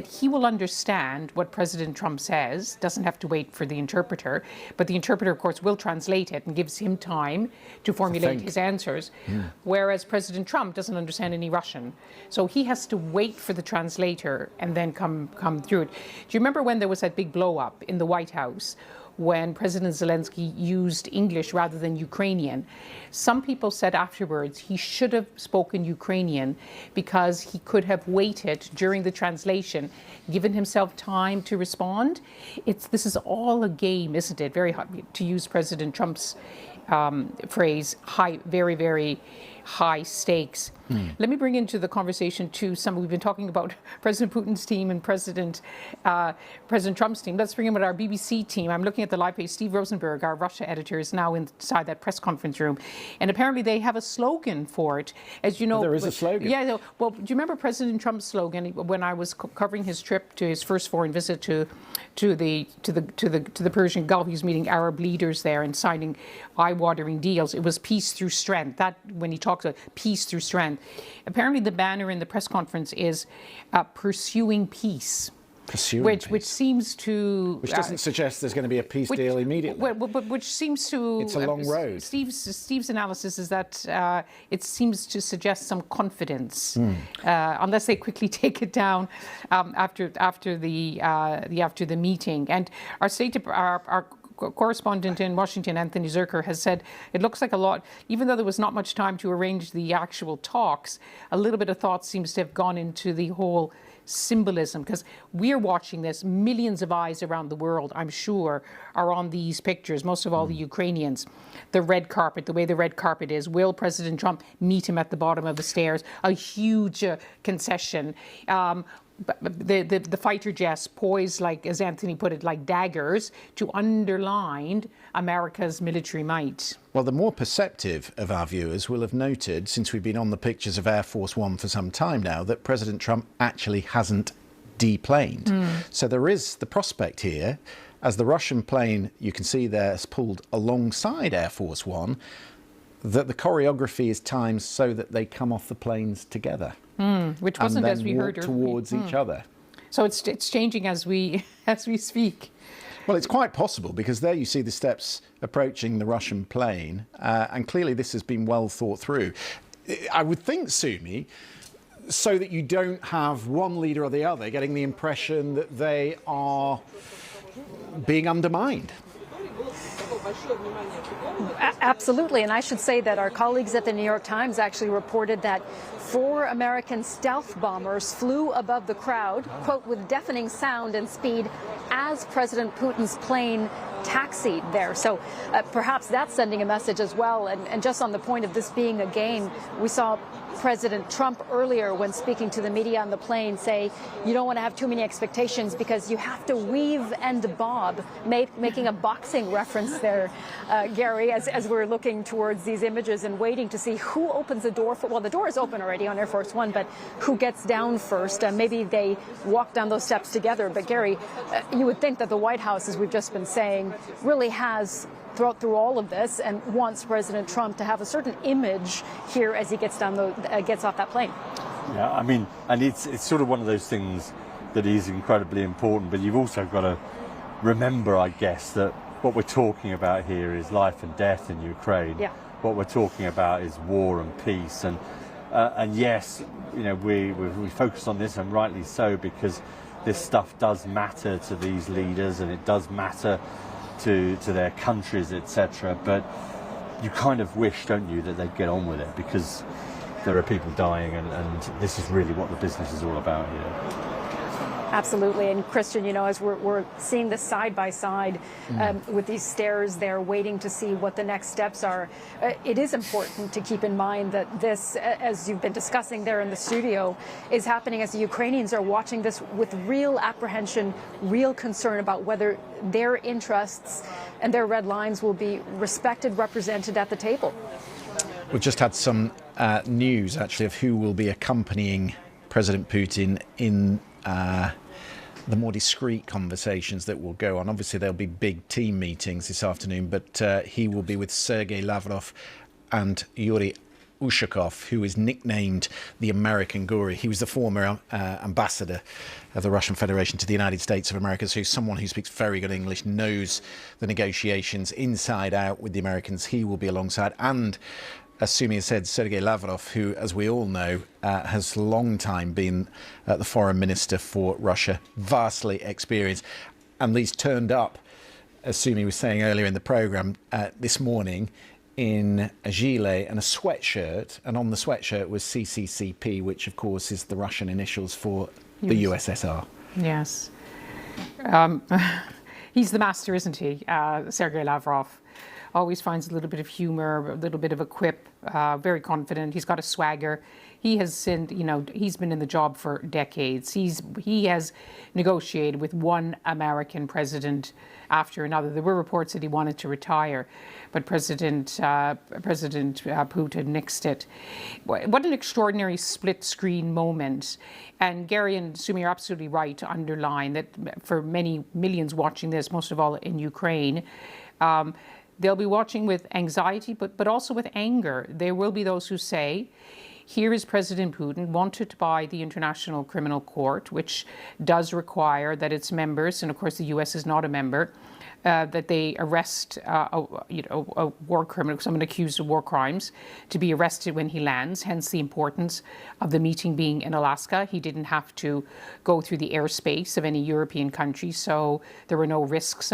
he will understand what President Trump says, doesn't have to wait for the interpreter, but the interpreter, of course, will translate it and gives him time to formulate his answers, whereas President Trump doesn't understand any Russian. So he has to wait for the translator and then come through it. Do you remember when there was that big blow-up in the White House when President Zelensky used English rather than Ukrainian? Some people said afterwards he should have spoken Ukrainian because he could have waited during the translation, given himself time to respond. This is all a game, isn't it? Very hard, to use President Trump's phrase, very, very high stakes. Let me bring into the conversation to some. We've been talking about President Putin's team and President Trump's team. Let's bring in our BBC team. I'm looking at the live page. Steve Rosenberg, our Russia editor, is now inside that press conference room, and apparently they have a slogan for it. As you know, there is a slogan. Yeah. Well, do you remember President Trump's slogan when I was covering his trip to his first foreign visit to the Persian Gulf? He was meeting Arab leaders there and signing eye-watering deals. It was peace through strength. That when he talks about peace through strength. Apparently, the banner in the press conference is pursuing peace. Which seems to... Which doesn't suggest there's going to be a peace deal immediately. But which seems to... It's a long road. Steve's analysis is that it seems to suggest some confidence, unless they quickly take it down after the meeting. And our correspondent in Washington, Anthony Zerker, has said it looks like a lot, even though there was not much time to arrange the actual talks, a little bit of thought seems to have gone into the whole symbolism, because we're watching this. Millions of eyes around the world, I'm sure, are on these pictures, most of all the Ukrainians. The red carpet, the way the red carpet is. Will President Trump meet him at the bottom of the stairs? A huge concession. The fighter jets poised, like, as Anthony put it, like daggers to underline America's military might. Well, the more perceptive of our viewers will have noted, since we've been on the pictures of Air Force One for some time now, that President Trump actually hasn't deplaned. So there is the prospect here, as the Russian plane, you can see there, is pulled alongside Air Force One, that the choreography is timed so that they come off the planes together. Which wasn't, as we heard, towards each other. So it's changing as we speak. Well, it's quite possible, because there you see the steps approaching the Russian plane, and clearly this has been well thought through. I would think, Sumi, so that you don't have one leader or the other getting the impression that they are being undermined. Absolutely, and I should say that our colleagues at the New York Times actually reported that 4 American stealth bombers flew above the crowd, quote, with deafening sound and speed as President Putin's plane taxied there. So perhaps that's sending a message as well. And just on the point of this being a game, we saw President Trump earlier, when speaking to the media on the plane, say you don't want to have too many expectations because you have to weave and bob, making a boxing reference there, Gary, as we're looking towards these images and waiting to see who opens the door. Well, the door is open already on Air Force One, but who gets down first? Maybe they walk down those steps together. But Gary, you would think that the White House, as we've just been saying, really has through all of this and wants President Trump to have a certain image here as he gets off that plane. Yeah, I mean, and it's sort of one of those things that is incredibly important, but you've also got to remember, I guess, that what we're talking about here is life and death in Ukraine. Yeah. What we're talking about is war and peace, and yes, you know, we focus on this, and rightly so, because this stuff does matter to these leaders, and it does matter to their countries, etc. But you kind of wish, don't you, that they'd get on with it, because there are people dying, and this is really what the business is all about here. Absolutely. And Christian, you know, as we're seeing this side by side with these stairs there, waiting to see what the next steps are, it is important to keep in mind that this, as you've been discussing there in the studio, is happening as the Ukrainians are watching this with real apprehension, real concern about whether their interests and their red lines will be respected, represented at the table. We've just had some news, actually, of who will be accompanying President Putin in the more discreet conversations that will go on. Obviously, there'll be big team meetings this afternoon, but he will be with Sergei Lavrov and Yuri Ushakov, who is nicknamed the American Gory. He was the former ambassador of the Russian Federation to the United States of America, so he's someone who speaks very good English, knows the negotiations inside out with the Americans. He will be alongside, and as Sumi has said, Sergei Lavrov, who, as we all know, has long time been the foreign minister for Russia, vastly experienced, and he's turned up, as Sumi was saying earlier in the programme, this morning in a gilet and a sweatshirt, and on the sweatshirt was CCCP, which of course is the Russian initials for the USSR. Yes. He's the master, isn't he? Sergei Lavrov always finds a little bit of humour, a little bit of a quip very confident. He's got a swagger. He has he's been in the job for decades. He has negotiated with one American president after another. There were reports that he wanted to retire, but President Putin nixed it. What an extraordinary split-screen moment. And Gary and Sumi, you're absolutely right to underline that for many millions watching this, most of all in Ukraine, they'll be watching with anxiety, but also with anger. There will be those who say, here is President Putin wanted by the International Criminal Court, which does require that its members, and of course the US is not a member, that they arrest a war criminal, someone accused of war crimes, to be arrested when he lands, hence the importance of the meeting being in Alaska. He didn't have to go through the airspace of any European country, so there were no risks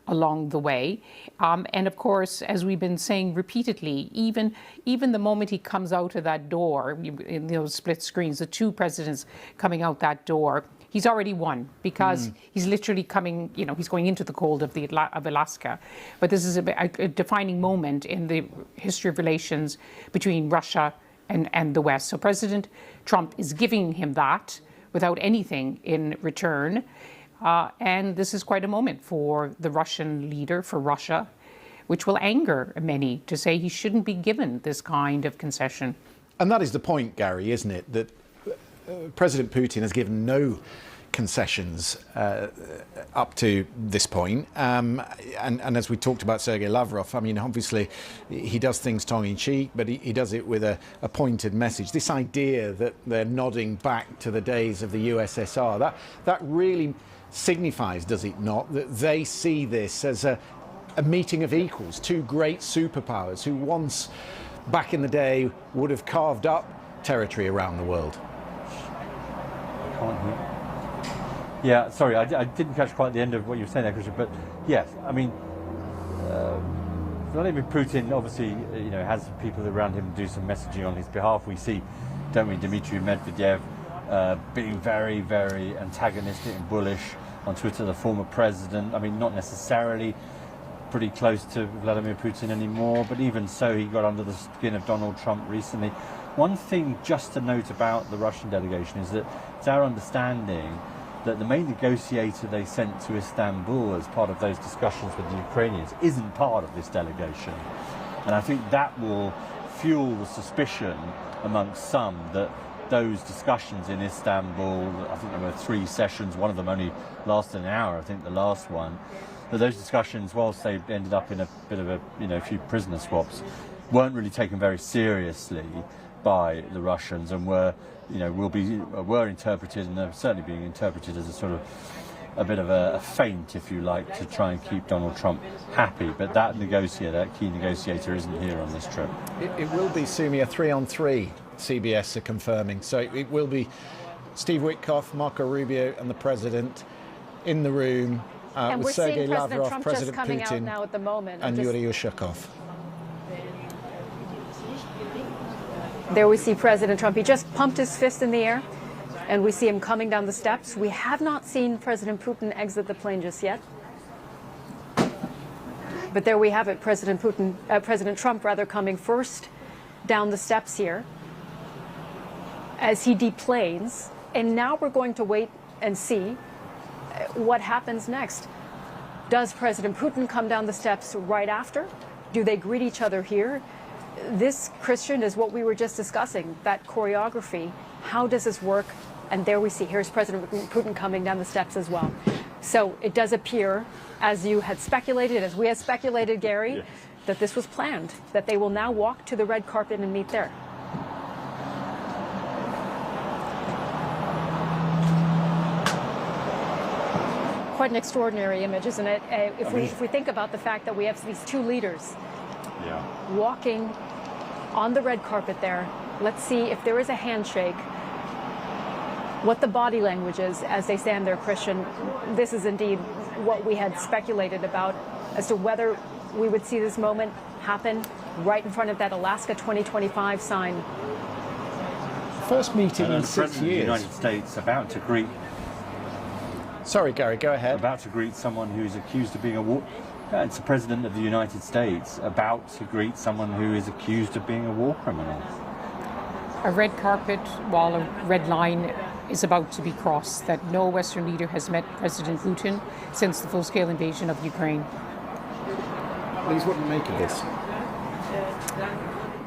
along the way. And of course, as we've been saying repeatedly, even the moment he comes out of that door, in those split screens, the two presidents coming out that door, he's already won, because he's literally coming, he's going into the cold of Alaska. But this is a defining moment in the history of relations between Russia and the West. So President Trump is giving him that without anything in return. And this is quite a moment for the Russian leader, for Russia, which will anger many to say he shouldn't be given this kind of concession. And that is the point, Gary, isn't it? That President Putin has given no concessions up to this point. And as we talked about Sergei Lavrov, I mean, obviously he does things tongue-in-cheek, but he does it with a pointed message. This idea that they're nodding back to the days of the USSR, that really signifies, does it not, that they see this as a meeting of equals, two great superpowers who once, back in the day, would have carved up territory around the world. Yeah, sorry, I didn't catch quite the end of what you were saying there, Christian, but yes, I mean, Vladimir Putin obviously, has people around him do some messaging on his behalf. We see, don't we, Dmitry Medvedev being very, very antagonistic and bullish on Twitter, the former president. I mean, not necessarily pretty close to Vladimir Putin anymore, but even so, he got under the skin of Donald Trump recently. One thing just to note about the Russian delegation is that it's our understanding that the main negotiator they sent to Istanbul as part of those discussions with the Ukrainians isn't part of this delegation. And I think that will fuel the suspicion amongst some that those discussions in Istanbul, I think there were 3 sessions, one of them only lasted an hour, I think the last one, that those discussions, whilst they ended up in a bit of a few prisoner swaps, weren't really taken very seriously by the Russians and were interpreted, and are certainly being interpreted as a sort of a bit of a feint, if you like, to try and keep Donald Trump happy. But that key negotiator isn't here on this trip. It will be, Sumi, a 3-on-3, CBS are confirming. So it will be Steve Witkoff, Marco Rubio and the President in the room with Sergei Lavrov, President Putin now at the moment, and Yuri Ushakov. There we see President Trump. He just pumped his fist in the air, and we see him coming down the steps. We have not seen President Putin exit the plane just yet. But there we have it, President Trump coming first down the steps here as he deplanes. And now we're going to wait and see what happens next. Does President Putin come down the steps right after? Do they greet each other here? This, Christian, is what we were just discussing, that choreography. How does this work? And there we see, here's President Putin coming down the steps as well. So it does appear, as you had speculated, as we had speculated, Gary, yes, that this was planned, that they will now walk to the red carpet and meet there. Quite an extraordinary image, isn't it? If we think about the fact that we have these two leaders walking on the red carpet there, let's see if there is a handshake, what the body language is as they stand there, Christian. This is indeed what we had speculated about as to whether we would see this moment happen right in front of that Alaska 2025 sign. First meeting in 6 years. The President of the United States about to greet... Sorry, Gary, go ahead. About to greet someone who's accused of being a It's the President of the United States about to greet someone who is accused of being a war criminal. A red carpet while a red line is about to be crossed, that no Western leader has met President Putin since the full-scale invasion of Ukraine. Please, what do you make of this?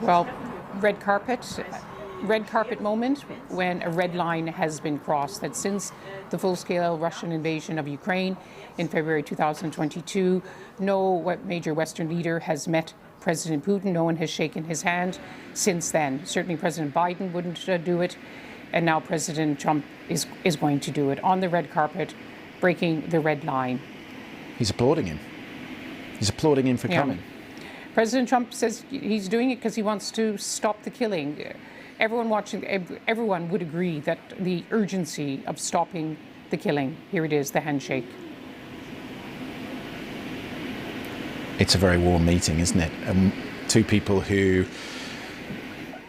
Well, red carpet moment when a red line has been crossed, that since the full-scale Russian invasion of Ukraine in February 2022, no major Western leader has met President Putin. No one has shaken his hand since then. Certainly President Biden wouldn't do it, and now President Trump is going to do it on the red carpet, breaking the red line. He's applauding him. He's applauding him for coming. President Trump says he's doing it because he wants to stop the killing. Everyone watching, everyone would agree that the urgency of stopping the killing. Here it is, the handshake. It's a very warm meeting, isn't it? Two people who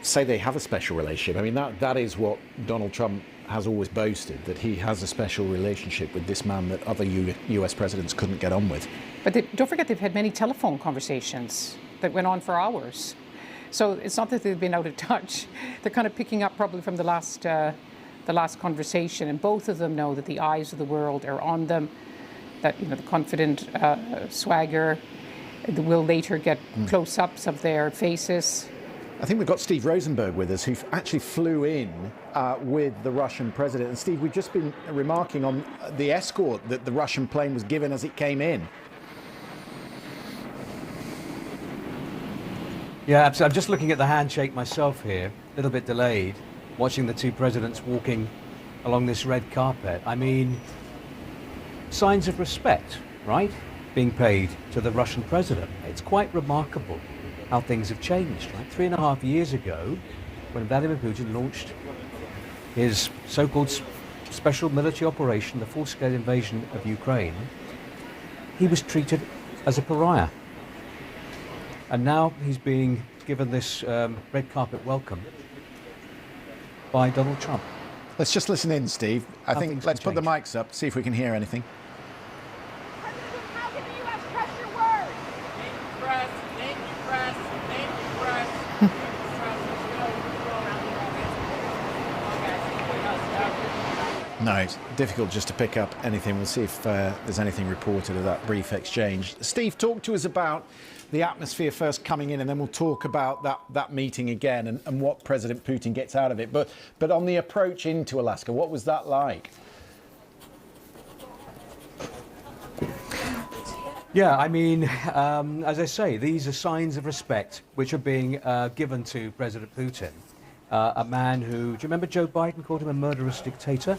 say they have a special relationship. I mean, that is what Donald Trump has always boasted, that he has a special relationship with this man that other US presidents couldn't get on with. But don't forget, they've had many telephone conversations that went on for hours. So it's not that they've been out of touch. They're kind of picking up probably from the last conversation, and both of them know that the eyes of the world are on them, that the confident swagger will later get close-ups of their faces. I think we've got Steve Rosenberg with us, who actually flew in with the Russian president. And Steve, we've just been remarking on the escort that the Russian plane was given as it came in. Yeah, absolutely. I'm just looking at the handshake myself here, a little bit delayed, watching the two presidents walking along this red carpet. I mean, signs of respect, right, being paid to the Russian president. It's quite remarkable how things have changed, right? 3.5 years ago, when Vladimir Putin launched his so-called special military operation, the full-scale invasion of Ukraine, he was treated as a pariah. And now he's being given this red carpet welcome by Donald Trump. Let's just listen in, Steve. I think let's put the mics up, see if we can hear anything. No, it's difficult just to pick up anything. We'll see if there's anything reported of that brief exchange. Steve, talk to us about the atmosphere first coming in, and then we'll talk about that meeting again and what President Putin gets out of it. But on the approach into Alaska, what was that like? Yeah, I mean, as I say, these are signs of respect which are being given to President Putin. A man who, do you remember Joe Biden called him a murderous dictator?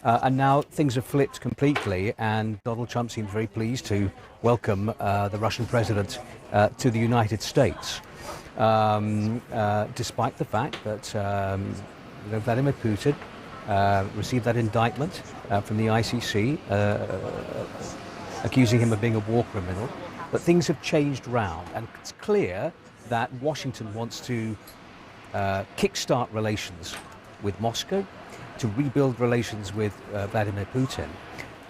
And now things have flipped completely, and Donald Trump seems very pleased to welcome the Russian president to the United States, despite the fact that Vladimir Putin received that indictment from the ICC, accusing him of being a war criminal. But things have changed round, and it's clear that Washington wants to kickstart relations with Moscow, to rebuild relations with Vladimir Putin.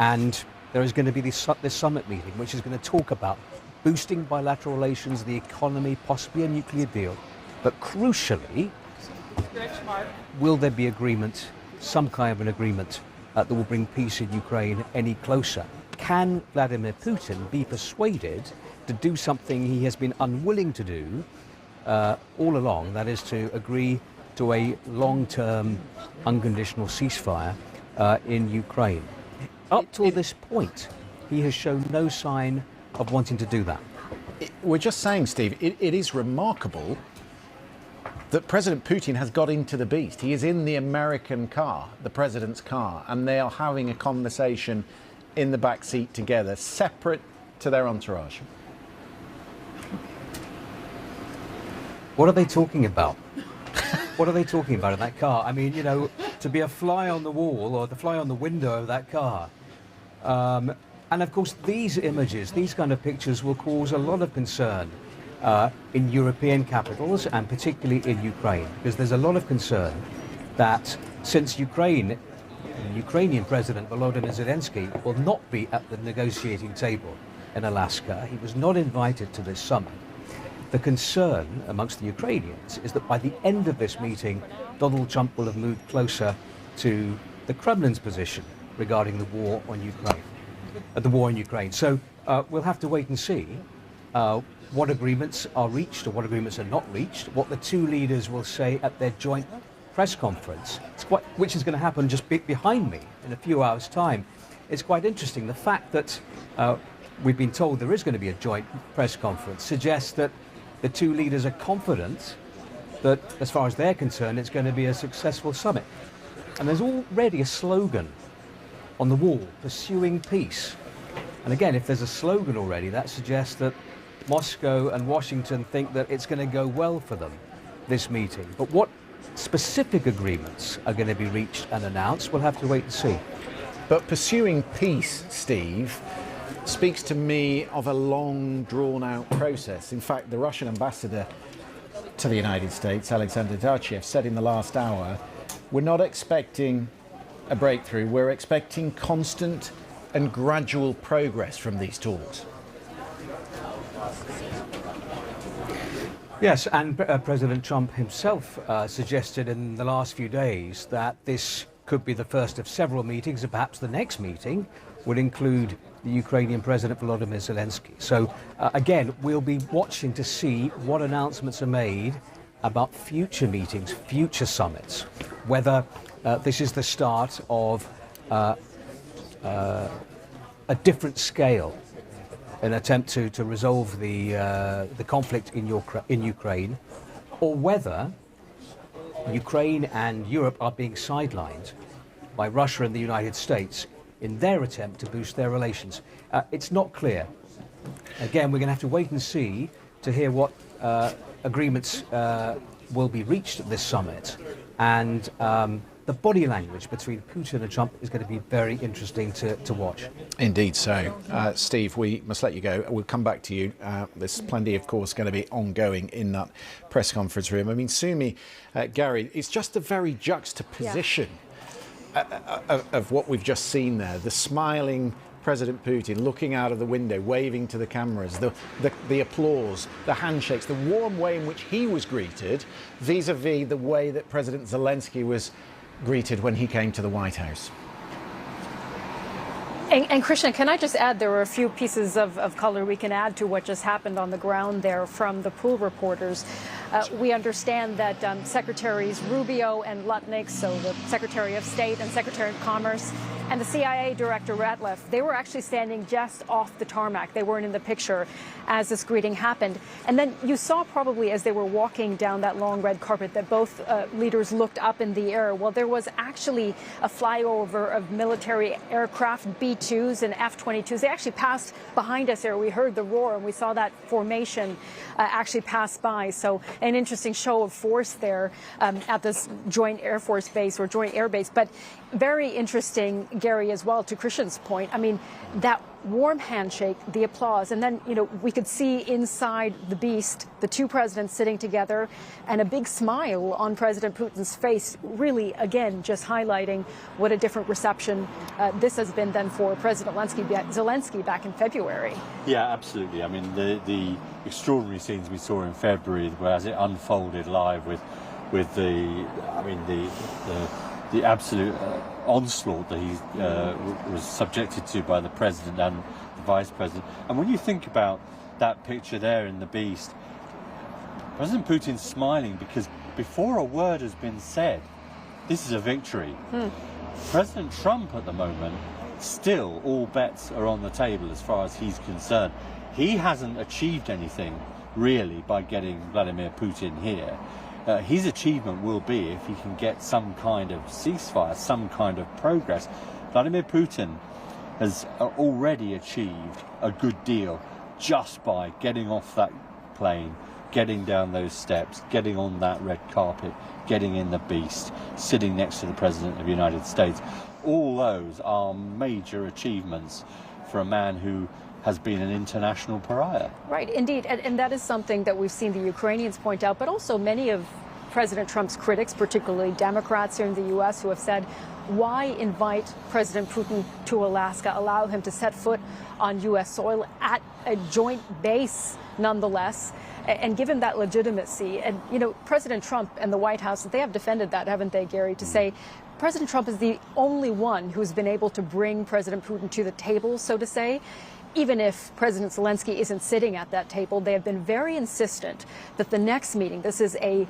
And there is going to be this summit meeting, which is going to talk about boosting bilateral relations, the economy, possibly a nuclear deal. But crucially, will there be agreement, some kind of an agreement that will bring peace in Ukraine any closer? Can Vladimir Putin be persuaded to do something he has been unwilling to do all along, that is to agree to a long-term unconditional ceasefire in Ukraine? Up to this point, he has shown no sign of wanting to do that. We're just saying, Steve, it is remarkable that President Putin has got into the beast. He is in the American car, the president's car, and they are having a conversation in the back seat together, separate to their entourage. What are they talking about? What are they talking about in that car? I mean, to be a fly on the wall or the fly on the window of that car. And of course, these images, these kind of pictures will cause a lot of concern in European capitals and particularly in Ukraine, because there's a lot of concern that since Ukrainian President Volodymyr Zelensky will not be at the negotiating table in Alaska. He was not invited to this summit. The concern amongst the Ukrainians is that by the end of this meeting, Donald Trump will have moved closer to the Kremlin's position regarding the war on Ukraine. So we'll have to wait and see what agreements are reached or what agreements are not reached, what the two leaders will say at their joint press conference, which is going to happen just behind me in a few hours' time. It's quite interesting. The fact that we've been told there is going to be a joint press conference suggests that the two leaders are confident that, as far as they're concerned, it's going to be a successful summit. And there's already a slogan on the wall, pursuing peace. And again, if there's a slogan already, that suggests that Moscow and Washington think that it's going to go well for them, this meeting. But what specific agreements are going to be reached and announced, we'll have to wait and see. But pursuing peace, Steve, speaks to me of a long, drawn-out process. In fact, the Russian ambassador to the United States, Alexander Darchev, said in the last hour, we're not expecting a breakthrough, we're expecting constant and gradual progress from these talks. Yes, and President Trump himself suggested in the last few days that this could be the first of several meetings, and perhaps the next meeting would include the Ukrainian President Volodymyr Zelensky. So again, we'll be watching to see what announcements are made about future meetings, future summits, whether this is the start of a different scale, an attempt to resolve the conflict in Ukraine, or whether Ukraine and Europe are being sidelined by Russia and the United States in their attempt to boost their relations. It's not clear. Again, we're going to have to wait and see to hear what agreements will be reached at this summit. And the body language between Putin and Trump is going to be very interesting to watch. Indeed so. Steve, we must let you go. We'll come back to you. There's plenty, of course, going to be ongoing in that press conference room. I mean, Sumi, Gary, it's just a very juxtaposition of what we've just seen there. The smiling President Putin looking out of the window, waving to the cameras, the applause, the handshakes, the warm way in which he was greeted, vis-a-vis the way that President Zelensky was greeted when he came to the White House. And Christian, can I just add, there were a few pieces of color we can add to what just happened on the ground there from the pool reporters. We understand that Secretaries Rubio and Lutnick, so the Secretary of State and Secretary of Commerce, and the CIA Director Ratliff, they were actually standing just off the tarmac. They weren't in the picture as this greeting happened. And then you saw probably as they were walking down that long red carpet that both leaders looked up in the air. Well, there was actually a flyover of military aircraft, B-2s and F-22s. They actually passed behind us there. We heard the roar and we saw that formation actually pass by. So an interesting show of force there at this joint Air Force base or joint air base. But very interesting, Gary, as well, to Christian's point. I mean, that warm handshake, the applause, and then, you know, we could see inside the beast, the two presidents sitting together and a big smile on President Putin's face, really, again, just highlighting what a different reception this has been than for President Zelensky back in February. Yeah, absolutely. I mean, the extraordinary scenes we saw in February, where as it unfolded live with the absolute onslaught that he was subjected to by the president and the vice president. And when you think about that picture there in the beast, President Putin's smiling because before a word has been said, this is a victory. President Trump at the moment, still all bets are on the table as far as he's concerned. He hasn't achieved anything really by getting Vladimir Putin here. His achievement will be if he can get some kind of ceasefire, some kind of progress. Vladimir Putin has already achieved a good deal just by getting off that plane, getting down those steps, getting on that red carpet, getting in the beast, sitting next to the President of the United States. All those are major achievements for a man who has been an international pariah. Right, indeed. And that is something that we've seen the Ukrainians point out, but also many of President Trump's critics, particularly Democrats here in the U.S., who have said, why invite President Putin to Alaska, allow him to set foot on U.S. soil at a joint base nonetheless, and give him that legitimacy? And, you know, President Trump and the White House, they have defended that, haven't they, Gary, to say President Trump is the only one who's been able to bring President Putin to the table, so to say. Even if President Zelensky isn't sitting at that table, they have been very insistent that the next meeting, this is a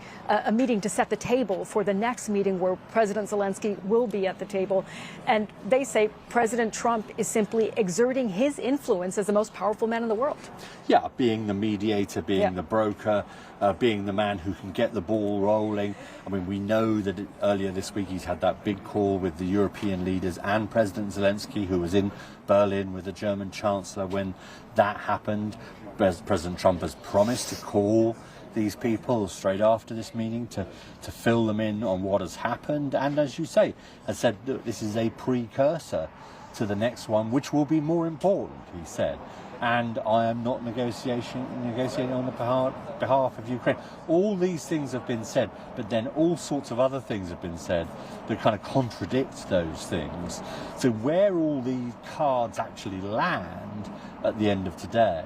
meeting to set the table for the next meeting where President Zelensky will be at the table. And they say President Trump is simply exerting his influence as the most powerful man in the world. Yeah, being the mediator, being the broker, being the man who can get the ball rolling. I mean, we know that earlier this week he's had that big call with the European leaders and President Zelensky, who was in Berlin with the German Chancellor when that happened. President Trump has promised to call these people straight after this meeting to fill them in on what has happened. And as you say, has said, look, this is a precursor to the next one, which will be more important, he said. And I am not negotiating on the behalf of Ukraine. All these things have been said, but then all sorts of other things have been said that kind of contradict those things. So where all these cards actually land at the end of today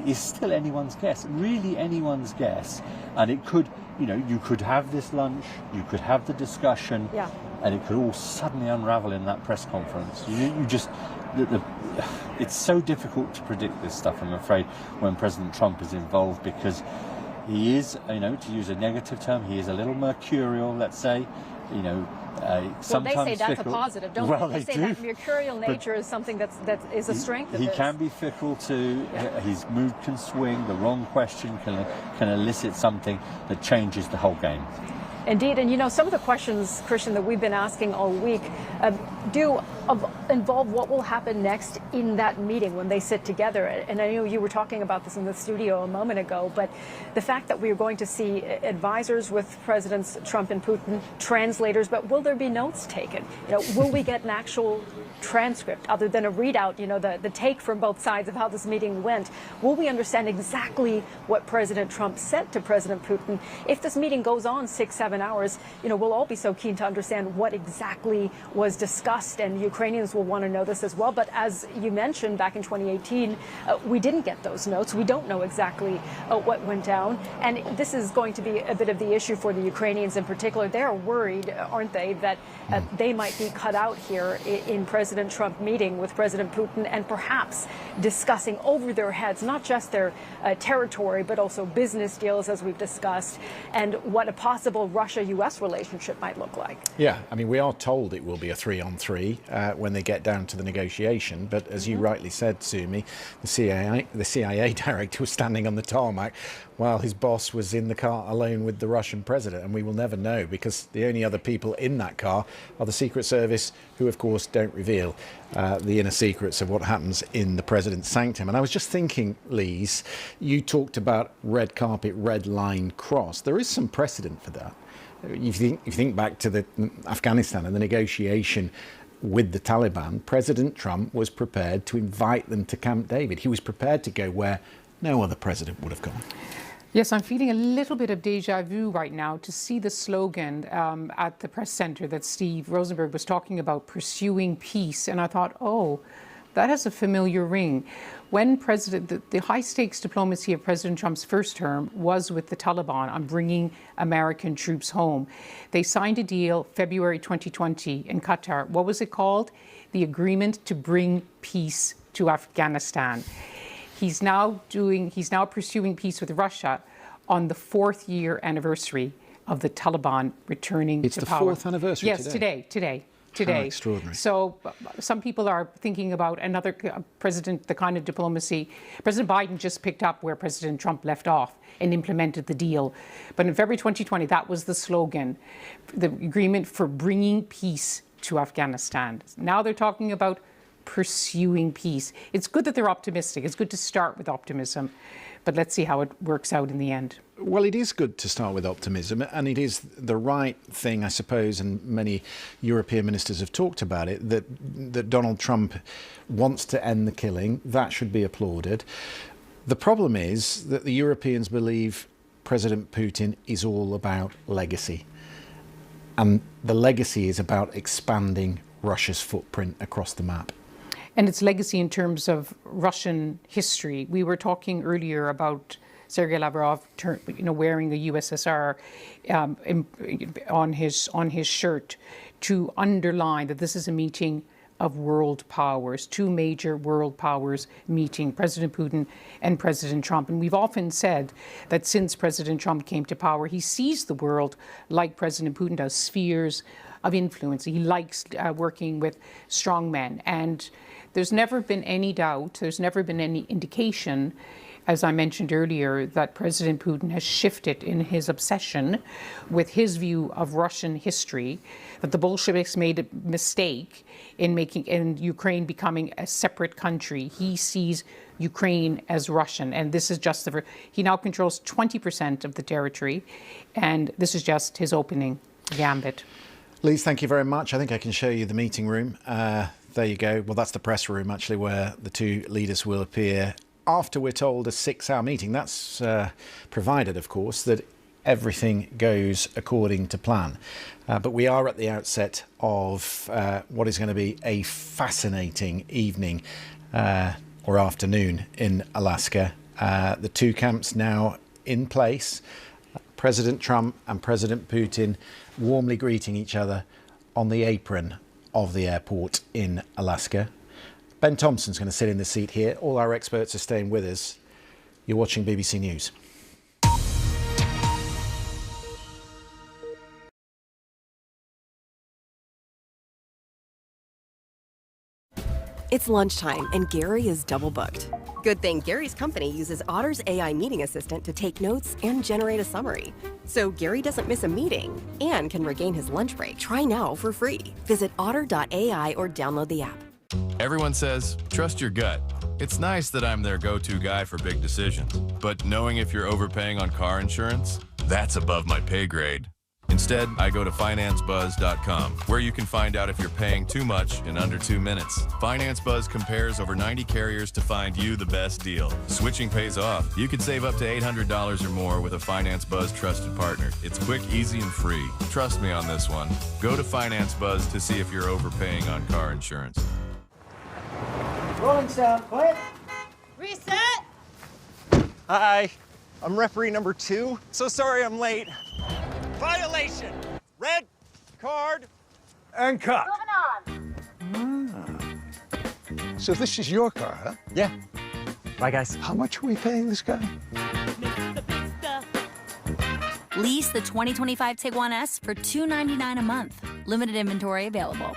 is still anyone's guess, really anyone's guess. And it could, you know, you could have this lunch, you could have the discussion, and it could all suddenly unravel in that press conference. You just... It's so difficult to predict this stuff, I'm afraid, when President Trump is involved, because he is, you know, to use a negative term, he is a little mercurial, let's say, you know, sometimes well, they say that's fickle. A positive, don't well, they? They say that mercurial nature is something that is a strength of He his. can be fickle too. His mood can swing. The wrong question can elicit something that changes the whole game. Indeed, and you know, some of the questions, Christian, that we've been asking all week do involve what will happen next in that meeting when they sit together. And I know you were talking about this in the studio a moment ago, but the fact that we are going to see advisors with Presidents Trump and Putin, translators, but will there be notes taken? You know, will we get an actual transcript other than a readout, you know, the take from both sides of how this meeting went? Will we understand exactly what President Trump said to President Putin? If this meeting goes on 6-7 hours, you know, we'll all be so keen to understand what exactly was discussed, and Ukrainians will want to know this as well. But as you mentioned, back in 2018, we didn't get those notes. We don't know exactly what went down, and this is going to be a bit of the issue for the Ukrainians in particular. They're worried, aren't they, that they might be cut out here in President Trump meeting with President Putin, and perhaps discussing over their heads not just their territory, but also business deals, as we've discussed, and what a possible Russia-U.S. relationship might look like. Yeah, I mean, we are told it will be a 3-on-3 when they get down to the negotiation. But as you rightly said, Sumi, the CIA director was standing on the tarmac while his boss was in the car alone with the Russian president. And we will never know, because the only other people in that car are the Secret Service, who, of course, don't reveal the inner secrets of what happens in the president's sanctum. And I was just thinking, Lise, you talked about red carpet, red line cross. There is some precedent for that. If you think back to the Afghanistan and the negotiation with the Taliban, President Trump was prepared to invite them to Camp David. He was prepared to go where no other president would have gone. Yes, I'm feeling a little bit of deja vu right now to see the slogan at the press center that Steve Rosenberg was talking about, pursuing peace. And I thought, oh, that has a familiar ring. When the high-stakes diplomacy of President Trump's first term was with the Taliban on bringing American troops home. They signed a deal February 2020 in Qatar. What was it called? The Agreement to Bring Peace to Afghanistan. He's now pursuing peace with Russia on the 4th year anniversary of the Taliban returning to power. It's the 4th anniversary today? Yes, today. How extraordinary. So some people are thinking about another president, the kind of diplomacy. President Biden just picked up where President Trump left off and implemented the deal. But in February 2020, that was the slogan, the agreement for bringing peace to Afghanistan. Now they're talking about pursuing peace. It's good that they're optimistic. It's good to start with optimism. But let's see how it works out in the end. Well, it is good to start with optimism, and it is the right thing, I suppose, and many European ministers have talked about it, that Donald Trump wants to end the killing. That should be applauded. The problem is that the Europeans believe President Putin is all about legacy. and the legacy is about expanding Russia's footprint across the map. And its legacy in terms of Russian history. We were talking earlier about Sergei Lavrov, wearing a USSR on his shirt to underline that this is a meeting of world powers, two major world powers meeting, President Putin and President Trump. And we've often said that since President Trump came to power, he sees the world like President Putin does, spheres of influence. He likes working with strong men. And there's never been any doubt, there's never been any indication, as I mentioned earlier, that President Putin has shifted in his obsession with his view of Russian history, that the Bolsheviks made a mistake in Ukraine becoming a separate country. He sees Ukraine as Russian, and this is just he now controls 20% of the territory, and this is just his opening gambit. Lise, thank you very much. I think I can show you the meeting room. There you go. Well, that's the press room, actually, where the two leaders will appear after, we're told, a 6-hour meeting. That's provided, of course, that everything goes according to plan. But we are at the outset of what is going to be a fascinating evening or afternoon in Alaska. The two camps now in place. President Trump and President Putin warmly greeting each other on the apron of the airport in Alaska. Ben Thompson's going to sit in the seat here. All our experts are staying with us. You're watching BBC News. It's lunchtime and Gary is double booked. Good thing Gary's company uses Otter's AI meeting assistant to take notes and generate a summary. So Gary doesn't miss a meeting and can regain his lunch break. Try now for free. Visit otter.ai or download the app. Everyone says, trust your gut. It's nice that I'm their go-to guy for big decisions. But knowing if you're overpaying on car insurance, that's above my pay grade. Instead, I go to FinanceBuzz.com, where you can find out if you're paying too much in under 2 minutes. FinanceBuzz compares over 90 carriers to find you the best deal. Switching pays off. You could save up to $800 or more with a FinanceBuzz trusted partner. It's quick, easy, and free. Trust me on this one. Go to FinanceBuzz to see if you're overpaying on car insurance. Rolling sound, quiet. Reset! Hi, I'm referee number 2. So sorry I'm late. Violation. Red card. And cut. Moving on. So this is your car, huh? Yeah. Bye, guys. How much are we paying this guy? Lease the 2025 Tiguan S for $299 a month. Limited inventory available.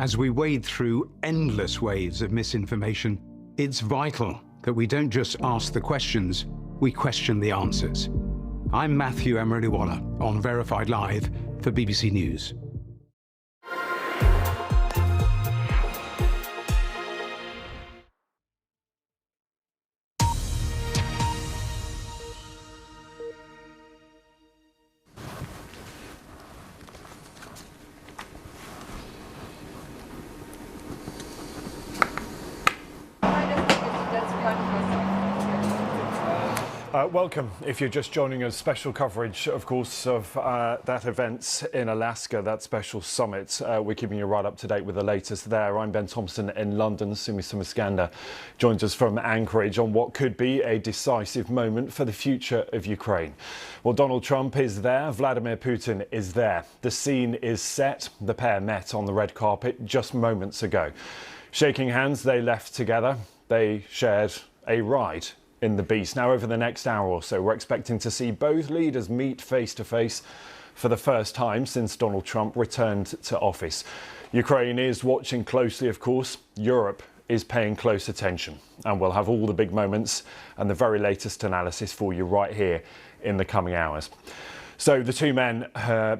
As we wade through endless waves of misinformation, it's vital that we don't just ask the questions, we question the answers. I'm Matthew Emerywala on Verified Live for BBC News. Welcome. If you're just joining us, special coverage, of course, of that event in Alaska, that special summit. We're keeping you right up to date with the latest there. I'm Ben Thompson in London. Sumi Sumiskanda joins us from Anchorage on what could be a decisive moment for the future of Ukraine. Well, Donald Trump is there. Vladimir Putin is there. The scene is set. The pair met on the red carpet just moments ago. Shaking hands, they left together. They shared a ride in the Beast. Now, over the next hour or so, we're expecting to see both leaders meet face to face for the first time since Donald Trump returned to office. Ukraine is watching closely, of course. Europe is paying close attention, and we'll have all the big moments and the very latest analysis for you right here in the coming hours. So the two men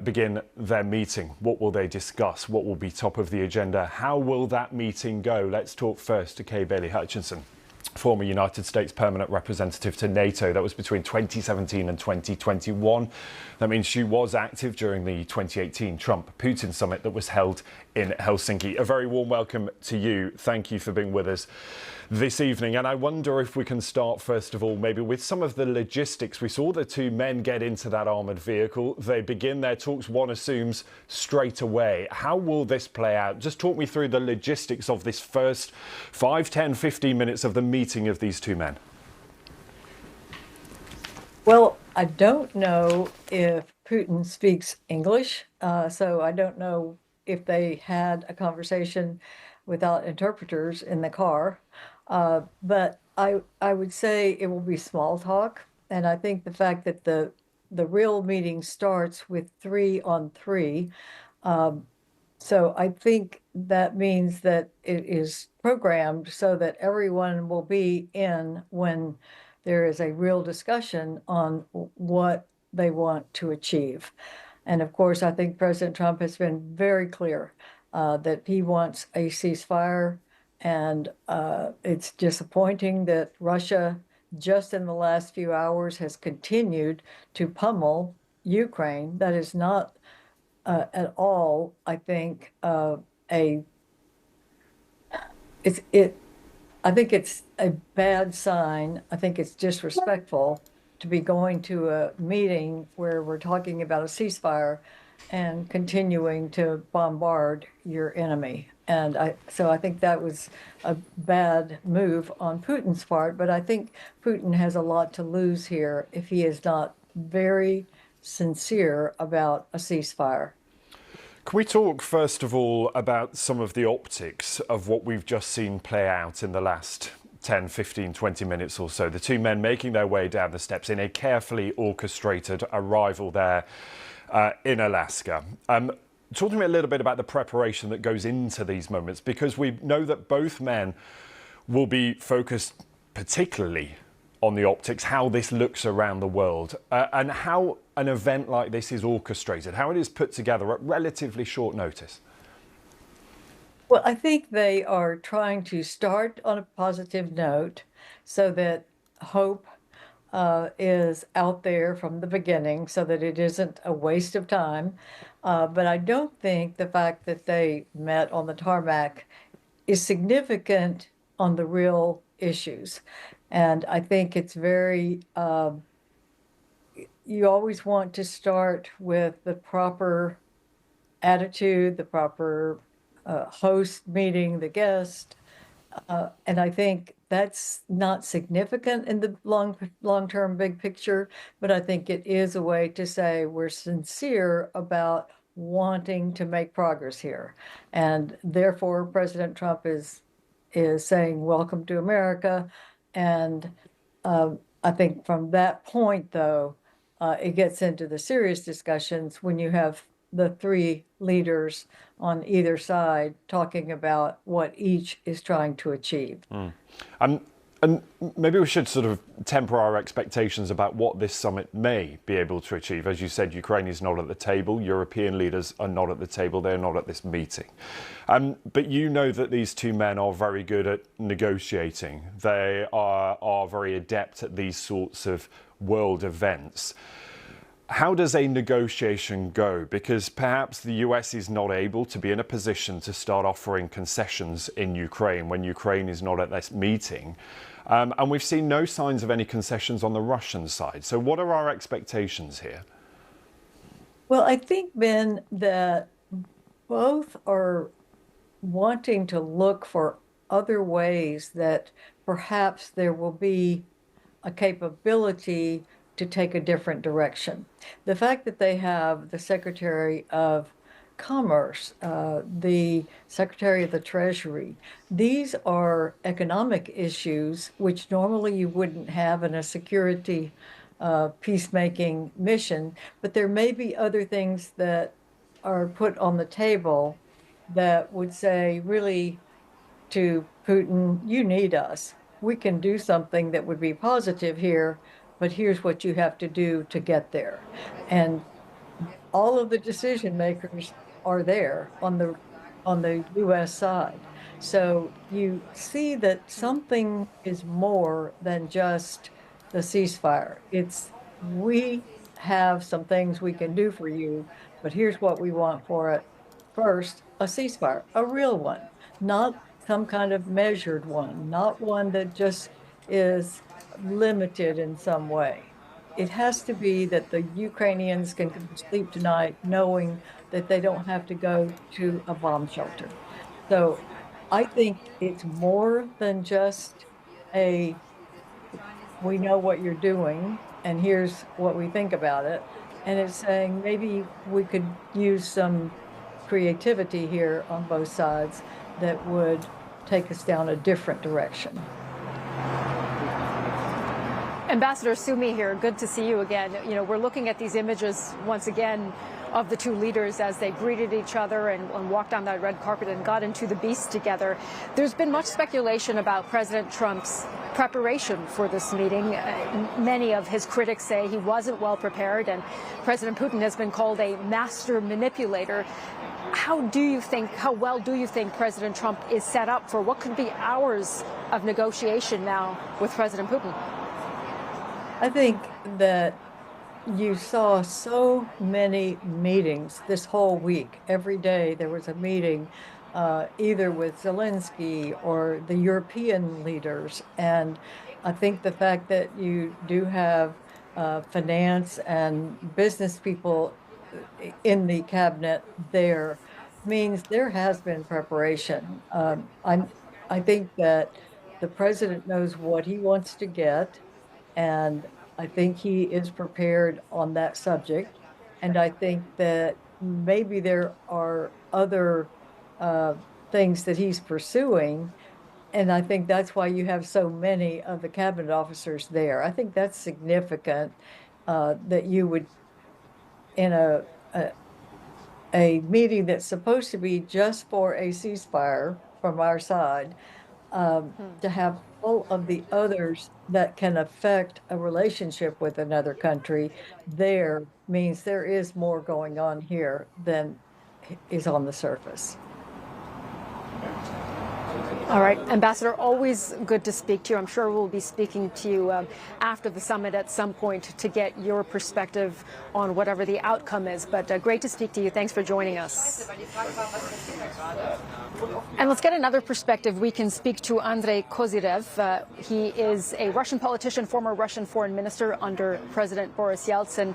begin their meeting. What will they discuss? What will be top of the agenda? How will that meeting go? Let's talk first to Kay Bailey Hutchinson, former United States permanent representative to NATO. That was between 2017 and 2021. That means she was active during the 2018 Trump-Putin summit that was held in Helsinki. A very warm welcome to you. Thank you for being with us this evening. And I wonder if we can start, first of all, maybe with some of the logistics. We saw the two men get into that armoured vehicle. They begin their talks, one assumes, straight away. How will this play out? Just talk me through the logistics of this first 5, 10, 15 minutes of the meeting of these two men. Well, I don't know if Putin speaks English, so I don't know if they had a conversation without interpreters in the car. But I would say it will be small talk. And I think the fact that the real meeting starts with 3-on-3. So I think that means that it is programmed so that everyone will be in when there is a real discussion on what they want to achieve. And of course, I think President Trump has been very clear that he wants a ceasefire. And it's disappointing that Russia, just in the last few hours, has continued to pummel Ukraine. That is not at all, I think, I think it's a bad sign. I think it's disrespectful to be going to a meeting where we're talking about a ceasefire and continuing to bombard your enemy. And so I think that was a bad move on Putin's part, but I think Putin has a lot to lose here if he is not very sincere about a ceasefire. Can we talk, first of all, about some of the optics of what we've just seen play out in the last 10, 15, 20 minutes or so? The two men making their way down the steps in a carefully orchestrated arrival there in Alaska. Talk to me a little bit about the preparation that goes into these moments, because we know that both men will be focused particularly on the optics, how this looks around the world, and how an event like this is orchestrated, how it is put together at relatively short notice. Well, I think they are trying to start on a positive note so that hope is out there from the beginning so that it isn't a waste of time. But I don't think the fact that they met on the tarmac is significant on the real issues. And I think it's very, you always want to start with the proper attitude, the proper host meeting the guest. And I think that's not significant in the long-term big picture, but I think it is a way to say we're sincere about wanting to make progress here. And therefore, President Trump is saying, welcome to America. And I think from that point, though, it gets into the serious discussions when you have the three leaders on either side talking about what each is trying to achieve. And maybe we should sort of temper our expectations about what this summit may be able to achieve. As you said, Ukraine is not at the table. European leaders are not at the table. They're not at this meeting. But you know that these two men are very good at negotiating. They are very adept at these sorts of world events. How does a negotiation go? Because perhaps the US is not able to be in a position to start offering concessions in Ukraine when Ukraine is not at this meeting. And we've seen no signs of any concessions on the Russian side. So what are our expectations here? Well, I think, Ben, that both are wanting to look for other ways that perhaps there will be a capability to take a different direction. The fact that they have the Secretary of Commerce, the Secretary of the Treasury, these are economic issues which normally you wouldn't have in a security peacemaking mission, but there may be other things that are put on the table that would say really to Putin, you need us. We can do something that would be positive here, but here's what you have to do to get there. And all of the decision makers are there on the US side. So you see that something is more than just the ceasefire. It's, we have some things we can do for you, but here's what we want for it. First, a ceasefire, a real one, not some kind of measured one, not one that just is limited in some way. It has to be that the Ukrainians can sleep tonight knowing that they don't have to go to a bomb shelter. So I think it's more than just a, we know what you're doing and here's what we think about it. And it's saying maybe we could use some creativity here on both sides that would take us down a different direction. Ambassador Sumi here, good to see you again. You know, we're looking at these images once again of the two leaders as they greeted each other and walked down that red carpet and got into the beast together. There's been much speculation about President Trump's preparation for this meeting. Many of his critics say he wasn't well prepared, and President Putin has been called a master manipulator. How well do you think President Trump is set up for what could be hours of negotiation now with President Putin? I think that you saw so many meetings this whole week. Every day there was a meeting either with Zelensky or the European leaders. And I think the fact that you do have finance and business people in the cabinet there means there has been preparation. I think that the president knows what he wants to get, and I think he is prepared on that subject. And I think that maybe there are other things that he's pursuing. And I think that's why you have so many of the cabinet officers there. I think that's significant that you would, in a meeting that's supposed to be just for a ceasefire from our side, to have all of the others that can affect a relationship with another country there means there is more going on here than is on the surface. All right, Ambassador, always good to speak to you. I'm sure we'll be speaking to you after the summit at some point to get your perspective on whatever the outcome is. But great to speak to you. Thanks for joining us. And let's get another perspective. We can speak to Andrei Kozyrev. He is a Russian politician, former Russian foreign minister under President Boris Yeltsin.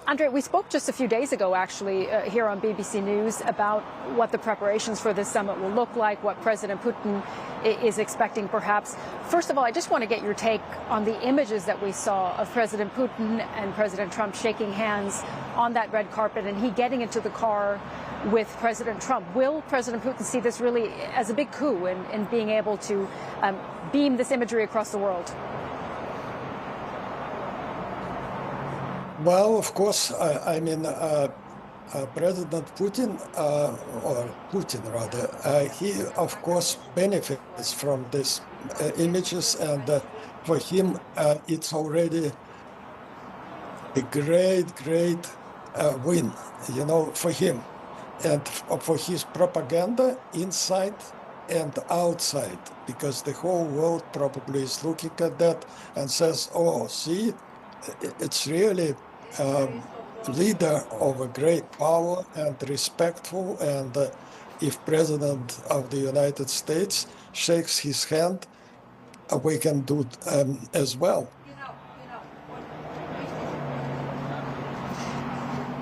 Andrei, we spoke just a few days ago, actually, here on BBC News about what the preparations for this summit will look like, what President Putin is expecting, perhaps. First of all, I just want to get your take on the images that we saw of President Putin and President Trump shaking hands on that red carpet and he getting into the car with President Trump. Will President Putin see this really as a big coup in being able to beam this imagery across the world? Well, of course, I mean, President Putin, or Putin rather, he of course benefits from these images, and for him it's already a great win, for him and for his propaganda inside and outside, because the whole world probably is looking at that and says, oh, see, it's really leader of a great power and respectful, and if President of the United States shakes his hand, we can do as well.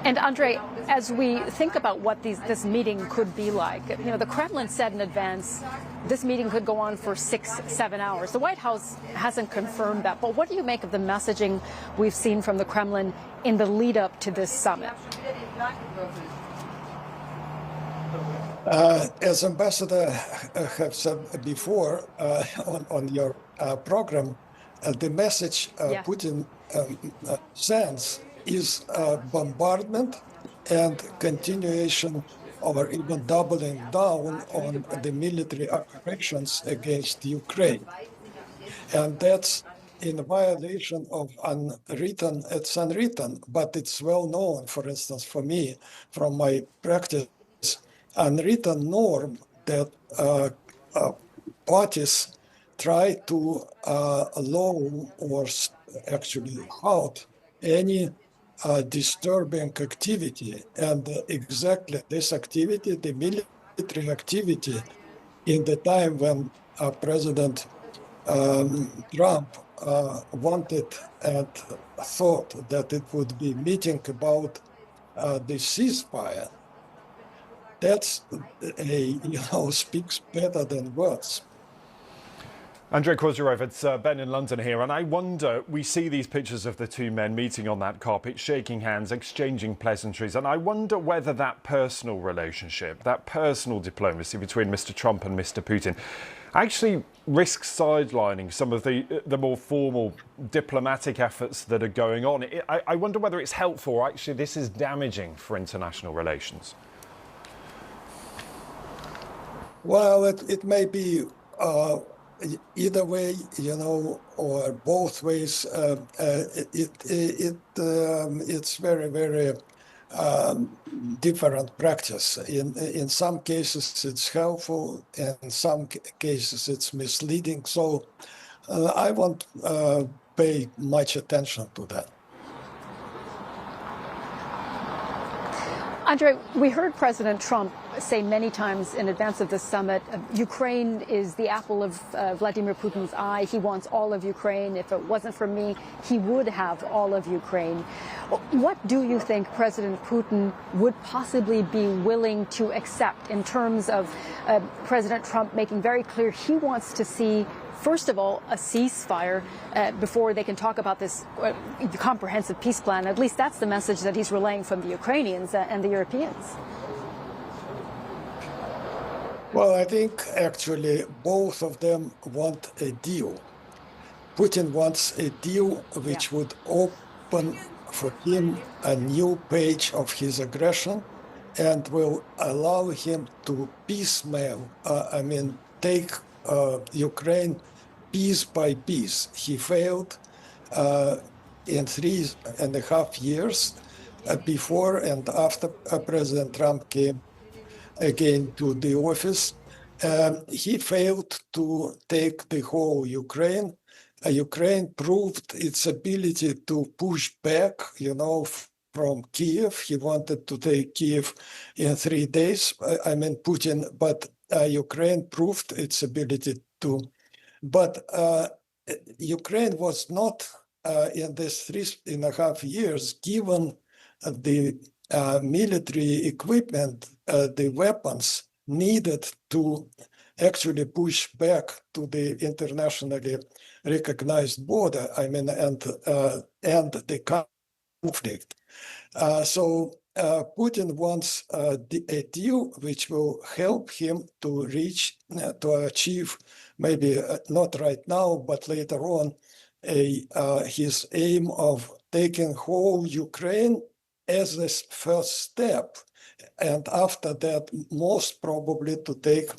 And Andrei, as we think about what this meeting could be like, the Kremlin said in advance this meeting could go on for 6-7 hours. The White House hasn't confirmed that, but what do you make of the messaging we've seen from the Kremlin in the lead up to this summit? As Ambassador have said before on your program, the message Putin sends is bombardment and continuation or even doubling down on the military operations against Ukraine. And that's in violation of it's unwritten, but it's well known, for instance, for me, from my practice, unwritten norm that parties try to allow or actually halt any disturbing activity, and exactly this activity, the military activity, in the time when President Trump wanted and thought that it would be meeting about the ceasefire, that's speaks better than words. Andrei Kozyrov, it's Ben in London here, and I wonder, we see these pictures of the two men meeting on that carpet, shaking hands, exchanging pleasantries, and I wonder whether that personal relationship, that personal diplomacy between Mr. Trump and Mr. Putin actually risks sidelining some of the more formal diplomatic efforts that are going on. I wonder whether it's helpful or actually this is damaging for international relations. Well, it may be either way, or both ways. It's very different practice. In some cases it's helpful, and in some cases it's misleading. So I won't pay much attention to that. Andrei, we heard President Trump say many times in advance of this summit, Ukraine is the apple of Vladimir Putin's eye. He wants all of Ukraine. If it wasn't for me, he would have all of Ukraine. What do you think President Putin would possibly be willing to accept in terms of President Trump making very clear he wants to see, first of all, a ceasefire before they can talk about this comprehensive peace plan? At least that's the message that he's relaying from the Ukrainians and the Europeans. Well, I think actually both of them want a deal. Putin wants a deal which would open for him a new page of his aggression and will allow him to piecemeal, take Ukraine piece by piece. He failed in 3.5 years before and after President Trump came again to the office. He failed to take the whole Ukraine. Ukraine proved its ability to push back, from Kiev. He wanted to take Kiev in 3 days. Putin, but Ukraine proved its ability to. But Ukraine was not in this 3.5 years given the military equipment, the weapons needed to actually push back to the internationally recognized border, and the conflict. So Putin wants a deal which will help him to achieve, maybe not right now, but later on, his aim of taking whole Ukraine as this first step, and after that, most probably to take,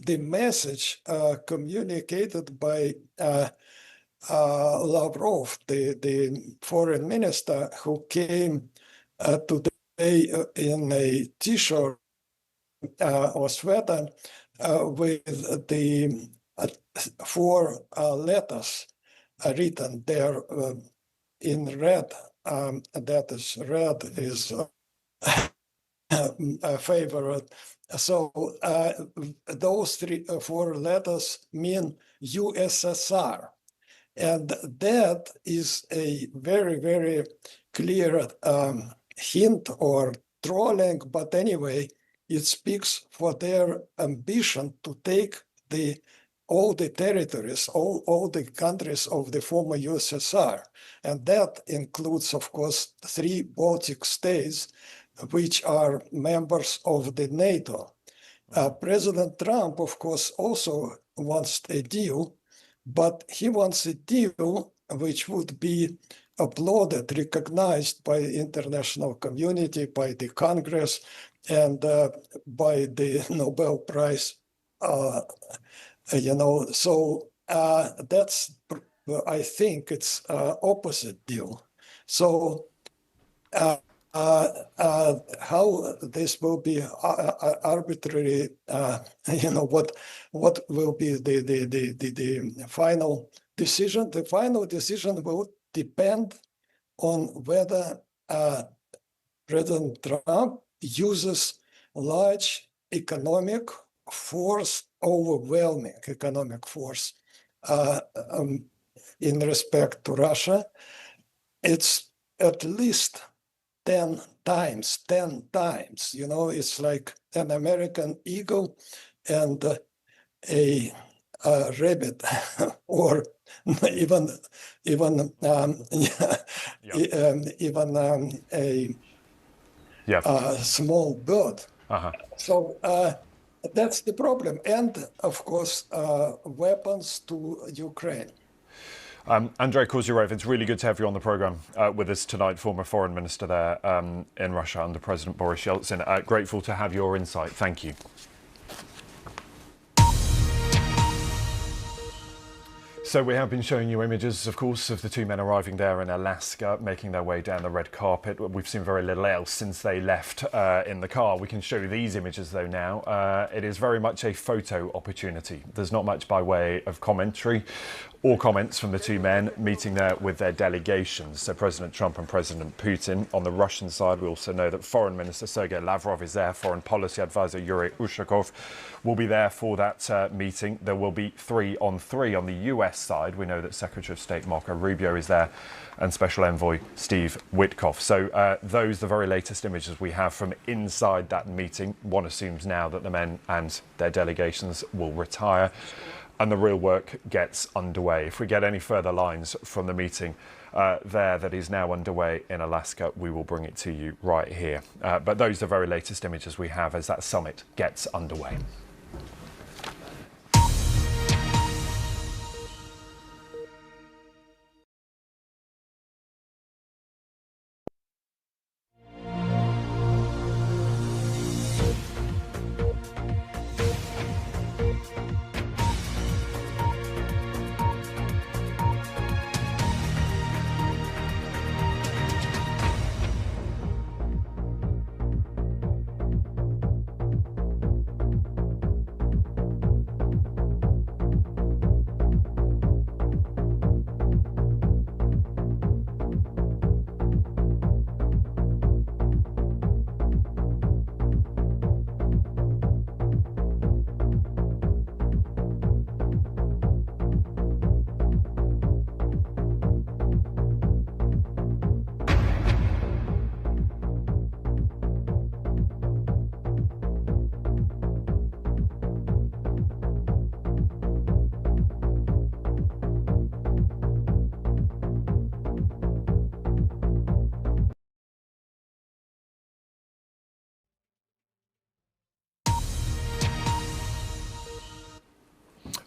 the message communicated by Lavrov, the foreign minister, who came today in a T-shirt or sweater with the 4 letters written there in red. That is red is a favorite. So those 4 letters mean USSR. And that is a very, very clear hint or trolling, but anyway, it speaks for their ambition to take all the territories, all the countries of the former USSR. And that includes, of course, 3 Baltic states, which are members of the NATO. President Trump, of course, also wants a deal, but he wants a deal which would be applauded, recognized by the international community, by the Congress, and by the Nobel Prize. So that's, I think it's opposite deal. So how this will be arbitrary, what will be the final decision? The final decision will depend on whether President Trump uses large economic force, overwhelming economic force in respect to Russia. It's at least 10 times, it's like an American eagle and a rabbit, or even a small bird. So that's the problem. And of course, weapons to Ukraine. Andrei Kozyrev, it's really good to have you on the programme with us tonight, former foreign minister there in Russia under President Boris Yeltsin. Grateful to have your insight. Thank you. So we have been showing you images, of course, of the 2 men arriving there in Alaska, making their way down the red carpet. We've seen very little else since they left in the car. We can show you these images, though, now. It is very much a photo opportunity. There's not much by way of commentary or comments from the 2 men meeting there with their delegations. So President Trump and President Putin. On the Russian side, we also know that Foreign Minister Sergei Lavrov is there. Foreign Policy Advisor Yuri Ushakov will be there for that meeting. There will be 3-on-3 on the US side. We know that Secretary of State Marco Rubio is there and Special Envoy Steve Witkoff. So those, the very latest images we have from inside that meeting. One assumes now that the men and their delegations will retire and the real work gets underway. If we get any further lines from the meeting there that is now underway in Alaska, we will bring it to you right here. But those are the very latest images we have as that summit gets underway.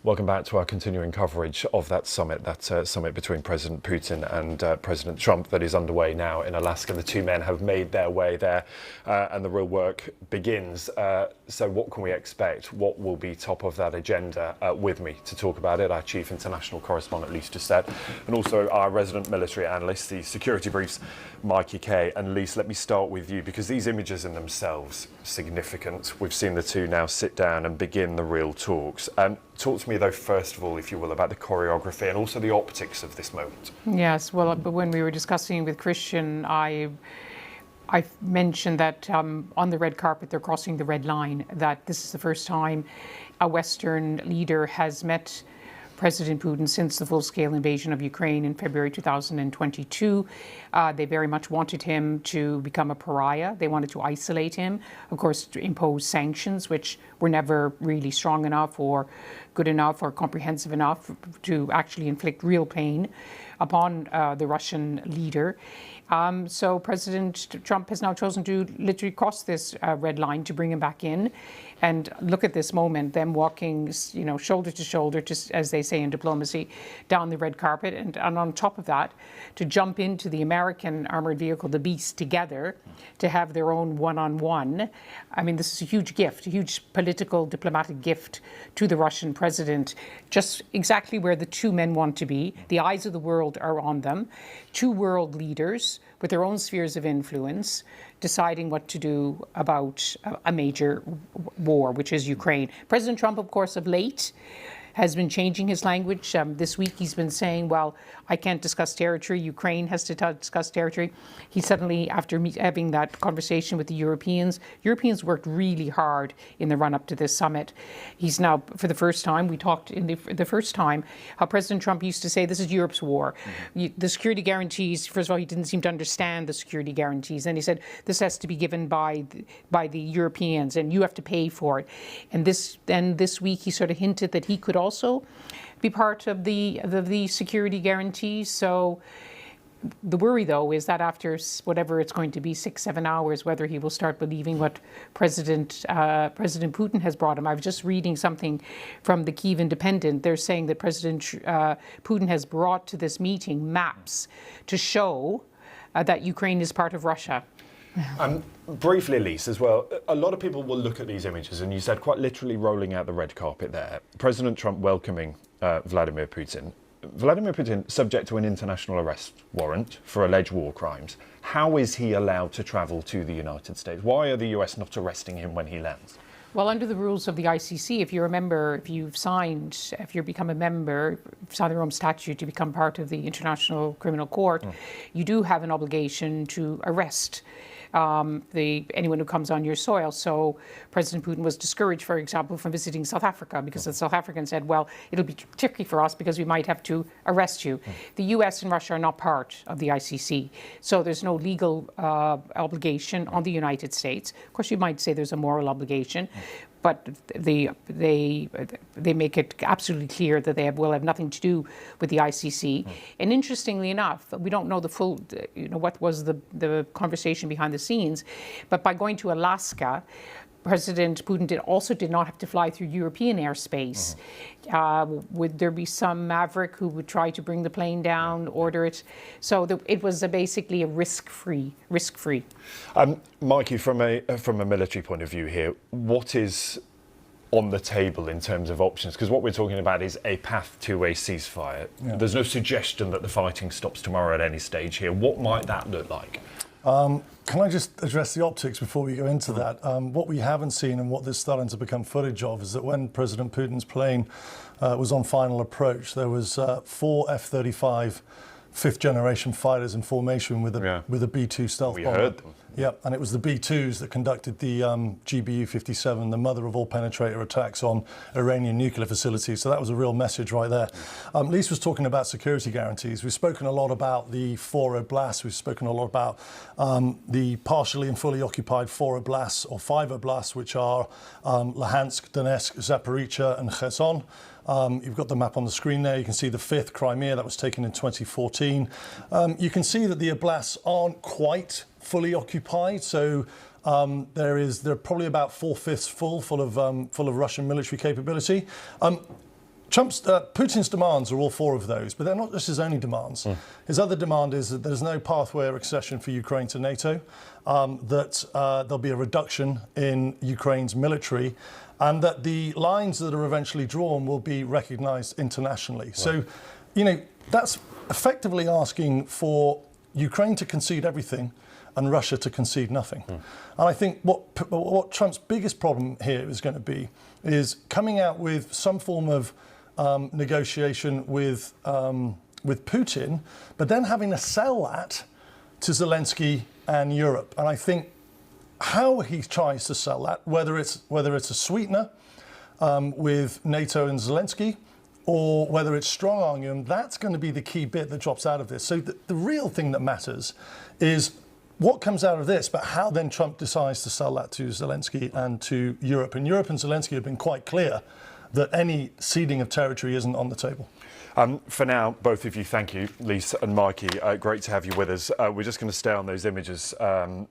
Welcome back to our continuing coverage of that summit between President Putin and President Trump that is underway now in Alaska. The two men have made their way there and the real work begins. So what can we expect? What will be top of that agenda? With me to talk about it, our Chief International Correspondent, Lise Doucet, and also our resident military analyst, the Security Brief's Mikey Kay. And Lise, let me start with you, because these images in themselves significant. We've seen the two now sit down and begin the real talks. Talk to me, though, first of all, if you will, about the choreography and also the optics of this moment. Yes, well, but when we were discussing with Christian, I mentioned that on the red carpet they're crossing the red line, that this is the first time a Western leader has met President Putin since the full-scale invasion of Ukraine in February 2022. They very much wanted him to become a pariah. They wanted to isolate him, of course, to impose sanctions, which were never really strong enough or good enough or comprehensive enough to actually inflict real pain upon the Russian leader. So President Trump has now chosen to literally cross this red line to bring him back in. And look at this moment, them walking, shoulder to shoulder, just as they say in diplomacy, down the red carpet. And on top of that, to jump into the American armored vehicle, the Beast, together, to have their own one-on-one. I mean, this is a huge gift, a huge political, diplomatic gift to the Russian president, just exactly where the two men want to be. The eyes of the world are on them. Two world leaders with their own spheres of influence, deciding what to do about a major war, which is Ukraine. President Trump, of course, of late has been changing his language. This week he's been saying, well, I can't discuss territory. Ukraine has to discuss territory. He suddenly, after having that conversation with the Europeans worked really hard in the run-up to this summit. He's now, for the first time, we talked in the first time, how President Trump used to say, this is Europe's war. The security guarantees, first of all, he didn't seem to understand the security guarantees. And he said, this has to be given by the Europeans, and you have to pay for it. And this week he sort of hinted that he could also be part of the security guarantees. So the worry, though, is that after whatever it's going to be, 6-7 hours, whether he will start believing what President Putin has brought him. I was just reading something from the Kyiv Independent. They're saying that President Putin has brought to this meeting maps to show that Ukraine is part of Russia. Briefly, Lise, as well, a lot of people will look at these images, and you said quite literally rolling out the red carpet there. President Trump welcoming Vladimir Putin. Vladimir Putin subject to an international arrest warrant for alleged war crimes. How is he allowed to travel to the United States? Why are the US not arresting him when he lands? Well, under the rules of the ICC, if you remember, if you become a member, signed the Rome Statute to become part of the International Criminal Court, you do have an obligation to arrest anyone who comes on your soil. So President Putin was discouraged, for example, from visiting South Africa because the South Africans said, well, it'll be tricky for us because we might have to arrest you. The US and Russia are not part of the ICC, so there's no legal obligation on the United States. Of course, you might say there's a moral obligation, but they make it absolutely clear that they will have nothing to do with the ICC. And interestingly enough, we don't know the full, what was the conversation behind the scenes, but by going to Alaska, President Putin did not have to fly through European airspace. Would there be some maverick who would try to bring the plane down, order it? So it was basically a risk-free. Mikey, from a military point of view here, what is on the table in terms of options? Because what we're talking about is a path to a ceasefire. Yeah. There's no suggestion that the fighting stops tomorrow at any stage here. What might that look like? Can I just address the optics before we go into that? What we haven't seen and what there's starting to become footage of is that when President Putin's plane was on final approach, there was 4 F-35 fifth-generation fighters in formation with a B-2 stealth bomber. Heard them. Yep, and it was the B-2s that conducted the GBU-57, the mother of all penetrator attacks on Iranian nuclear facilities. So that was a real message right there. Lise was talking about security guarantees. We've spoken a lot about the 4 oblasts. We've spoken a lot about the partially and fully occupied 4 oblasts or 5 oblasts, which are Luhansk, Donetsk, Zaporizhzhia, and Kherson. You've got the map on the screen there. You can see the 5th, Crimea, that was taken in 2014. You can see that the oblasts aren't quite fully occupied, so they're probably about 4/5 full of Russian military capability. Putin's demands are all four of those, but they're not just his only demands. His other demand is that there's no pathway of accession for Ukraine to NATO, that there'll be a reduction in Ukraine's military, and that the lines that are eventually drawn will be recognised internationally. Right. So, you know, that's effectively asking for Ukraine to concede everything and Russia to concede nothing. And I think what Trump's biggest problem here is going to be is coming out with some form of negotiation with Putin, but then having to sell that to Zelensky and Europe. And I think how he tries to sell that, whether it's a sweetener with NATO and Zelensky, or whether it's strong-arming him, that's going to be the key bit that drops out of this. So the real thing that matters is what comes out of this, but how then Trump decides to sell that to Zelensky and to Europe. And Europe and Zelensky have been quite clear that any ceding of territory isn't on the table. For now, both of you, thank you, Lise and Mikey. Great to have you with us. We're just going to stay on those images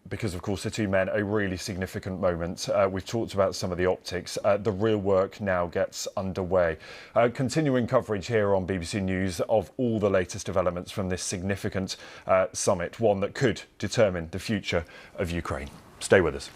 because, of course, the two men, a really significant moment. We've talked about some of the optics. The real work now gets underway. Continuing coverage here on BBC News of all the latest developments from this significant summit, one that could determine the future of Ukraine. Stay with us.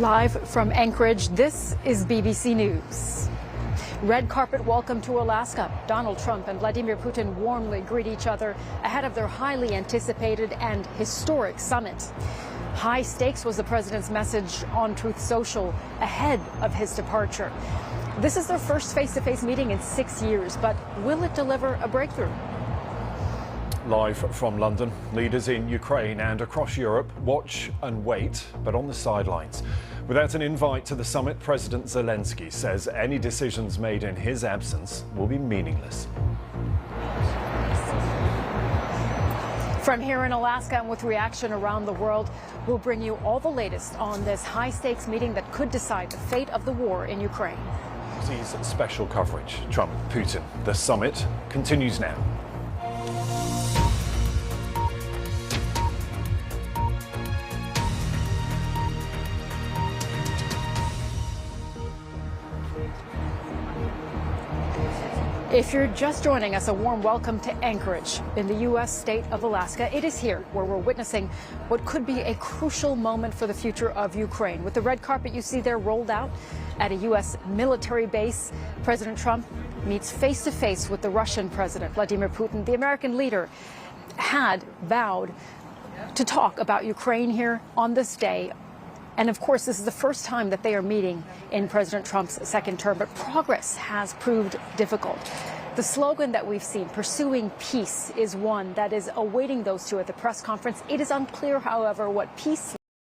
Live from Anchorage, this is BBC News. Red carpet welcome to Alaska. Donald Trump and Vladimir Putin warmly greet each other ahead of their highly anticipated and historic summit. High stakes was the president's message on Truth Social ahead of his departure. This is their first face-to-face meeting in 6 years, but will it deliver a breakthrough? Live from London, leaders in Ukraine and across Europe watch and wait, but on the sidelines. Without an invite to the summit, President Zelensky says any decisions made in his absence will be meaningless. From here in Alaska and with reaction around the world, we'll bring you all the latest on this high-stakes meeting that could decide the fate of the war in Ukraine. Sees special coverage. Trump, Putin. The summit continues now. If you're just joining us, a warm welcome to Anchorage in the U.S. state of Alaska. It is here where we're witnessing what could be a crucial moment for the future of Ukraine. With the red carpet you see there rolled out at a U.S. military base, President Trump meets face-to-face with the Russian President, Vladimir Putin. The American leader had vowed to talk about Ukraine here on this day. And of course, this is the first time that they are meeting in President Trump's second term, but progress has proved difficult. The slogan that we've seen, pursuing peace, is one that is awaiting those two at the press conference. It is unclear, however, what peace